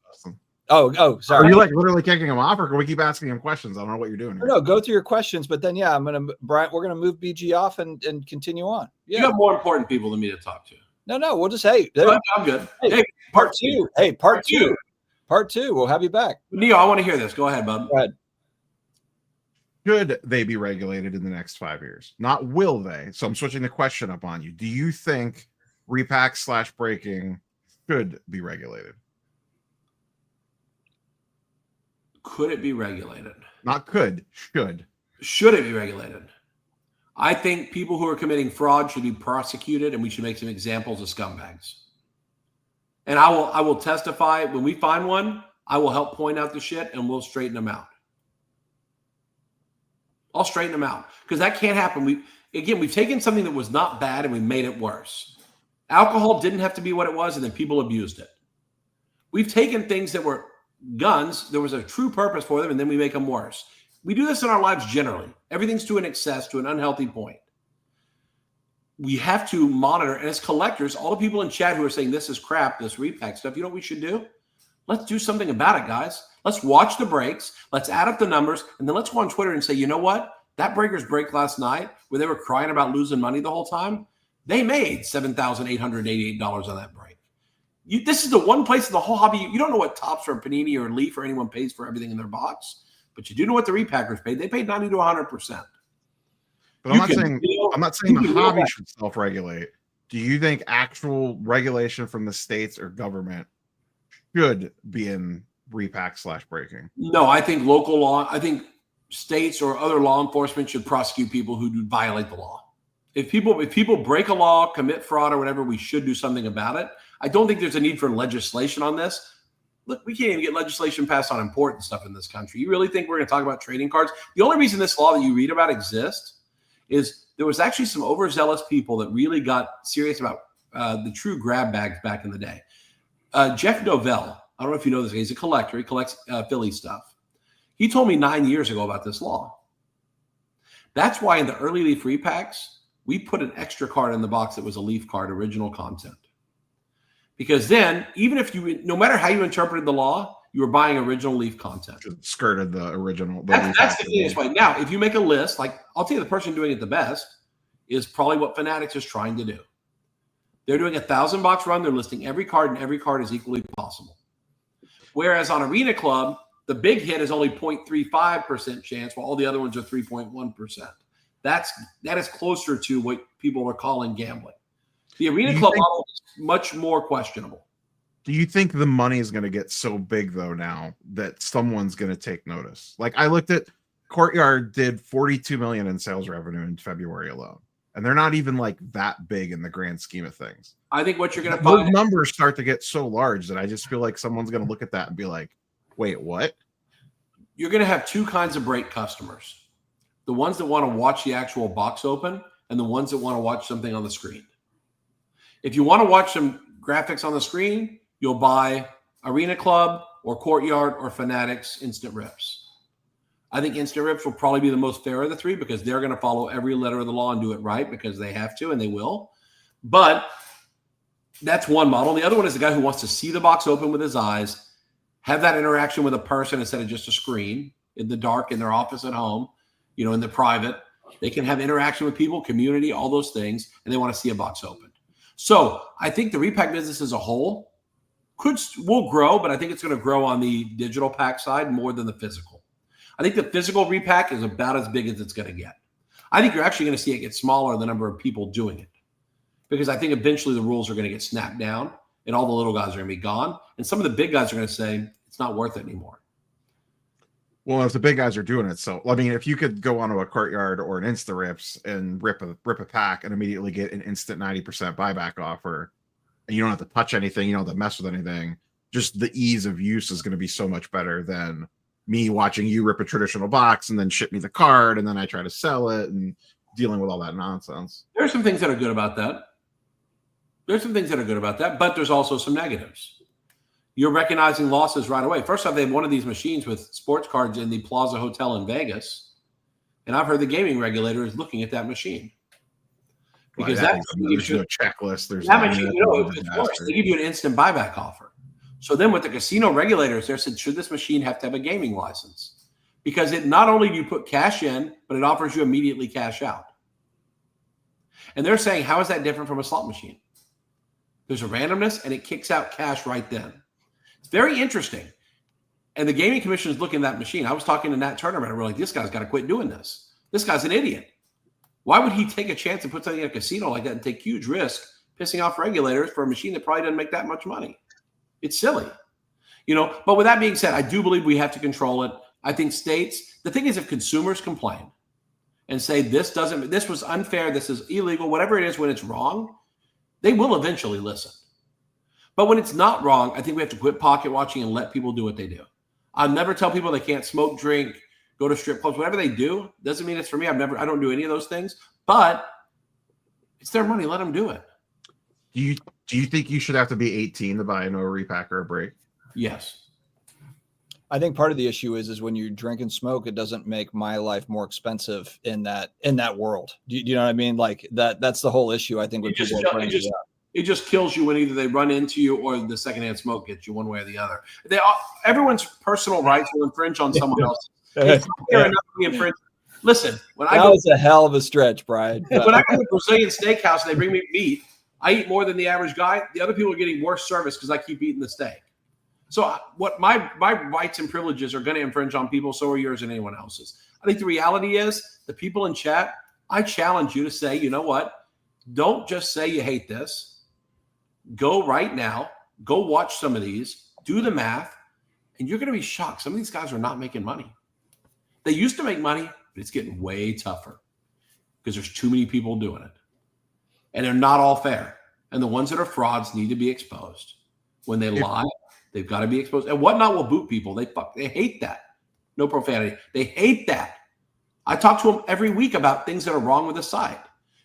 Oh, sorry.
Are you like literally kicking him off, or can we keep asking him questions? I don't know what you're doing here.
No, go through your questions, but then Brian, we're gonna move BG off and continue on. Yeah.
You got more important people than me to talk to.
No, we'll just
I'm good.
Hey, part two. Hey, part two. Part two. We'll have you back.
Neo, I want to hear this. Go ahead, bud.
Go ahead.
Should they be regulated in the next 5 years? Not will they. So I'm switching the question up on you. Do you think repack/breaking should be regulated?
Could it be regulated?
Not could, should.
Should it be regulated? I think people who are committing fraud should be prosecuted, and we should make some examples of scumbags. And I will testify when we find one. I will help point out the shit, and we'll straighten them out. I'll straighten them out because that can't happen. We've taken something that was not bad and we made it worse. Alcohol didn't have to be what it was, and then people abused it. We've taken things that were guns, there was a true purpose for them, and then we make them worse. We do this in our lives generally. Everything's to an excess, to an unhealthy point. We have to monitor, and as collectors, all the people in chat who are saying this is crap, this repack stuff, you know what we should do? Let's do something about it, guys. Let's watch the breaks. Let's add up the numbers, and then let's go on Twitter and say, you know what? That breaker's break last night, where they were crying about losing money the whole time, they made $7,888 on that break. This is the one place in the whole hobby. You don't know what Topps or Panini or Leaf or anyone pays for everything in their box, but you do know what the repackers paid. They paid 90 to 100%.
But I'm not saying the hobby should self-regulate. Do you think actual regulation from the states or government should be in repack/breaking?
No, I think local law. I think states or other law enforcement should prosecute people who do violate the law. If people break a law, commit fraud or whatever, we should do something about it. I don't think there's a need for legislation on this. Look, we can't even get legislation passed on important stuff in this country. You really think we're going to talk about trading cards? The only reason this law that you read about exists is there was actually some overzealous people that really got serious about the true grab bags back in the day. Jeff Novell, I don't know if you know this guy. He's a collector. He collects Philly stuff. He told me 9 years ago about this law. That's why in the early Leaf repacks, we put an extra card in the box that was a Leaf card, original content. Because then, even if no matter how you interpreted the law, you were buying original Leaf content.
Just skirted the original.
That's the cleanest way. Now, if you make a list, like I'll tell you, the person doing it the best is probably what Fanatics is trying to do. They're doing a 1,000-box run. They're listing every card, and every card is equally possible. Whereas on Arena Club, the big hit is only 0.35% chance, while all the other ones are 3.1%. That is closer to what people are calling gambling. The Arena Club model is much more questionable.
Do you think the money is going to get so big, though, now that someone's going to take notice? Like, I looked at Courtyard did $42 million in sales revenue in February alone. And they're not even like that big in the grand scheme of things.
I think what you're going to
find,
find,
those numbers start to get so large that I just feel like someone's going to look at that and be like, wait, what?
You're going to have two kinds of break customers. The ones that want to watch the actual box open and the ones that want to watch something on the screen. If you want to watch some graphics on the screen, you'll buy Arena Club or Courtyard or Fanatics Instant Rips. I think Instant Rips will probably be the most fair of the three because they're going to follow every letter of the law and do it right because they have to and they will. But that's one model. The other one is the guy who wants to see the box open with his eyes, have that interaction with a person instead of just a screen in the dark in their office at home, in the private. They can have interaction with people, community, all those things, and they want to see a box opened. So I think the repack business as a whole will grow, but I think it's going to grow on the digital pack side more than the physical. I think the physical repack is about as big as it's going to get. I think you're actually going to see it get smaller, the number of people doing it, because I think eventually the rules are going to get snapped down and all the little guys are going to be gone. And some of the big guys are going to say it's not worth it anymore.
Well, if the big guys are doing it, so I mean, if you could go onto a Courtyard or an InstaRips and rip a pack and immediately get an instant 90% buyback offer, and you don't have to touch anything, you don't have to mess with anything, just the ease of use is going to be so much better than me watching you rip a traditional box and then ship me the card and then I try to sell it and dealing with all that nonsense.
There are some things that are good about that. But there's also some negatives. You're recognizing losses right away. First off, they have one of these machines with sports cards in the Plaza Hotel in Vegas. And I've heard the gaming regulator is looking at that machine. Because
there's no checklist. There's
that machine, it's worse. They give you an instant buyback offer. So then with the casino regulators, they said, should this machine have to have a gaming license? Because it not only do you put cash in, but it offers you immediately cash out. And they're saying, how is that different from a slot machine? There's a randomness and it kicks out cash right then. It's very interesting. And the gaming commission is looking at that machine. I was talking to Nat Turner, and we're like, this guy's got to quit doing this. This guy's an idiot. Why would he take a chance and put something in a casino like that and take huge risk, pissing off regulators for a machine that probably doesn't make that much money? It's silly. But with that being said, I do believe we have to control it. I think states, the thing is, if consumers complain and say this was unfair, this is illegal, whatever it is, when it's wrong, they will eventually listen. But when it's not wrong, I think we have to quit pocket watching and let people do what they do. I'll never tell people they can't smoke, drink, go to strip clubs, whatever they do. Doesn't mean it's for me. I don't do any of those things, but it's their money. Let them do it.
Do you think you should have to be 18 to buy a no repack or a break?
Yes.
I think part of the issue is when you drink and smoke, it doesn't make my life more expensive in that world. Do you know what I mean? Like that's the whole issue. I think
it just kills you when either they run into you or the secondhand smoke gets you, one way or the other. Everyone's personal rights will infringe on someone else. Listen,
that was a hell of a stretch, Brian.
When I go to a Brazilian steakhouse and they bring me meat, I eat more than the average guy. The other people are getting worse service because I keep eating the steak. So what my rights and privileges are going to infringe on people, so are yours and anyone else's. I think the reality is the people in chat, I challenge you to say, you know what? Don't just say you hate this. Go right now, go watch some of these, do the math, and you're going to be shocked. Some of these guys are not making money. They used to make money, but it's getting way tougher because there's too many people doing it. And they're not all fair. And the ones that are frauds need to be exposed. When they lie, they've got to be exposed. And Whatnot will boot people. They hate that. No profanity. They hate that. I talk to them every week about things that are wrong with the site.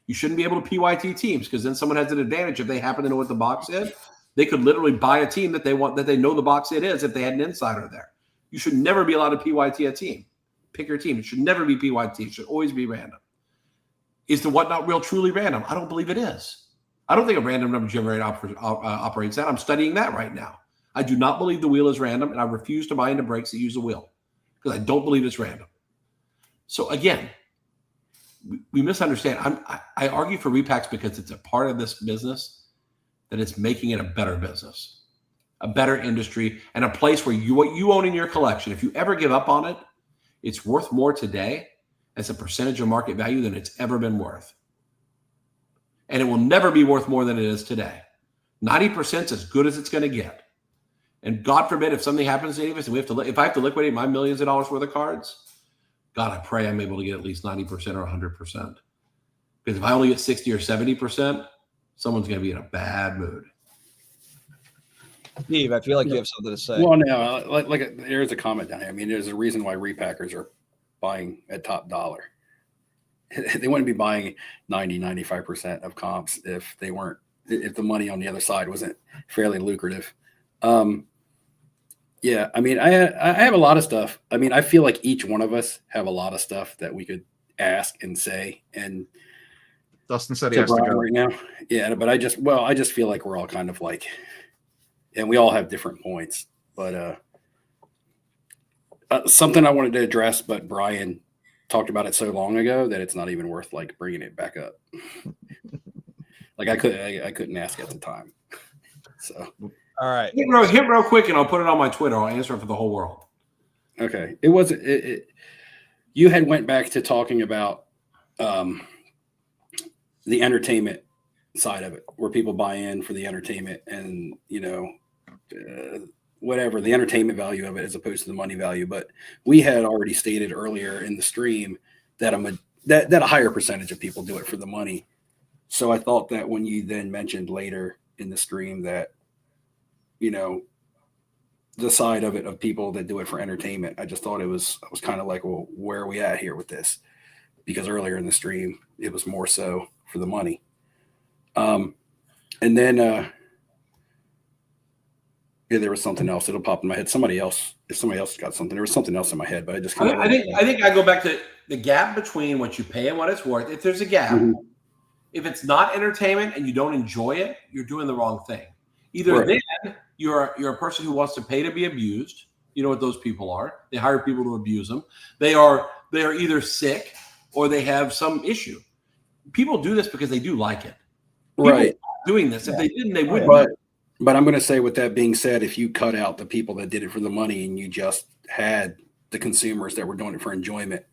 You shouldn't be able to PYT teams because then someone has an advantage if they happen to know what the box is. They could literally buy a team that they want, that they know the box it is if they had an insider there. You should never be allowed to PYT a team. Pick your team. It should never be PYT. It should always be random. Is the Whatnot real truly random? I don't believe it is. I don't think a random number generator operates that. I'm studying that right now. I do not believe the wheel is random, and I refuse to buy into breaks that use a wheel because I don't believe it's random. So again, we misunderstand. I argue for repacks because it's a part of this business that it's making it a better business, a better industry, and a place where what you own in your collection, if you ever give up on it, it's worth more today as a percentage of market value than it's ever been worth. And it will never be worth more than it is today. 90% is as good as it's going to get. And God forbid if something happens to any of us and if I have to liquidate my millions of dollars worth of cards, God, I pray I'm able to get at least 90% or 100%. Because if I only get 60 or 70%, someone's going to be in a bad mood.
Steve, I feel like you have something to say.
Well, no, like there's a comment down here. I mean, there's a reason why repackers are buying at top dollar. They wouldn't be buying 95% of comps if the money on the other side wasn't fairly lucrative. Yeah, I mean, I have a lot of stuff. I mean, I feel like each one of us have a lot of stuff that we could ask and say. And
Dustin said he has to go
right now. Yeah, but I just feel like we're all kind of like, and we all have different points. But something I wanted to address, but Brian talked about it so long ago that it's not even worth like bringing it back up. Like I couldn't ask at the time. So
All right.
Hit real quick, and I'll put it on my Twitter. I'll answer it for the whole world.
okay, it wasn't. You had went back to talking about the entertainment side of it, where people buy in for the entertainment and whatever the entertainment value of it as opposed to the money value. But we had already stated earlier in the stream that that a higher percentage of people do it for the money. So I thought that when you then mentioned later in the stream that, the side of it of people that do it for entertainment, I just thought I was kind of like, well, where are we at here with this? Because earlier in the stream, it was more so for the money. And then, there was something else. It'll pop in my head. If somebody else has got something, there was something else in my head, but I just kind of.
I think I go back to the gap between what you pay and what it's worth. If there's a gap, if it's not entertainment and you don't enjoy it, you're doing the wrong thing. Either then you're a person who wants to pay to be abused. You know what those people are. They hire people to abuse them. They are either sick or they have some issue. People do this because they do like it. People
right.
Doing this. If they didn't, they wouldn't.
But I'm going to say, with that being said, if you cut out the people that did it for the money and you just had the consumers that were doing it for enjoyment,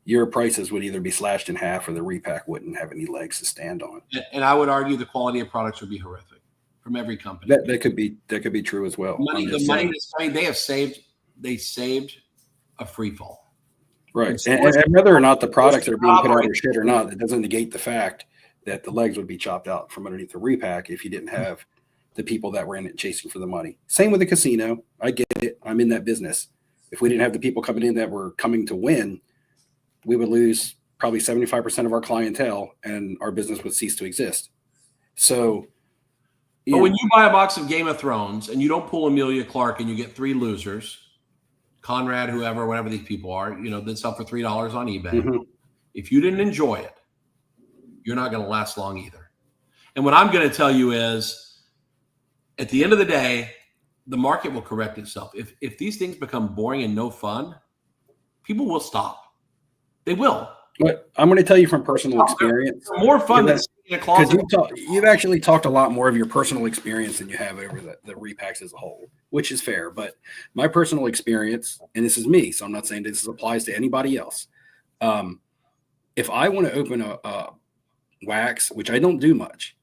your prices would either be slashed in half or the repack wouldn't have any legs to stand on.
And I would argue the quality of products would be horrific from every company.
That could be true as well.
They saved a free fall.
Right. And whether or not the products are being put out or shit or not, that doesn't negate the fact that the legs would be chopped out from underneath the repack if you didn't have the people that were in it chasing for the money. Same with the casino. I get it. I'm in that business. If we didn't have the people coming in that were coming to win, we would lose probably 75% of our clientele and our business would cease to exist. So,
but when you buy a box of Game of Thrones and you don't pull Emilia Clarke and you get 3 losers, Conrad, whoever, whatever these people are, that sell for $3 on eBay. If you didn't enjoy it, you're not going to last long either. And what I'm going to tell you is, at the end of the day, the market will correct itself. If these things become boring and no fun, people will stop. They will.
But I'm going to tell you from personal experience.
More fun than sitting in a closet.
You've actually talked a lot more of your personal experience than you have over the repacks as a whole, which is fair. But my personal experience, and this is me, so I'm not saying this applies to anybody else. If I want to open a wax, which I don't do much,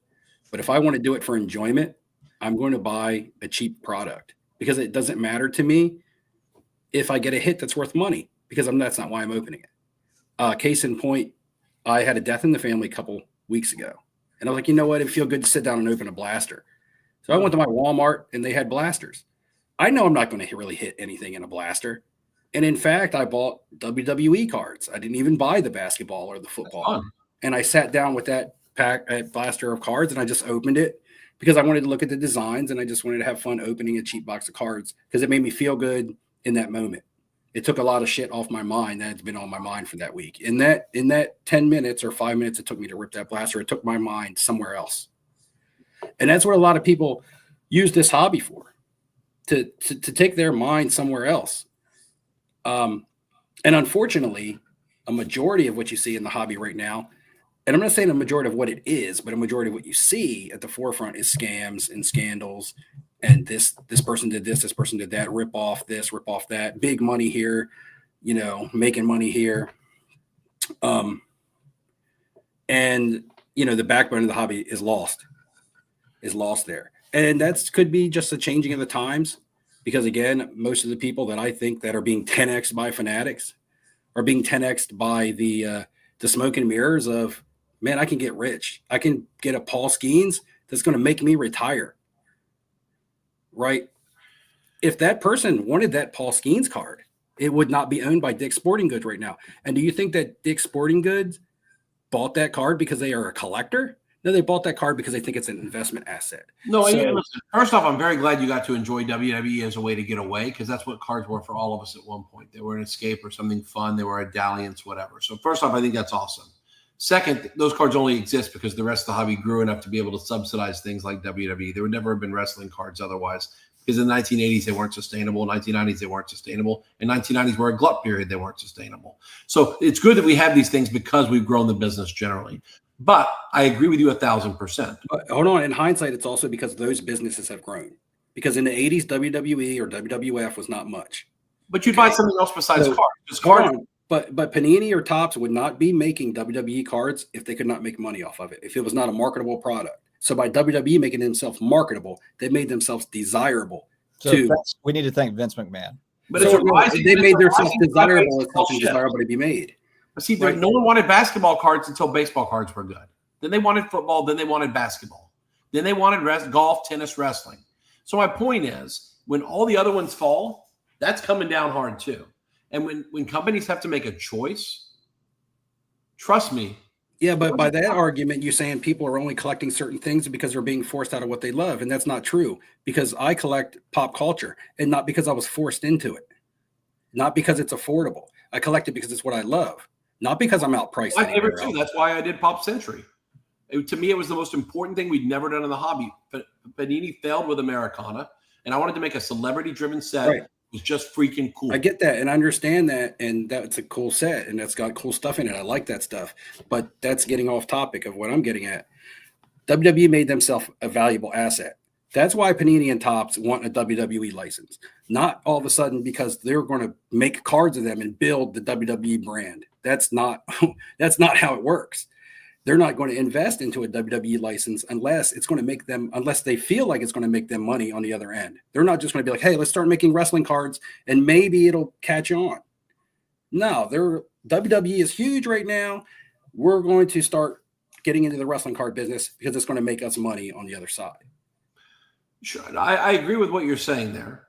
but if I want to do it for enjoyment, I'm going to buy a cheap product because it doesn't matter to me if I get a hit that's worth money, because that's not why I'm opening it. Case in point, I had a death in the family a couple weeks ago, and I was like, you know what? It'd feel good to sit down and open a blaster. So I went to my Walmart and they had blasters. I know I'm not going to really hit anything in a blaster. And in fact, I bought WWE cards. I didn't even buy the basketball or the football. And I sat down with that blaster of cards and I just opened it, because I wanted to look at the designs and I just wanted to have fun opening a cheap box of cards because it made me feel good in that moment. It took a lot of shit off my mind that had been on my mind for that week. In that 10 minutes or 5 minutes it took me to rip that blaster, it took my mind somewhere else. And that's what a lot of people use this hobby for, to take their mind somewhere else. And unfortunately, a majority of what you see in the hobby right now, and I'm not saying a majority of what it is, but a majority of what you see at the forefront is scams and scandals. And this person did this person did that, rip off this, rip off that, big money here, making money here. And, the backbone of the hobby is lost there. And that could be just a changing of the times, because again, most of the people that I think that are being 10X'd by fanatics are being 10X'd by the smoke and mirrors of, man, I can get rich. I can get a Paul Skeens that's going to make me retire. Right? If that person wanted that Paul Skeens card, it would not be owned by Dick's Sporting Goods right now. And do you think that Dick's Sporting Goods bought that card because they are a collector? No, they bought that card because they think it's an investment asset.
No, listen, first off, I'm very glad you got to enjoy WWE as a way to get away, because that's what cards were for all of us at one point. They were an escape or something fun. They were a dalliance, whatever. So first off, I think that's awesome. Second, those cards only exist because the rest of the hobby grew enough to be able to subsidize things like WWE. There would never have been wrestling cards otherwise, because in the 1980s they weren't sustainable, 1990s they weren't sustainable, and 1990s were a glut period, they weren't sustainable. So it's good that we have these things because we've grown the business generally. But I agree with you 1,000%.
But hold on, in hindsight, it's also because those businesses have grown. Because in the 80s, WWE or WWF was not much.
But you'd buy something else besides
So,
cards. Because
hold
cards,
on. But Panini or Topps would not be making WWE cards if they could not make money off of it, if it was not a marketable product. So by WWE making themselves marketable, they made themselves desirable.
So we need to thank Vince McMahon.
but
So they made
it's a
themselves
rising
desirable as
baseball
something
ship.
desirable to be made.
But see,
Right.
no one wanted basketball cards until baseball cards were good. Then they wanted football. Then they wanted basketball. Then they wanted golf, tennis, wrestling. So my point is, when all the other ones fall, that's coming down hard too. And when companies have to make a choice, trust me.
Yeah, but by that argument, you're saying people are only collecting certain things because they're being forced out of what they love. And that's not true, because I collect pop culture, and not because I was forced into it, not because it's affordable. I collect it because it's what I love, not because I'm outpriced.
My favorite
anywhere
too.
else.
That's why I did Pop Century. To me, it was the most important thing we'd never done in the hobby. But Panini failed with Americana, and I wanted to make a celebrity-driven set.
Right.
It was just freaking cool.
I get that and I understand that, and that's a cool set, and that's got cool stuff in it. I like that stuff, but that's getting off topic of what I'm getting at. WWE made themselves a valuable asset. That's why Panini and Topps want a WWE license, not all of a sudden because they're going to make cards of them and build the WWE brand. That's not how it works. They're not going to invest into a WWE license unless they feel like it's going to make them money on the other end. They're not just going to be like, hey, let's start making wrestling cards and maybe it'll catch on. No, WWE is huge right now. We're going to start getting into the wrestling card business because it's going to make us money on the other side.
Sure. I agree with what you're saying there,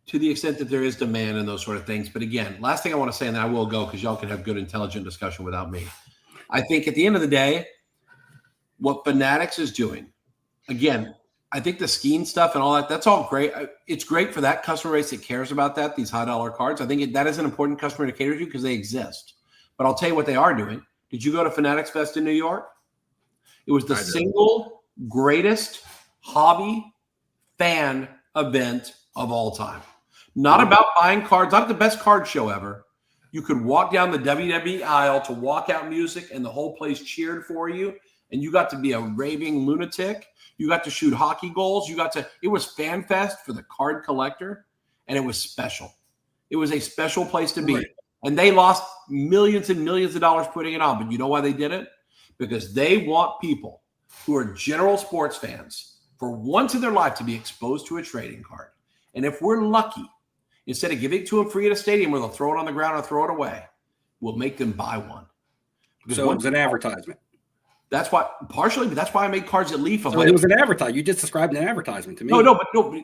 to the extent that there is demand and those sort of things. But again, last thing I want to say, and then I will go because y'all can have good, intelligent discussion without me. I think at the end of the day, what Fanatics is doing, again, I think the skiing stuff and all that, that's all great. It's great for that customer base that cares about that, these high dollar cards. I think that is an important customer to cater to because they exist. But I'll tell you what they are doing. Did you go to Fanatics Fest in New York? It was the single greatest hobby fan event of all time. Not about buying cards, not the best card show ever. You could walk down the WWE aisle to walk out music and the whole place cheered for you. And you got to be a raving lunatic. You got to shoot hockey goals. It was fan fest for the card collector. And it was special. It was a special place to be. Right. And they lost millions and millions of dollars putting it on. But you know why they did it? Because they want people who are general sports fans for once in their life to be exposed to a trading card. And if we're lucky, instead of giving it to them free at a stadium where they'll throw it on the ground or throw it away, we'll make them buy one. Because
so it was an advertisement.
That's why, partially, but that's why I made cards at Leaf.
So it was an advertisement. You just described an advertisement to me.
No,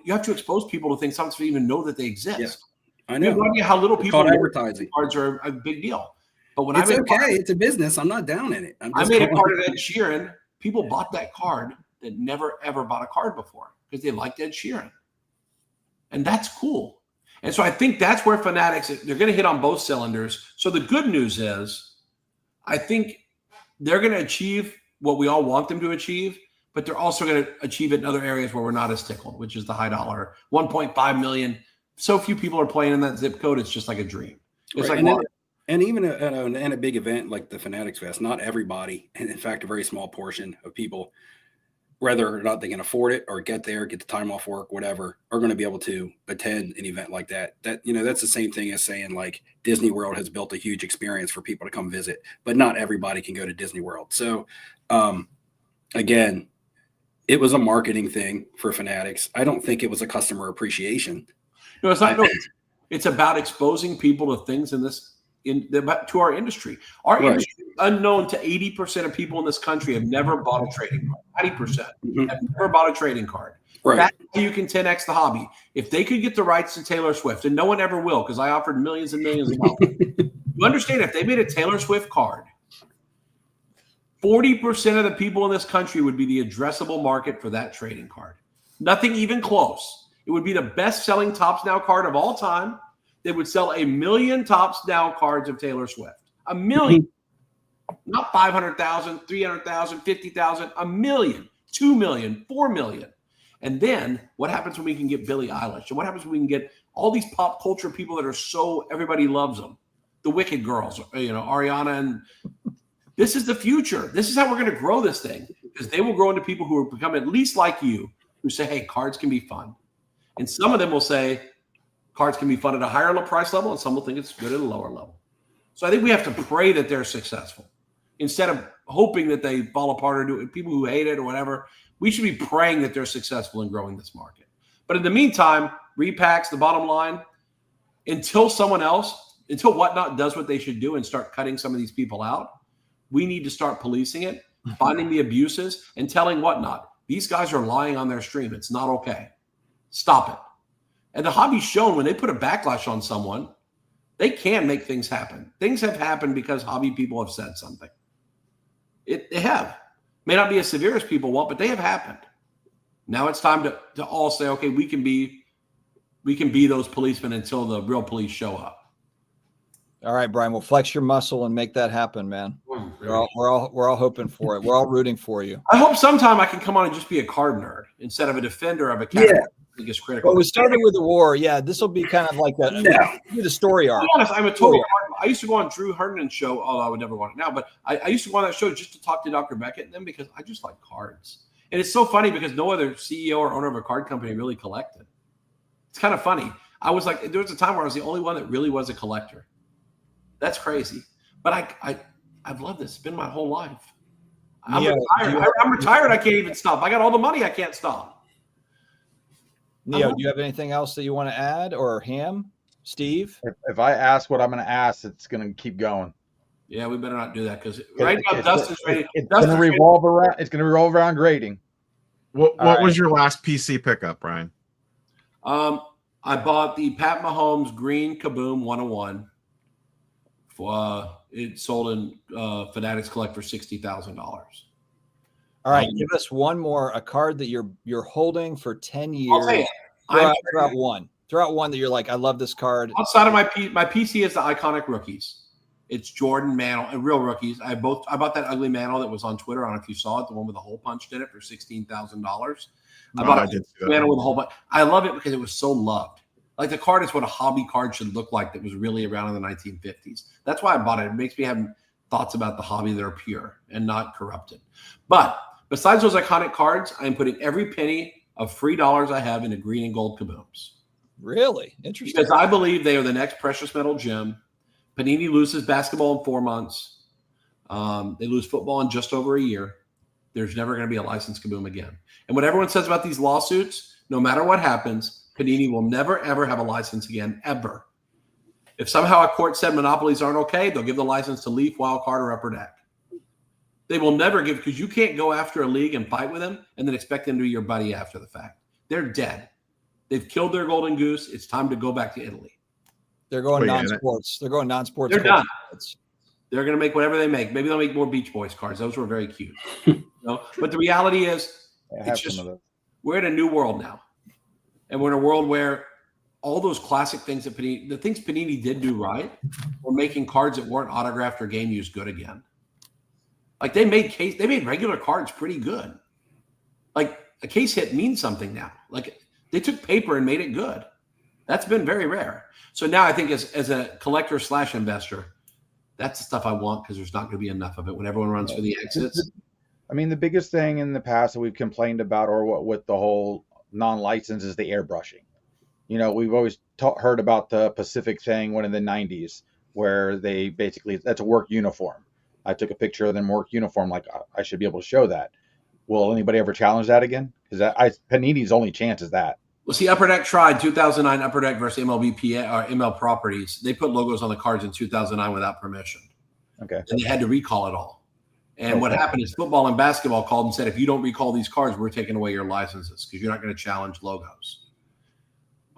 you have to expose people to things, sometimes to even know that they exist.
Yeah, I know.
You have no idea how little people know
advertising.
Cards are a big deal. But when
it's it's a business. I'm not down in it.
I made a card of Ed Sheeran. People bought that card that never, ever bought a card before because they liked Ed Sheeran. And that's cool. And so I think that's where Fanatics, they're going to hit on both cylinders. So the good news is, I think they're going to achieve what we all want them to achieve, but they're also going to achieve it in other areas where we're not as tickled, which is the high dollar, 1.5 million. So few people are playing in that zip code. It's just like a dream. It's
right.
like
and even in a big event like the Fanatics Fest, not everybody, and in fact, a very small portion of people, whether or not they can afford it or get there, get the time off work, whatever, are going to be able to attend an event like that. That's the same thing as saying like Disney World has built a huge experience for people to come visit, but not everybody can go to Disney World. So again, it was a marketing thing for Fanatics. I don't think it was a customer appreciation.
No, it's not. It's about exposing people to things to our industry. Our industry, unknown to 80% of people in this country, have never bought a trading card. 90% have never bought a trading card.
Right.
That's how you can 10x the hobby. If they could get the rights to Taylor Swift, and no one ever will, because I offered millions and millions of dollars. You understand, if they made a Taylor Swift card, 40% of the people in this country would be the addressable market for that trading card. Nothing even close. It would be the best-selling Topps Now card of all time. They would sell 1 million Topps Now cards of Taylor Swift. 1 million. Not 500,000, 300,000, 50,000. 1 million, 2 million, 4 million. And then what happens when we can get Billie Eilish? And what happens when we can get all these pop culture people that are so everybody loves them? The Wicked girls, Ariana, and this is the future. This is how we're going to grow this thing, because they will grow into people who will become at least like you, who say, hey, cards can be fun. And some of them will say cards can be fun at a higher price level, and some will think it's good at a lower level. So I think we have to pray that they're successful instead of hoping that they fall apart or do it. People who hate it or whatever, we should be praying that they're successful in growing this market. But in the meantime, repacks, the bottom line, until Whatnot does what they should do and start cutting some of these people out, we need to start policing it, finding the abuses, and telling Whatnot, these guys are lying on their stream. It's not okay. Stop it. And the hobby's shown when they put a backlash on someone, they can make things happen. Things have happened because hobby people have said something. They have. May not be as severe as people want, but they have happened. Now it's time to all say, okay, we can be those policemen until the real police show up.
All right, Brian, we'll flex your muscle and make that happen, man. We're all hoping for it. We're all rooting for you.
I hope sometime I can come on and just be a card nerd instead of a defender of a category.
Yeah.
I think it's critical.
Well, we started with the war. Yeah, this will be kind of like the story arc.
To be honest, I'm a total. I used to go on Drew Hernan's show. Although I would never want it now, but I used to go on that show just to talk to Dr. Beckett and them because I just like cards. And it's so funny because no other CEO or owner of a card company really collected. It's kind of funny. I was like, there was a time where I was the only one that really was a collector. That's crazy. But I've loved this. It's been my whole life. I'm retired. I'm retired. I can't even stop. I got all the money. I can't stop.
Neo, do you have anything else that you want to add, or Ham, Steve?
If I ask what I'm going to ask, it's going to keep going.
Yeah, we better not do that because right now Dustin's ready.
It's going to revolve around. It's going to revolve around grading.
What was your last PC pickup, Brian?
I bought the Pat Mahomes Green Kaboom 101. It sold in Fanatics Collect for $60,000.
All right, give us one more, a card that you're holding for 10 years.
I'll say it.
Throw out one. Throw out one that you're like, I love this card.
Outside of my PC is the iconic rookies. It's Jordan Mantle and real rookies. I bought that ugly Mantle that was on Twitter. I don't know if you saw it, the one with the hole punched in it for $16,000. I bought a Mantle with a hole punch. I love it because it was so loved. Like the card is what a hobby card should look like that was really around in the 1950s. That's why I bought it. It makes me have thoughts about the hobby that are pure and not corrupted. But besides those iconic cards, I am putting every penny of free dollars I have into green and gold kabooms.
Really? Interesting.
Because I believe they are the next precious metal gem. Panini loses basketball in 4 months. They lose football in just over a year. There's never going to be a licensed kaboom again. And what everyone says about these lawsuits, no matter what happens, Panini will never, ever have a license again, ever. If somehow a court said monopolies aren't okay, they'll give the license to Leaf, Wildcard, or Upper Deck. They will never give, because you can't go after a league and fight with them and then expect them to be your buddy after the fact. They're dead. They've killed their golden goose. It's time to go back to Italy.
They're going non-sports. They're going non-sports.
They're done. They're going to make whatever they make. Maybe they'll make more Beach Boys cards. Those were very cute. But the reality is, it's just, we're in a new world now. And we're in a world where all those classic things that the things Panini did do right, were making cards that weren't autographed or game used good again. Like they made regular cards pretty good. Like a case hit means something now. Like they took paper and made it good. That's been very rare. So now I think as a collector / investor, that's the stuff I want because there's not going to be enough of it when everyone runs for the exits.
I mean, the biggest thing in the past that we've complained about, or what with the whole non-license, is the airbrushing. You know, we've always heard about the Pacific thing in the 90s, where they basically, that's a work uniform. I took a picture of them work uniform, like I should be able to show that. Will anybody ever challenge that again? Because Panini's only chance is that.
Well, see, Upper Deck tried 2009 Upper Deck versus MLBPA or ML Properties. They put logos on the cards in 2009 without permission.
Okay.
And they had to recall it all. And what happened is football and basketball called and said, if you don't recall these cards, we're taking away your licenses because you're not going to challenge logos.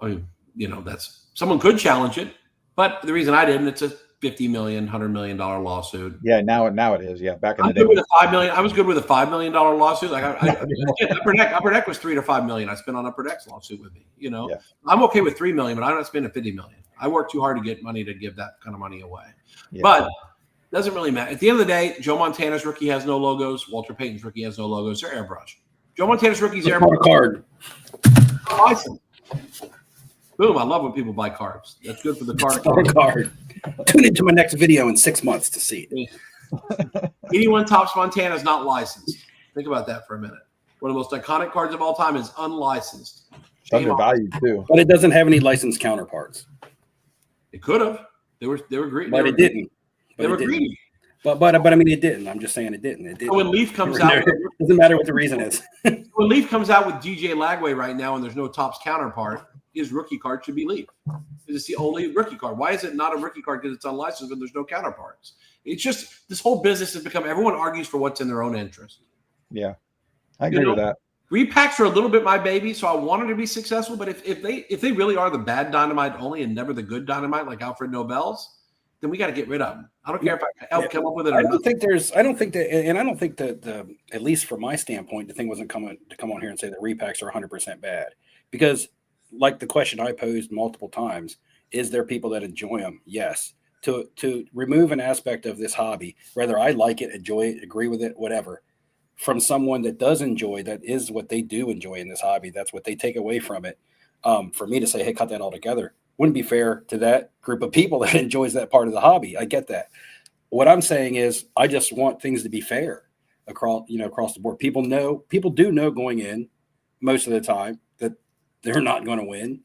I mean, you know, that's someone could challenge it, but the reason I didn't, it's a $50 million, $100 million lawsuit.
Yeah, now it is. Yeah, back in the day.
Good with a $5 million. I was good with a $5 million lawsuit. Like Upper Deck was $3 to $5 million. I spent on Upper Deck's lawsuit with me. You know, I'm okay with $3 million, but I'm not spending $50 million. I work too hard to get money to give that kind of money away. Yeah. But it doesn't really matter. At the end of the day, Joe Montana's rookie has no logos. Walter Payton's rookie has no logos. They're airbrush. Joe Montana's Rookies
Just
Air
bought a card.
license. Boom! I love when people buy cards. That's good for the
Just bought a card. Tune into my next video in 6 months to see it.
81 Topps Montana is not licensed. Think about that for a minute. One of the most iconic cards of all time is unlicensed.
It's undervalued too.
But it doesn't have any licensed counterparts.
It could have. They were greedy.
But it didn't.
They were greedy.
But I mean, it didn't. I'm just saying it didn't. It didn't.
So when Leaf comes out,
doesn't matter what the reason is.
when Leaf comes out with DJ Lagway right now, and there's no Topps counterpart, his rookie card should be Leaf. It's the only rookie card. Why is it not a rookie card? Because it's unlicensed and there's no counterparts. It's just this whole business has become everyone argues for what's in their own interest.
Yeah, I agree with that.
Repacks are a little bit my baby, so I want them to be successful. But if they really are the bad dynamite only and never the good dynamite like Alfred Nobel's, then we got to get rid of them. I don't care if I help come up with it.
I don't think that at least from my standpoint, the thing wasn't coming to come on here and say that repacks are 100% bad, because like the question I posed multiple times, is there people that enjoy them? Yes. To remove an aspect of this hobby, whether I like it, enjoy it, agree with it, whatever, from someone that does enjoy, that is what they do enjoy in this hobby, that's what they take away from it. For me to say, hey, cut that all together, wouldn't be fair to that group of people that enjoys that part of the hobby. I get that. What I'm saying is I just want things to be fair across the board. People do know going in most of the time that they're not going to win.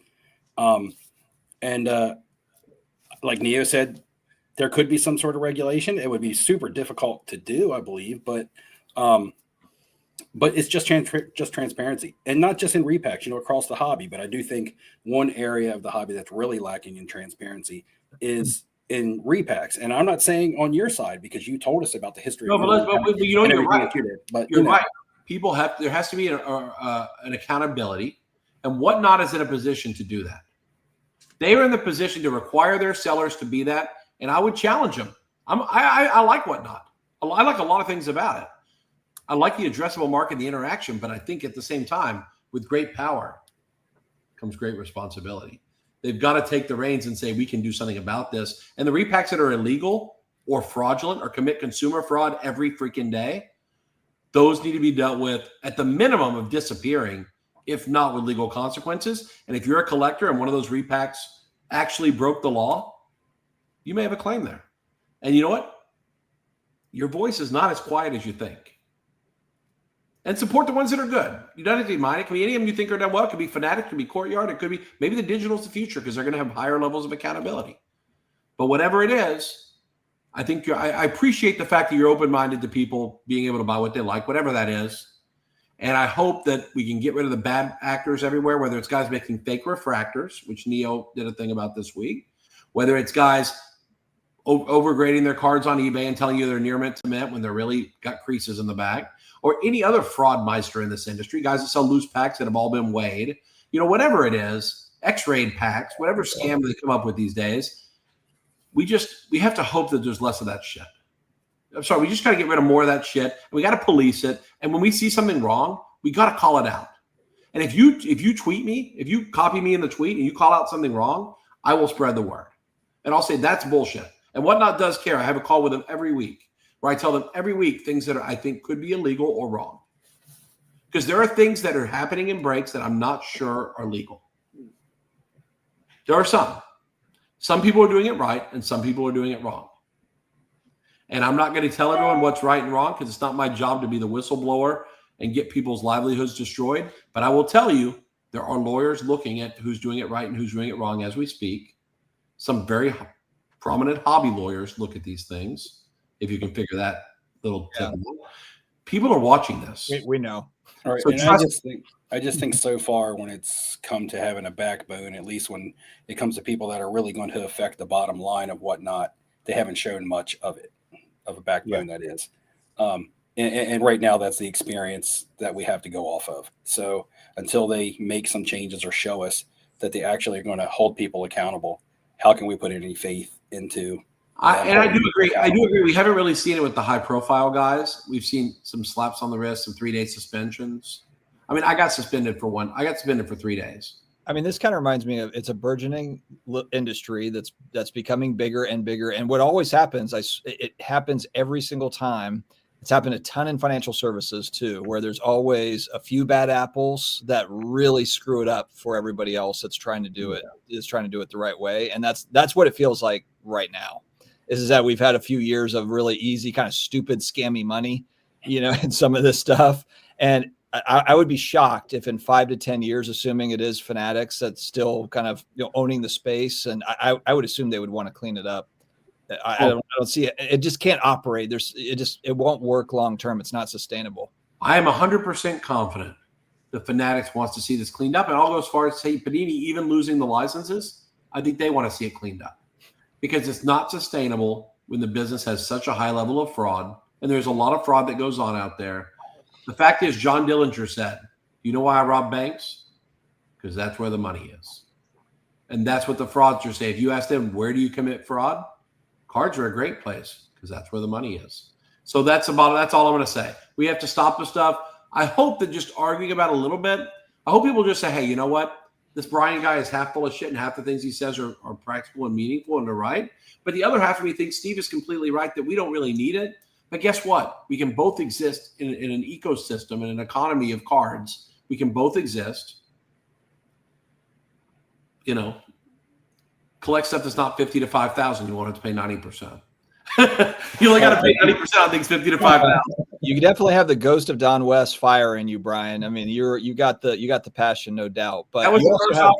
Like Neo said, there could be some sort of regulation. It would be super difficult to do, I believe, but it's just transparency, and not just in repacks, across the hobby. But I do think one area of the hobby that's really lacking in transparency is in repacks. And I'm not saying on your side, because you told us about the history.
No, but you're right. You're right. There has to be an accountability, and Whatnot is in a position to do that. They are in the position to require their sellers to be that, and I would challenge them. I like Whatnot. I like a lot of things about it. I like the addressable market, the interaction, but I think at the same time, with great power comes great responsibility. They've got to take the reins and say, we can do something about this. And the repacks that are illegal or fraudulent or commit consumer fraud every freaking day, those need to be dealt with at the minimum of disappearing, if not with legal consequences. And if you're a collector and one of those repacks actually broke the law, you may have a claim there. And you know what? Your voice is not as quiet as you think. And support the ones that are good. You don't have to mind. It can be any of them you think are done well. It could be Fanatic, it could be Courtyard, it could be maybe the digital's the future because they're going to have higher levels of accountability. But whatever it is, I think I appreciate the fact that you're open-minded to people being able to buy what they like, whatever that is. And I hope that we can get rid of the bad actors everywhere, whether it's guys making fake refractors, which Neo did a thing about this week, whether it's guys overgrading their cards on eBay and telling you they're near mint to mint when they're really got creases in the back, or any other fraud meister in this industry, guys that sell loose packs that have all been weighed, whatever it is, X-rayed packs, whatever scam they come up with these days, we have to hope that there's less of that shit. I'm sorry, we just got to get rid of more of that shit. And we got to police it. And when we see something wrong, we got to call it out. And if you tweet me, if you copy me in the tweet and you call out something wrong, I will spread the word. And I'll say that's bullshit. And Whatnot does care. I have a call with them every week where I tell them every week things that I think could be illegal or wrong. Because there are things that are happening in breaks that I'm not sure are legal. There are some. Some people are doing it right and some people are doing it wrong. And I'm not going to tell everyone what's right and wrong because it's not my job to be the whistleblower and get people's livelihoods destroyed. But I will tell you, there are lawyers looking at who's doing it right and who's doing it wrong as we speak. Some very prominent hobby lawyers look at these things, if you can figure that little tip out. People are watching this.
We know.
All right.
So
And I just think so far when it's come to having a backbone, at least when it comes to people that are really going to affect the bottom line of Whatnot, they haven't shown much of it, of a backbone, that is. And right now, that's the experience that we have to go off of. So until they make some changes or show us that they actually are going to hold people accountable, how can we put any faith into?
I do agree. I do agree. We haven't really seen it with the high-profile guys. We've seen some slaps on the wrist, some 3-day suspensions. I mean, I got suspended for 3 days.
I mean, this kind of reminds me of, it's a burgeoning industry that's becoming bigger and bigger. And what always happens, it happens every single time, It's happened a ton in financial services too, where there's always a few bad apples that really screw it up for everybody else that's trying to do it, is trying to do it the right way. And that's what it feels like right now, is that we've had a few years of really easy, kind of stupid, scammy money, in some of this stuff. And I would be shocked if in 5 to 10 years, assuming it is Fanatics that's still kind of owning the space, and I would assume they would want to clean it up. I don't see it. It just can't operate. It won't work long term. It's not sustainable.
I am 100% confident the Fanatics wants to see this cleaned up, and I'll go as far as say Panini, even losing the licenses, I think they want to see it cleaned up because it's not sustainable when the business has such a high level of fraud, and there's a lot of fraud that goes on out there. The fact is, John Dillinger said, "You know why I rob banks? Because that's where the money is," and that's what the fraudsters say. If you ask them, "Where do you commit fraud?" Cards are a great place because that's where the money is. So that's all I'm going to say. We have to stop the stuff. I hope that just arguing about it a little bit, I hope people just say, hey, you know what? This Brian guy is half full of shit and half the things he says are practical and meaningful and they're right. But the other half of me thinks Steve is completely right that we don't really need it. But guess what? We can both exist in an ecosystem, in an economy of cards. We can both exist. Collect stuff that's not 50 to 5,000. You won't have to pay 90%. You only got to pay 90% on things 50 to 5,000.
You definitely have the ghost of Don West fire in you, Brian. I mean, you got the passion, no doubt. But
that was the first offer.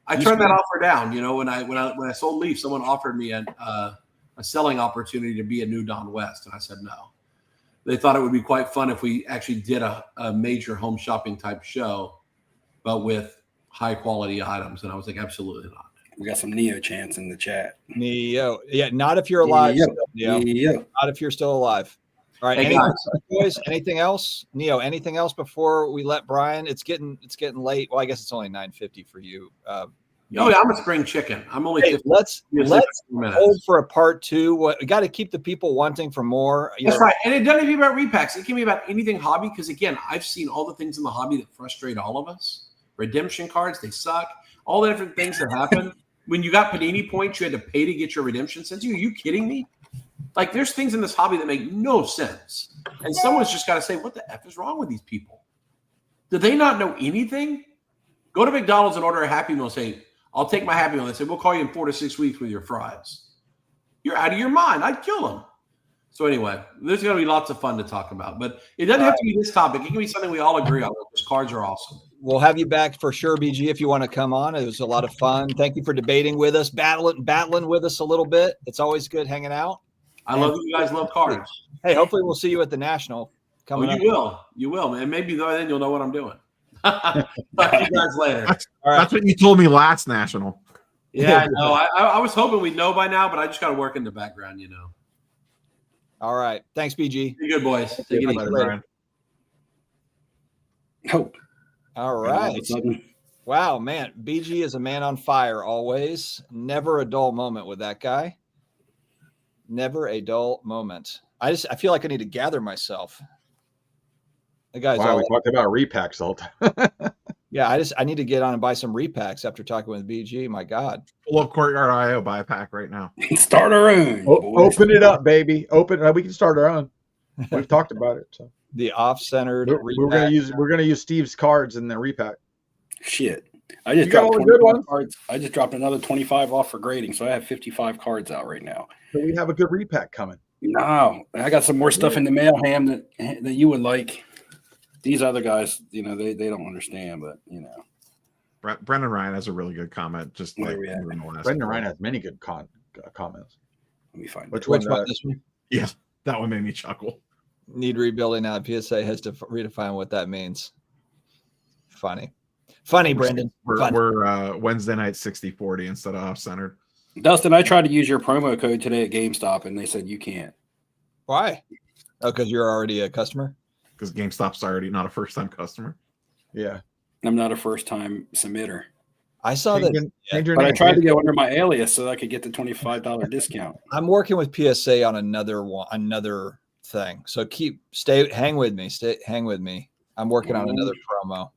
I turned that offer down. When I sold Leaf, someone offered me a selling opportunity to be a new Don West, and I said no. They thought it would be quite fun if we actually did a major home shopping type show, but with high quality items, and I was like, absolutely not.
We got some Neo chants in the chat.
Neo. Yeah, not if you're alive. Neo. Not if you're still alive. All right.
Hey,
boys, anything else? Neo, anything else before we let Brian? It's getting late. Well, I guess it's only 9:50 for you.
Yeah, I'm a spring chicken. I'm only 50
let's
minutes.
hold for a part two. We got to keep the people wanting for more.
That's right. And it doesn't even be about repacks. It can be about anything hobby. Because again, I've seen all the things in the hobby that frustrate all of us. Redemption cards, they suck. All the different things that happen. When you got Panini points, you had to pay to get your redemption sent to you. Are you kidding me? Like, there's things in this hobby that make no sense. And someone's just got to say, what the F is wrong with these people? Do they not know anything? Go to McDonald's and order a Happy Meal and say, I'll take my Happy Meal. They say, we'll call you in 4 to 6 weeks with your fries. You're out of your mind. I'd kill them. So anyway, there's going to be lots of fun to talk about. But it doesn't have to be this topic. It can be something we all agree on. Because cards are awesome.
We'll have you back for sure, BG, if you want to come on. It was a lot of fun. Thank you for debating with us, battling with us a little bit. It's always good hanging out.
I love you guys love cards.
Hey, hopefully we'll see you at the National coming up. You will, man. Maybe then you'll know what I'm doing. Talk to you guys later.
That's what you told me last National.
Yeah, I know. I was hoping we'd know by now, but I just got to work in the background,
All right. Thanks, BG.
Be good, boys.
Take it easy, Brian.
Hope.
All right. Wow, man. BG is a man on fire always. Never a dull moment with that guy. Never a dull moment. I feel like I need to gather myself. The guy's
we talked about repacks all the time.
Yeah, I need to get on and buy some repacks after talking with BG. My God.
Pull up Courtyard IO, buy a pack right now.
Start our own.
Open it up, baby. We can start our own. We've talked about it. So.
The off-centered.
We're gonna use Steve's cards in the repack.
Shit. I just dropped 25 cards. I just dropped another 25 off for grading, so I have 55 cards out right now.
So we have a good repack coming.
No, I got some more stuff in the mail, Ham, that you would like. These other guys, they don't understand, but
Brendan Ryan has a really good comment. Just like
Brendan Ryan has many good comments.
Let me find
which one. This one?
Yeah, that one made me chuckle.
Need rebuilding now. PSA has to redefine what that means. Funny, Brendan.
We're Wednesday night 60-40 instead of off-centered.
Dustin, I tried to use your promo code today at GameStop, and they said you can't.
Why? Oh, because you're already a customer?
Because GameStop's already not a first-time customer.
Yeah.
I'm not a first-time submitter.
I saw that.
But I tried to go under my alias so I could get the $25 discount.
I'm working with PSA on another thing. So hang with me. I'm working on another promo.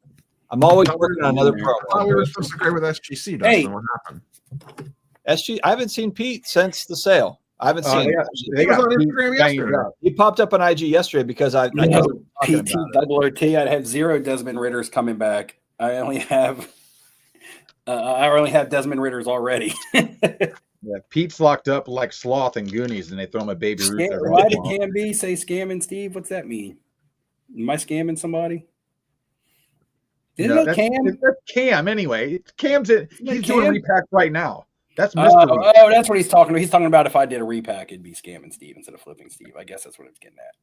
I'm always working on another promo.
I thought we were supposed to agree with SGC. Dustin. What happened?
I haven't seen Pete since the sale. I haven't seen
They
him.
got,
He
they
was
got
on
Pete
Instagram
banged
yesterday.
up.
He popped up on IG yesterday because I
No,
guess I'm talking
PT
about it.
double OT. I'd have 0 Desmond Ritters coming back. I only have Desmond Ritters already.
Yeah, Pete's locked up like Sloth and Goonies, and they throw him a Baby Ruth. every
Why
once
did
in a while.
Cam B say scamming Steve? What's that mean? Am I scamming somebody? Isn't
No,
it Cam?
that's Cam anyway. Cam's it.
Isn't it
He's doing
Cam?
repack right now. That's Mr. Repack.
Oh, that's what he's talking about. He's talking about if I did a repack, it'd be scamming Steve instead of flipping Steve. I guess that's what it's getting at.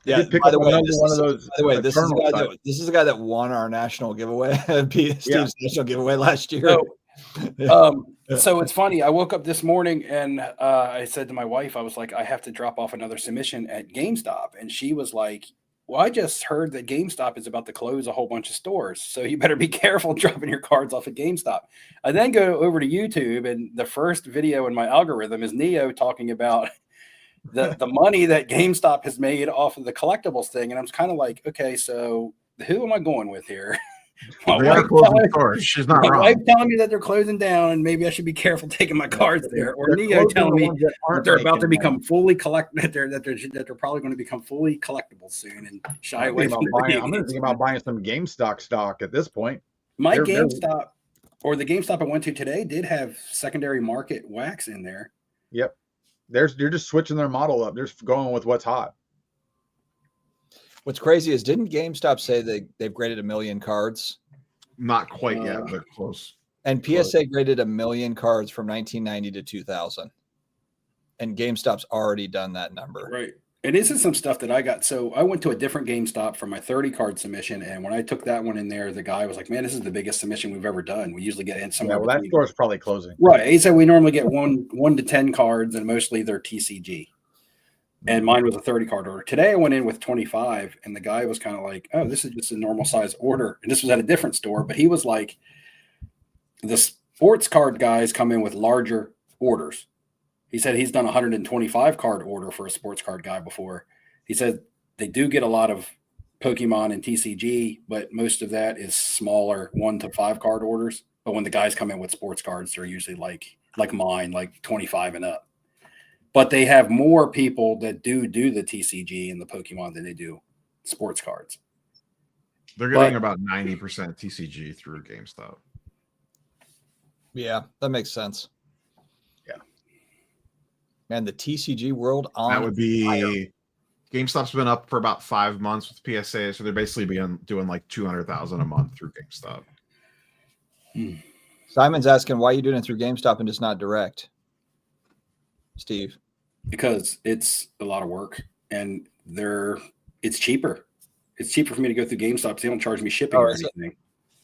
Yeah.
did pick
By the
up
way,
another
this
one
is,
of those
by the way, this is,
eternal
this is the guy that won our national giveaway, Steve's national giveaway last year.
So it's funny. I woke up this morning and I said to my wife, I was like, I have to drop off another submission at GameStop. And she was like, well, I just heard that GameStop is about to close a whole bunch of stores. So you better be careful dropping your cards off at GameStop. I then go over to YouTube, and the first video in my algorithm is Neo talking about the money that GameStop has made off of the collectibles thing. And I'm kind of like, okay, so who am I going with here?
They are closing stores. She's not
My
wrong.
wife telling me that they're closing down, and maybe I should be careful taking my cards there. Or
They're
Neo
closing
telling
the
me
ones that
that
aren't
they're about to
making
become
money.
fully that they're probably going to become fully collectible soon and shy
I'm
away
thinking
from
about
the
buying- I'm
games.
thinking about buying some GameStop stock at this point.
My
they're-
GameStop or the GameStop I went to today did have secondary market wax in there.
Yep. You're just switching their model up. They're just going with what's hot.
What's crazy is, didn't GameStop say they've graded 1 million cards?
Not quite yet, but close.
And PSA graded 1 million cards from 1990 to 2000. And GameStop's already done that number.
Right. And this is some stuff that I got. So I went to a different GameStop for my 30 card submission. And when I took that one in there, the guy was like, man, this is the biggest submission we've ever done. We usually get in somewhere.
Yeah, well, that
between-
store's probably closing.
Right. He said we normally get one to 10 cards, and mostly they're TCG. And mine was a 30 card order. Today I went in with 25, and the guy was kind of like, oh, this is just a normal size order. And this was at a different store, but he was like, the sports card guys come in with larger orders. He said he's done a 125 card order for a sports card guy before. He said they do get a lot of Pokemon and TCG, but most of that is smaller 1 to 5 card orders. But when the guys come in with sports cards, they're usually like mine, like 25 and up. But they have more people that do the TCG and the Pokemon than they do sports cards.
They're getting about 90% TCG through GameStop.
Yeah, that makes sense.
Yeah.
Man, the TCG world on
That would be
fire.
GameStop's been up for about 5 months with PSA, so they're basically doing like 200,000 a month through GameStop.
Simon's asking, why are you doing it through GameStop and just not direct? Steve.
Because it's a lot of work, and it's cheaper. It's cheaper for me to go through GameStop because they don't charge me shipping or anything.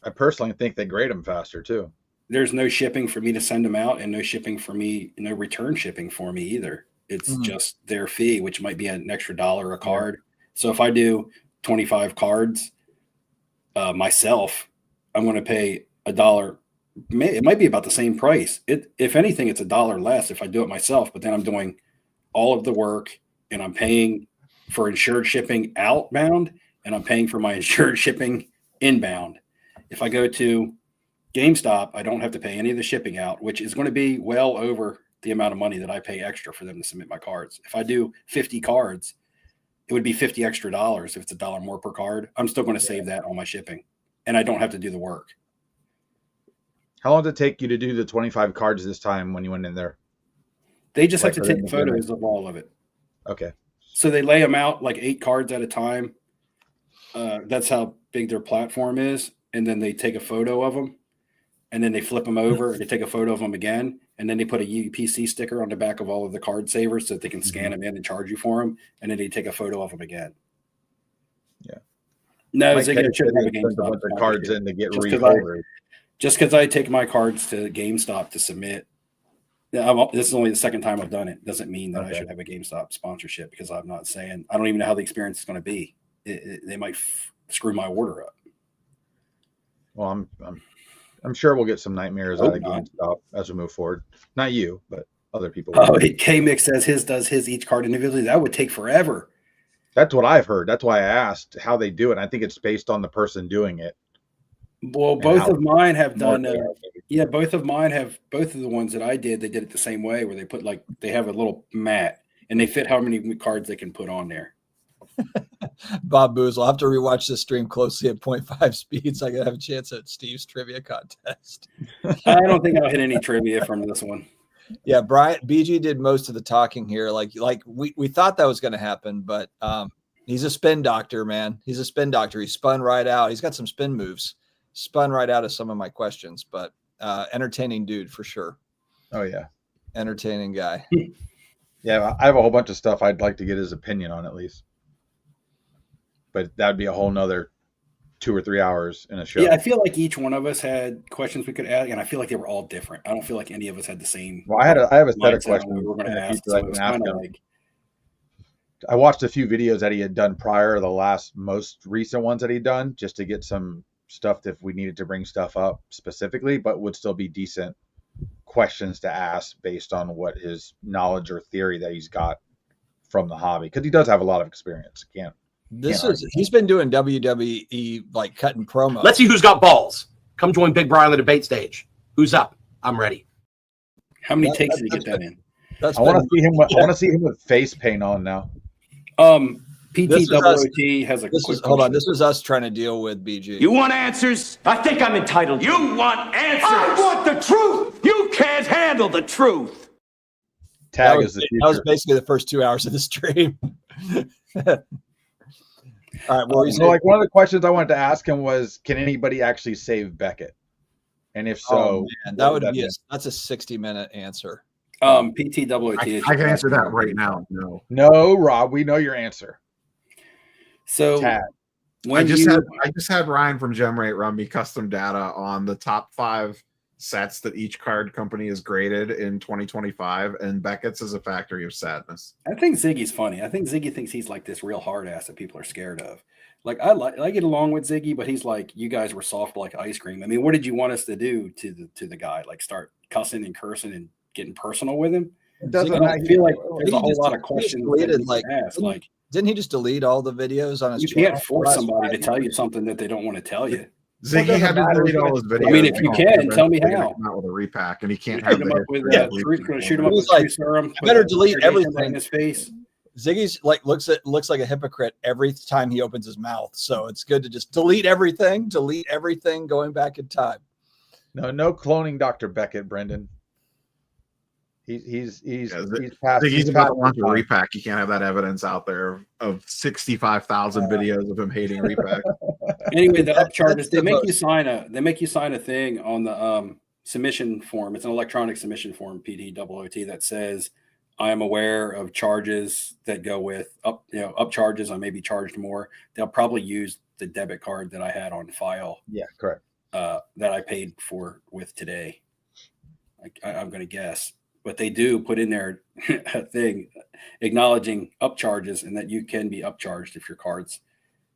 I personally think they grade them faster too.
There's no shipping for me to send them out, and no shipping for me, no return shipping for me either. It's just their fee, which might be an extra $1 a card. So if I do 25 cards myself, I'm going to pay $1. It might be about the same price. If anything, it's $1 less if I do it myself, but then I'm doing all of the work, and I'm paying for insured shipping outbound, and I'm paying for my insured shipping inbound. If I go to GameStop, I don't have to pay any of the shipping out, which is going to be well over the amount of money that I pay extra for them to submit my cards. If I do 50 cards, it would be $50 extra if it's $1 more per card. I'm still going to save that on my shipping, and I don't have to do the work.
How long did it take you to do the 25 cards this time when you went in there?
They just have
Like
to
for
take
them to
photos of all of it.
Okay.
So they lay them out like 8 cards at a time. That's how big their platform is. And then they take a photo of them, and then they flip them over. They take a photo of them again, and then they put a UPC sticker on the back of all of the card savers so that they can scan them in and charge you for them. And then they take a photo of them again.
Yeah.
No,
Mike
they
Pettit
shouldn't have a
sent a bunch of
GameStop
cards
sponsorship.
in to get
Just 'cause
re-folded.
Just because I take my cards to GameStop to submit, this is only the second time I've done it. Doesn't mean that I should have a GameStop sponsorship, because I'm not saying, I don't even know how the experience is going to be. They might screw my order up.
Well, I'm sure we'll get some nightmares
Hope
out of
not.
GameStop as we move forward. Not you, but other people.
Oh, K-Mix says his does his each card individually. That would take forever.
That's what I've heard. That's why I asked how they do it. I think it's based on the person doing it.
Well, both of mine have done.
Market, maybe.
Yeah, both of the ones that I did, they did it the same way where they have a little mat and they fit how many cards they can put on there.
Bob Booz, I'll have to rewatch this stream closely at 0.5 speed so I can have a chance at Steve's trivia contest.
I don't think I'll hit any trivia from this one.
Yeah, BG did most of the talking here. Like we thought that was going to happen, but he's a spin doctor, man. He's a spin doctor. He spun right out. He's got some spin moves. Spun right out of some of my questions, but entertaining dude for sure.
Oh yeah,
entertaining guy.
Yeah, I have a whole bunch of stuff I'd like to get his opinion on at least, but that'd be a whole nother 2 or 3 hours in a show.
Yeah, I feel like each one of us had questions we could ask, and I feel like they were all different. I don't feel like any of us had the same.
Well, I have a set of questions
we were going to ask.
So I watched a few videos that he had done prior, the most recent ones that he'd done, just to get some stuff if we needed to bring stuff up specifically, but would still be decent questions to ask based on what his knowledge or theory that he's got from the hobby, because he does have a lot of experience. He's been doing WWE, like cutting promos.
Let's see who's got balls. Come join Big Brian on the debate stage. Who's up? I'm ready.
How many takes did he get that in?
I want to see him with face paint on now.
PTWT has a quick
hold on. This was us trying to deal with BG.
You want answers? I think I'm entitled. You want answers? I want the truth. You can't handle the truth.
That was basically the first 2 hours of the stream. All right. Well,
so like one of the questions I wanted to ask him was, can anybody actually save Beckett? And if so,
that would be that's a 60-minute answer.
PTWT.
I can answer that right now.
No, Rob, we know your answer.
So
I just had Ryan from GemRate run me custom data on the top 5 sets that each card company is graded in 2025, and Beckett's is a factory of sadness.
I think Ziggy's funny. I think Ziggy thinks he's like this real hard ass that people are scared of. Like I get along with Ziggy, but he's like, you guys were soft like ice cream. I mean, what did you want us to do to the guy? Like start cussing and cursing and getting personal with him? I feel like there's a whole lot of questions
didn't he just delete all the videos on his
channel? You can't force somebody to tell you something that they don't want to tell you.
Ziggy had to delete all his videos.
I mean, if you can, tell me how.
Not with a repack, and he can't have
shoot him up with truth serum.
Better delete everything
in his face.
Ziggy's looks like a hypocrite every time he opens his mouth. So it's good to just delete everything going back in time.
No cloning Dr. Beckett, Brendan. He's
past. He's about to launch a repack. You can't have that evidence out there of 65,000 videos of him hating repack.
Anyway, the upcharges, they make you sign a thing on the submission form. It's an electronic submission form, PTWT, that says, I am aware of charges that go with up charges. I may be charged more. They'll probably use the debit card that I had on file.
Yeah, correct.
That I paid for with today. I'm going to guess. But they do put in there a thing acknowledging upcharges and that you can be upcharged if your cards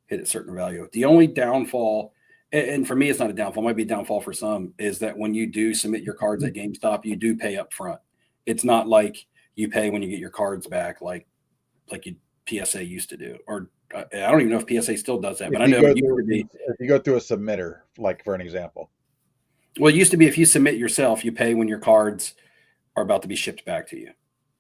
hit a certain value. The only downfall, and for me, it's not a downfall, it might be a downfall for some, is that when you do submit your cards at GameStop, you do pay up front. It's not like you pay when you get your cards back, like PSA used to do. Or I don't even know if PSA still does that, but I know
if you go through a submitter, like for an example.
Well, it used to be if you submit yourself, you pay when your cards are about to be shipped back to you,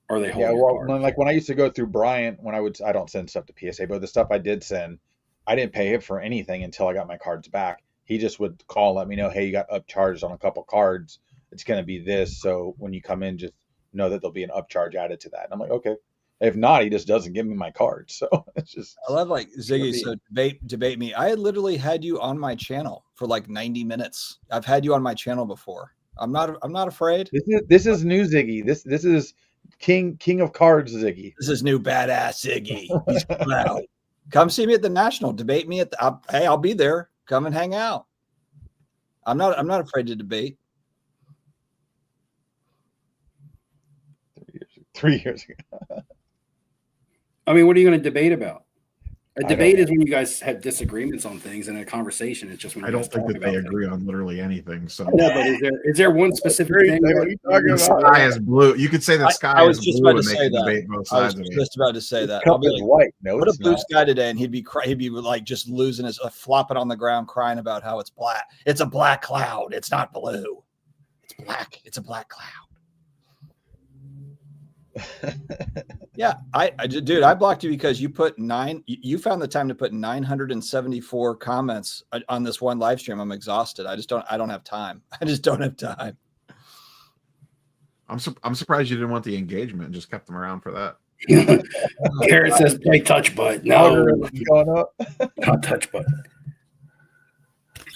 or they hold.
Like when I used to go through Bryant, I don't send stuff to PSA, but the stuff I did send, I didn't pay him for anything until I got my cards back. He just would call and let me know, hey, you got upcharged on a couple cards. It's going to be this. So when you come in, just know that there'll be an upcharge added to that. And I'm like, okay. If not, he just doesn't give me my card. So it's just.
I love like Ziggy. So debate me. I had literally had you on my channel for like 90 minutes. I've had you on my channel before. I'm not afraid.
This is new Ziggy. This is King of Cards Ziggy.
This is new badass Ziggy. He's proud. Come see me at the National. Debate me at the. I'll be there. Come and hang out. I'm not afraid to debate.
3 years ago.
I mean, what are you going to debate about? A debate is when you guys have disagreements on things, and a conversation is just when you
I don't think that they agree on literally anything. So
yeah, but is there one specific thing?
The sky is blue. You could say the sky is blue, and they can debate both sides of it.
Just about to say that.
I'll be like, white. No,
what a blue sky today, and he'd be like just losing his flopping on the ground, crying about how it's black. It's a black cloud. It's not blue. black. It's a black cloud. Yeah, dude, I blocked you because you put you found the time to put 974 comments on this one live stream. I'm exhausted. I don't have time. I just don't have time.
I'm surprised you didn't want the engagement and just kept them around for that.
Garrett says play touch butt. No,
going up.
not touch butt.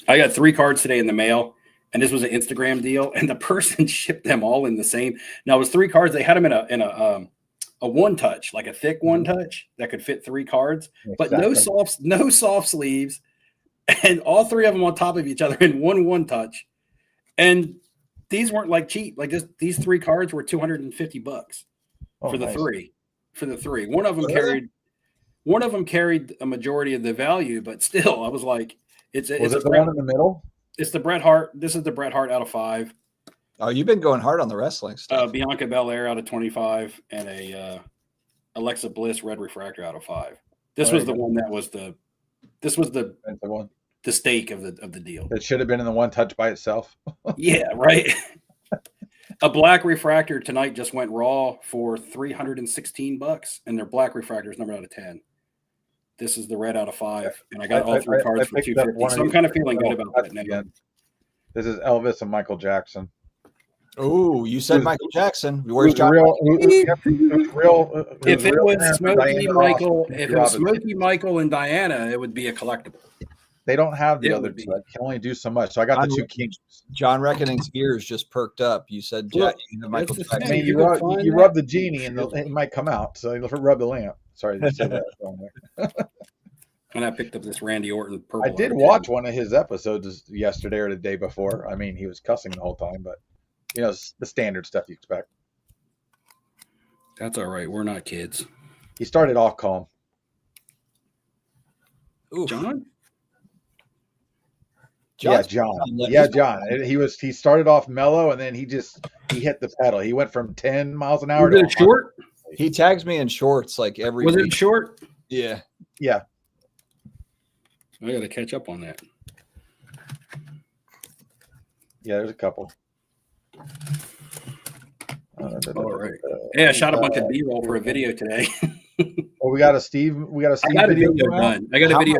I got 3 cards today in the mail, and this was an Instagram deal, and the person shipped them all in the same. Now it was 3 cards. They had them in a one touch, like a thick one touch that could fit 3 cards, but no soft sleeves, and all 3 of them on top of each other in one touch. And these weren't like cheap. Like these 3 cards were $250 for the 3. For the 3, one of them carried a majority of the value, but still, I was like, it's the
one in the middle.
It's the Bret Hart. This is the Bret Hart out of 5.
Oh, you've been going hard on the wrestling stuff.
Bianca Belair out of 25, and a Alexa Bliss red refractor out of 5. This was the one that was the
one.
The stake of the deal.
It should have been in the one touch by itself.
Yeah, right. A black refractor tonight just went raw for $316, and their black refractor is numbered out of 10. This is the red out of 5, and I got all 3 cards for $250. So I'm kind of feeling good about that now.
This is Elvis and Michael Jackson.
Oh, you said Michael Jackson. Where's John?
If it was Smokey Michael and Diana, it would be a collectible.
They don't have the other two. I can only do so much. So I got the 2 kings.
John Reckoning's ears just perked up. You said Michael Jackson.
I mean, you rub the genie and it might come out. So you rub the lamp. Sorry to say that.
And I picked up this Randy Orton purple.
I did watch one of his episodes yesterday or the day before. I mean, he was cussing the whole time, but the standard stuff you expect.
That's all right. We're not kids.
He started off calm.
Ooh,
John?
Yeah, John. Yeah, John. He started off mellow, and then he hit the pedal. He went from 10 miles an hour
to short.
He tags me in shorts like every
week.
Was
it short?
Yeah.
Yeah.
I got to catch up on that.
Yeah, there's a couple.
All right. Yeah, I shot a bunch of B-roll for a video today.
We got a Steve.
I got a video done.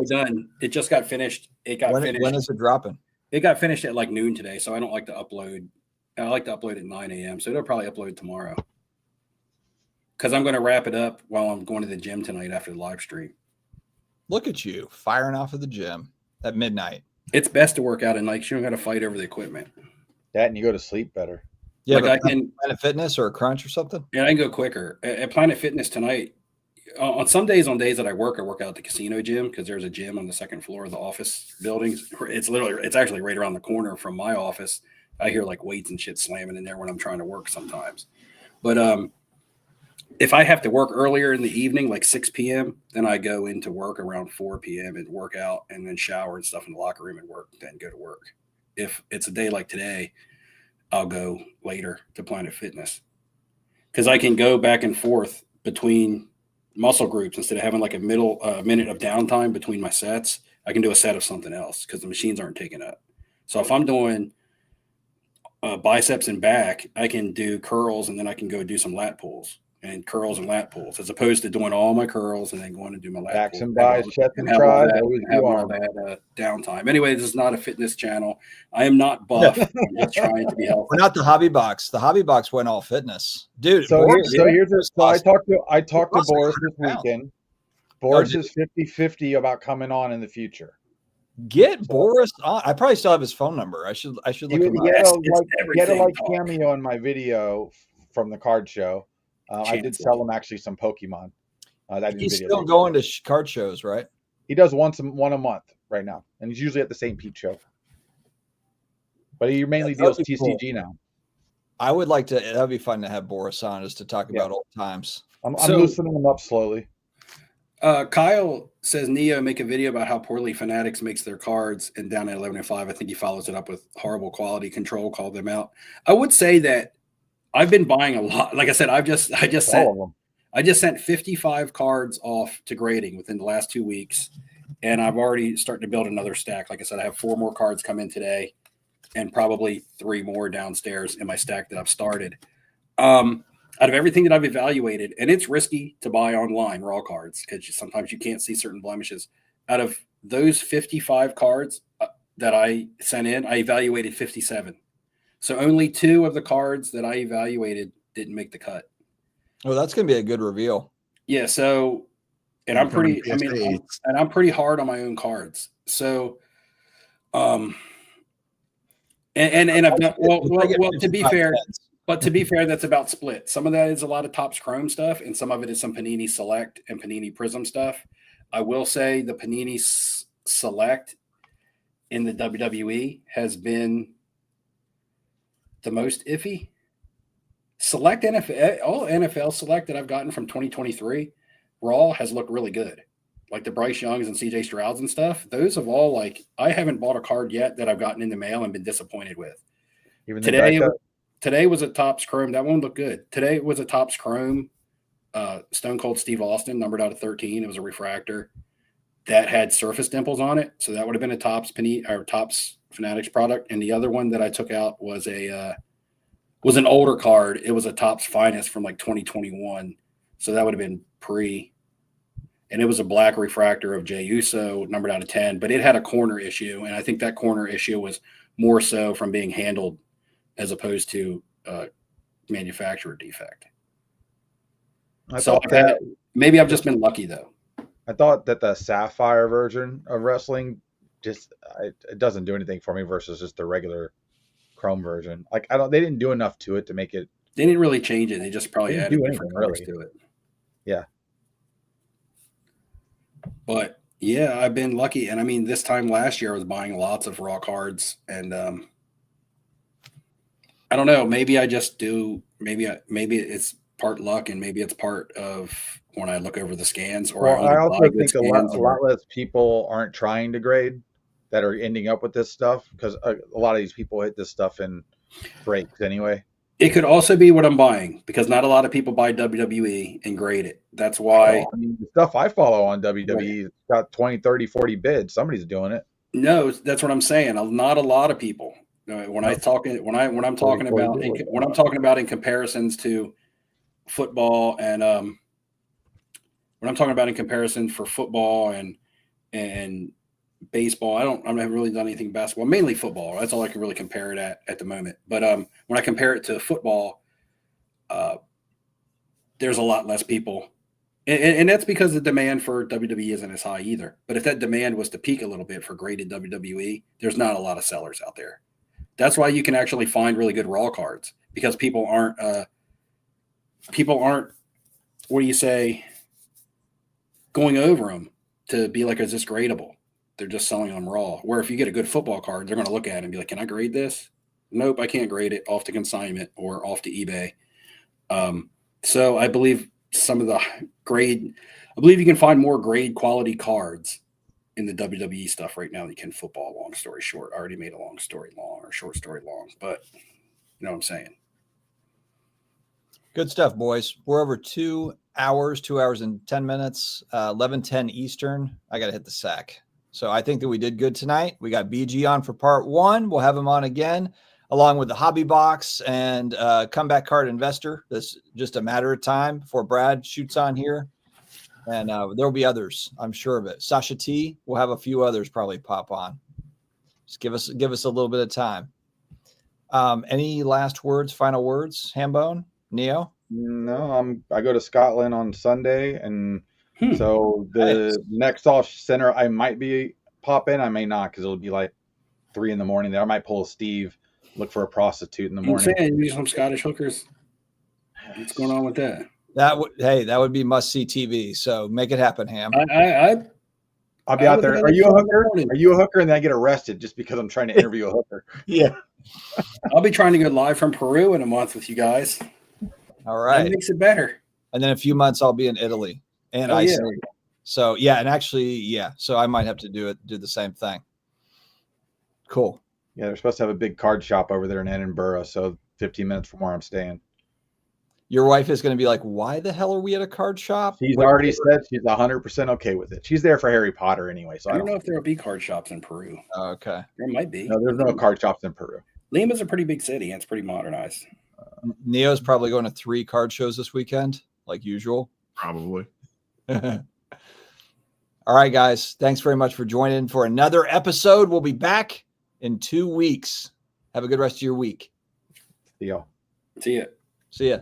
Done. It just got finished.
When is it dropping?
It got finished at like noon today, so I don't like to upload. I like to upload at 9 a.m. So it'll probably upload tomorrow. Because I'm going to wrap it up while I'm going to the gym tonight after the live stream.
Look at you firing off of the gym at midnight.
It's best to work out at night. You don't got to fight over the equipment.
That and you go to sleep better.
Yeah, like I can Planet Fitness or a Crunch or something.
Yeah, I can go quicker. At Planet Fitness tonight, on some days, on days that I work out at the casino gym because there's a gym on the second floor of the office buildings. It's actually right around the corner from my office. I hear like weights and shit slamming in there when I'm trying to work sometimes. But if I have to work earlier in the evening, like 6 p.m., then I go into work around 4 p.m. and work out and then shower and stuff in the locker room and work, then go to work. If it's a day like today, I'll go later to Planet Fitness because I can go back and forth between muscle groups instead of having like a minute of downtime between my sets. I can do a set of something else because the machines aren't taking up. So if I'm doing biceps and back, I can do curls and then I can go do some lat pulls and curls and lat pulls as opposed to doing all my curls and then going to do my lat
backs
pulls.
And biceps and tries.
Have all that downtime. Anyway, this is not a fitness channel. I am not buff. I'm just trying to be healthy.
We're not the hobby box. The hobby box went all fitness, dude.
So here's this. So I talked to Boris this weekend. Boris is 50-50 about coming on in the future.
Get Boris on. I probably still have his phone number. I should look him up.
He had a cameo in my video from the card show. I did sell him actually some Pokemon.
He's still going to card shows, right?
He does one a month right now, and he's usually at the St. Pete show. But he mainly deals TCG now.
I would like to. That'd be fun to have Boris on just to talk about old times.
I'm loosening him up slowly.
Kyle says Neo make a video about how poorly Fanatics makes their cards, and down at 11.5, I think he follows it up with horrible quality control. Called them out. I would say that I've been buying a lot. Like I said, I just sent 55 cards off to grading within the last 2 weeks, and I've already started to build another stack. Like I said, I have 4 more cards come in today, and probably 3 more downstairs in my stack that I've started. Out of everything that I've evaluated, and it's risky to buy online raw cards because sometimes you can't see certain blemishes. Out of those 55 cards that I sent in, I evaluated 57. So only 2 of the cards that I evaluated didn't make the cut.
Oh, that's going to be a good reveal.
Yeah. So, and I'm pretty hard on my own cards. So, and I've done well, to be fair. But to be fair, that's about split. Some of that is a lot of Topps Chrome stuff, and some of it is some Panini Select and Panini Prism stuff. I will say the Panini Select in the WWE has been the most iffy. Select NFL, all NFL Select that I've gotten from 2023, raw has looked really good. Like the Bryce Youngs and CJ Strouds and stuff. Those have all I haven't bought a card yet that I've gotten in the mail and been disappointed with.
Even
Today was a Topps Chrome. That one looked good. Today was a Topps Chrome Stone Cold Steve Austin, numbered out of 13. It was a refractor that had surface dimples on it. So that would have been a Topps Fanatics product. And the other one that I took out was was an older card. It was a Topps Finest from like 2021. So that would have been pre. And it was a black refractor of Jey Uso, numbered out of 10. But it had a corner issue. And I think that corner issue was more so from being handled as opposed to manufacturer defect. Maybe I've just been lucky though.
I thought that the Sapphire version of wrestling it doesn't do anything for me versus just the regular Chrome version. Like they didn't do enough to it to make it.
They didn't really change it. They just probably added different colors to it.
Yeah.
But yeah, I've been lucky. And I mean, this time last year I was buying lots of raw cards, and I don't know. Maybe I just do. Maybe it's part luck, and maybe it's part of when I look over the scans. Or
I also think a lot less people aren't trying to grade that are ending up with this stuff, because a lot of these people hit this stuff in breaks anyway.
It could also be what I'm buying, because not a lot of people buy WWE and grade it. That's why.
I mean, the stuff I follow on WWE, it's got 20, 30, 40 bids. Somebody's doing it.
No, that's what I'm saying. Not a lot of people. When I'm talking about in comparisons to football, and when I'm talking about in comparison for football and baseball, I haven't really done anything basketball, mainly football. That's all I can really compare it at the moment. But when I compare it to football, there's a lot less people. And that's because the demand for WWE isn't as high either. But if that demand was to peak a little bit for graded WWE, there's not a lot of sellers out there. That's why you can actually find really good raw cards, because people aren't, what do you say, going over them to be like, is this gradable? They're just selling them raw. Where if you get a good football card, they're going to look at it and be like, can I grade this? Nope, I can't grade it. Off to consignment or off to eBay. So I believe I believe you can find more grade quality cards in the WWE stuff right now than you can football. Long story short, I already made a long story long, or short story long, but you know what I'm saying.
Good stuff, boys. We're over 2 hours, 2 hours and 10 minutes, 11:10 Eastern. I got to hit the sack. So I think that we did good tonight. We got BG on for part 1. We'll have him on again, along with the Hobby Box and Comeback Card Investor. This just a matter of time before Brad shoots on here. And there'll be others, I'm sure of it. Sasha T, we'll have a few others probably pop on. Just give us a little bit of time. Any last words, final words, Hambone, Neo?
No, I go to Scotland on Sunday, and so the next off center I might pop in, I may not, because it'll be like 3 in the morning. There I might pull a Steve, look for a prostitute in the morning.
I'm saying, use some Scottish hookers. What's going on with that?
That would be must see TV. So make it happen, Ham.
I'll be out there. Are you a hooker? Are you a hooker? And then I get arrested just because I'm trying to interview a hooker.
Yeah.
I'll be trying to go live from Peru in a month with you guys.
All right.
That makes it better.
And then in a few months I'll be in Italy and Iceland. Yeah. So yeah, and actually, yeah. So I might have to do the same thing. Cool.
Yeah, they're supposed to have a big card shop over there in Edinburgh, so 15 minutes from where I'm staying.
Your wife is going to be like, why the hell are we at a card shop?
She's already said she's 100% okay with it. She's there for Harry Potter anyway. So
I don't know if there'll be card shops in Peru.
Okay.
There might be.
No, there's no card shops in Peru.
Lima's a pretty big city and it's pretty modernized.
Neo's probably going to 3 card shows this weekend, like usual.
Probably.
All right, guys. Thanks very much for joining for another episode. We'll be back in 2 weeks. Have a good rest of your week.
Deal.
See ya.
See ya.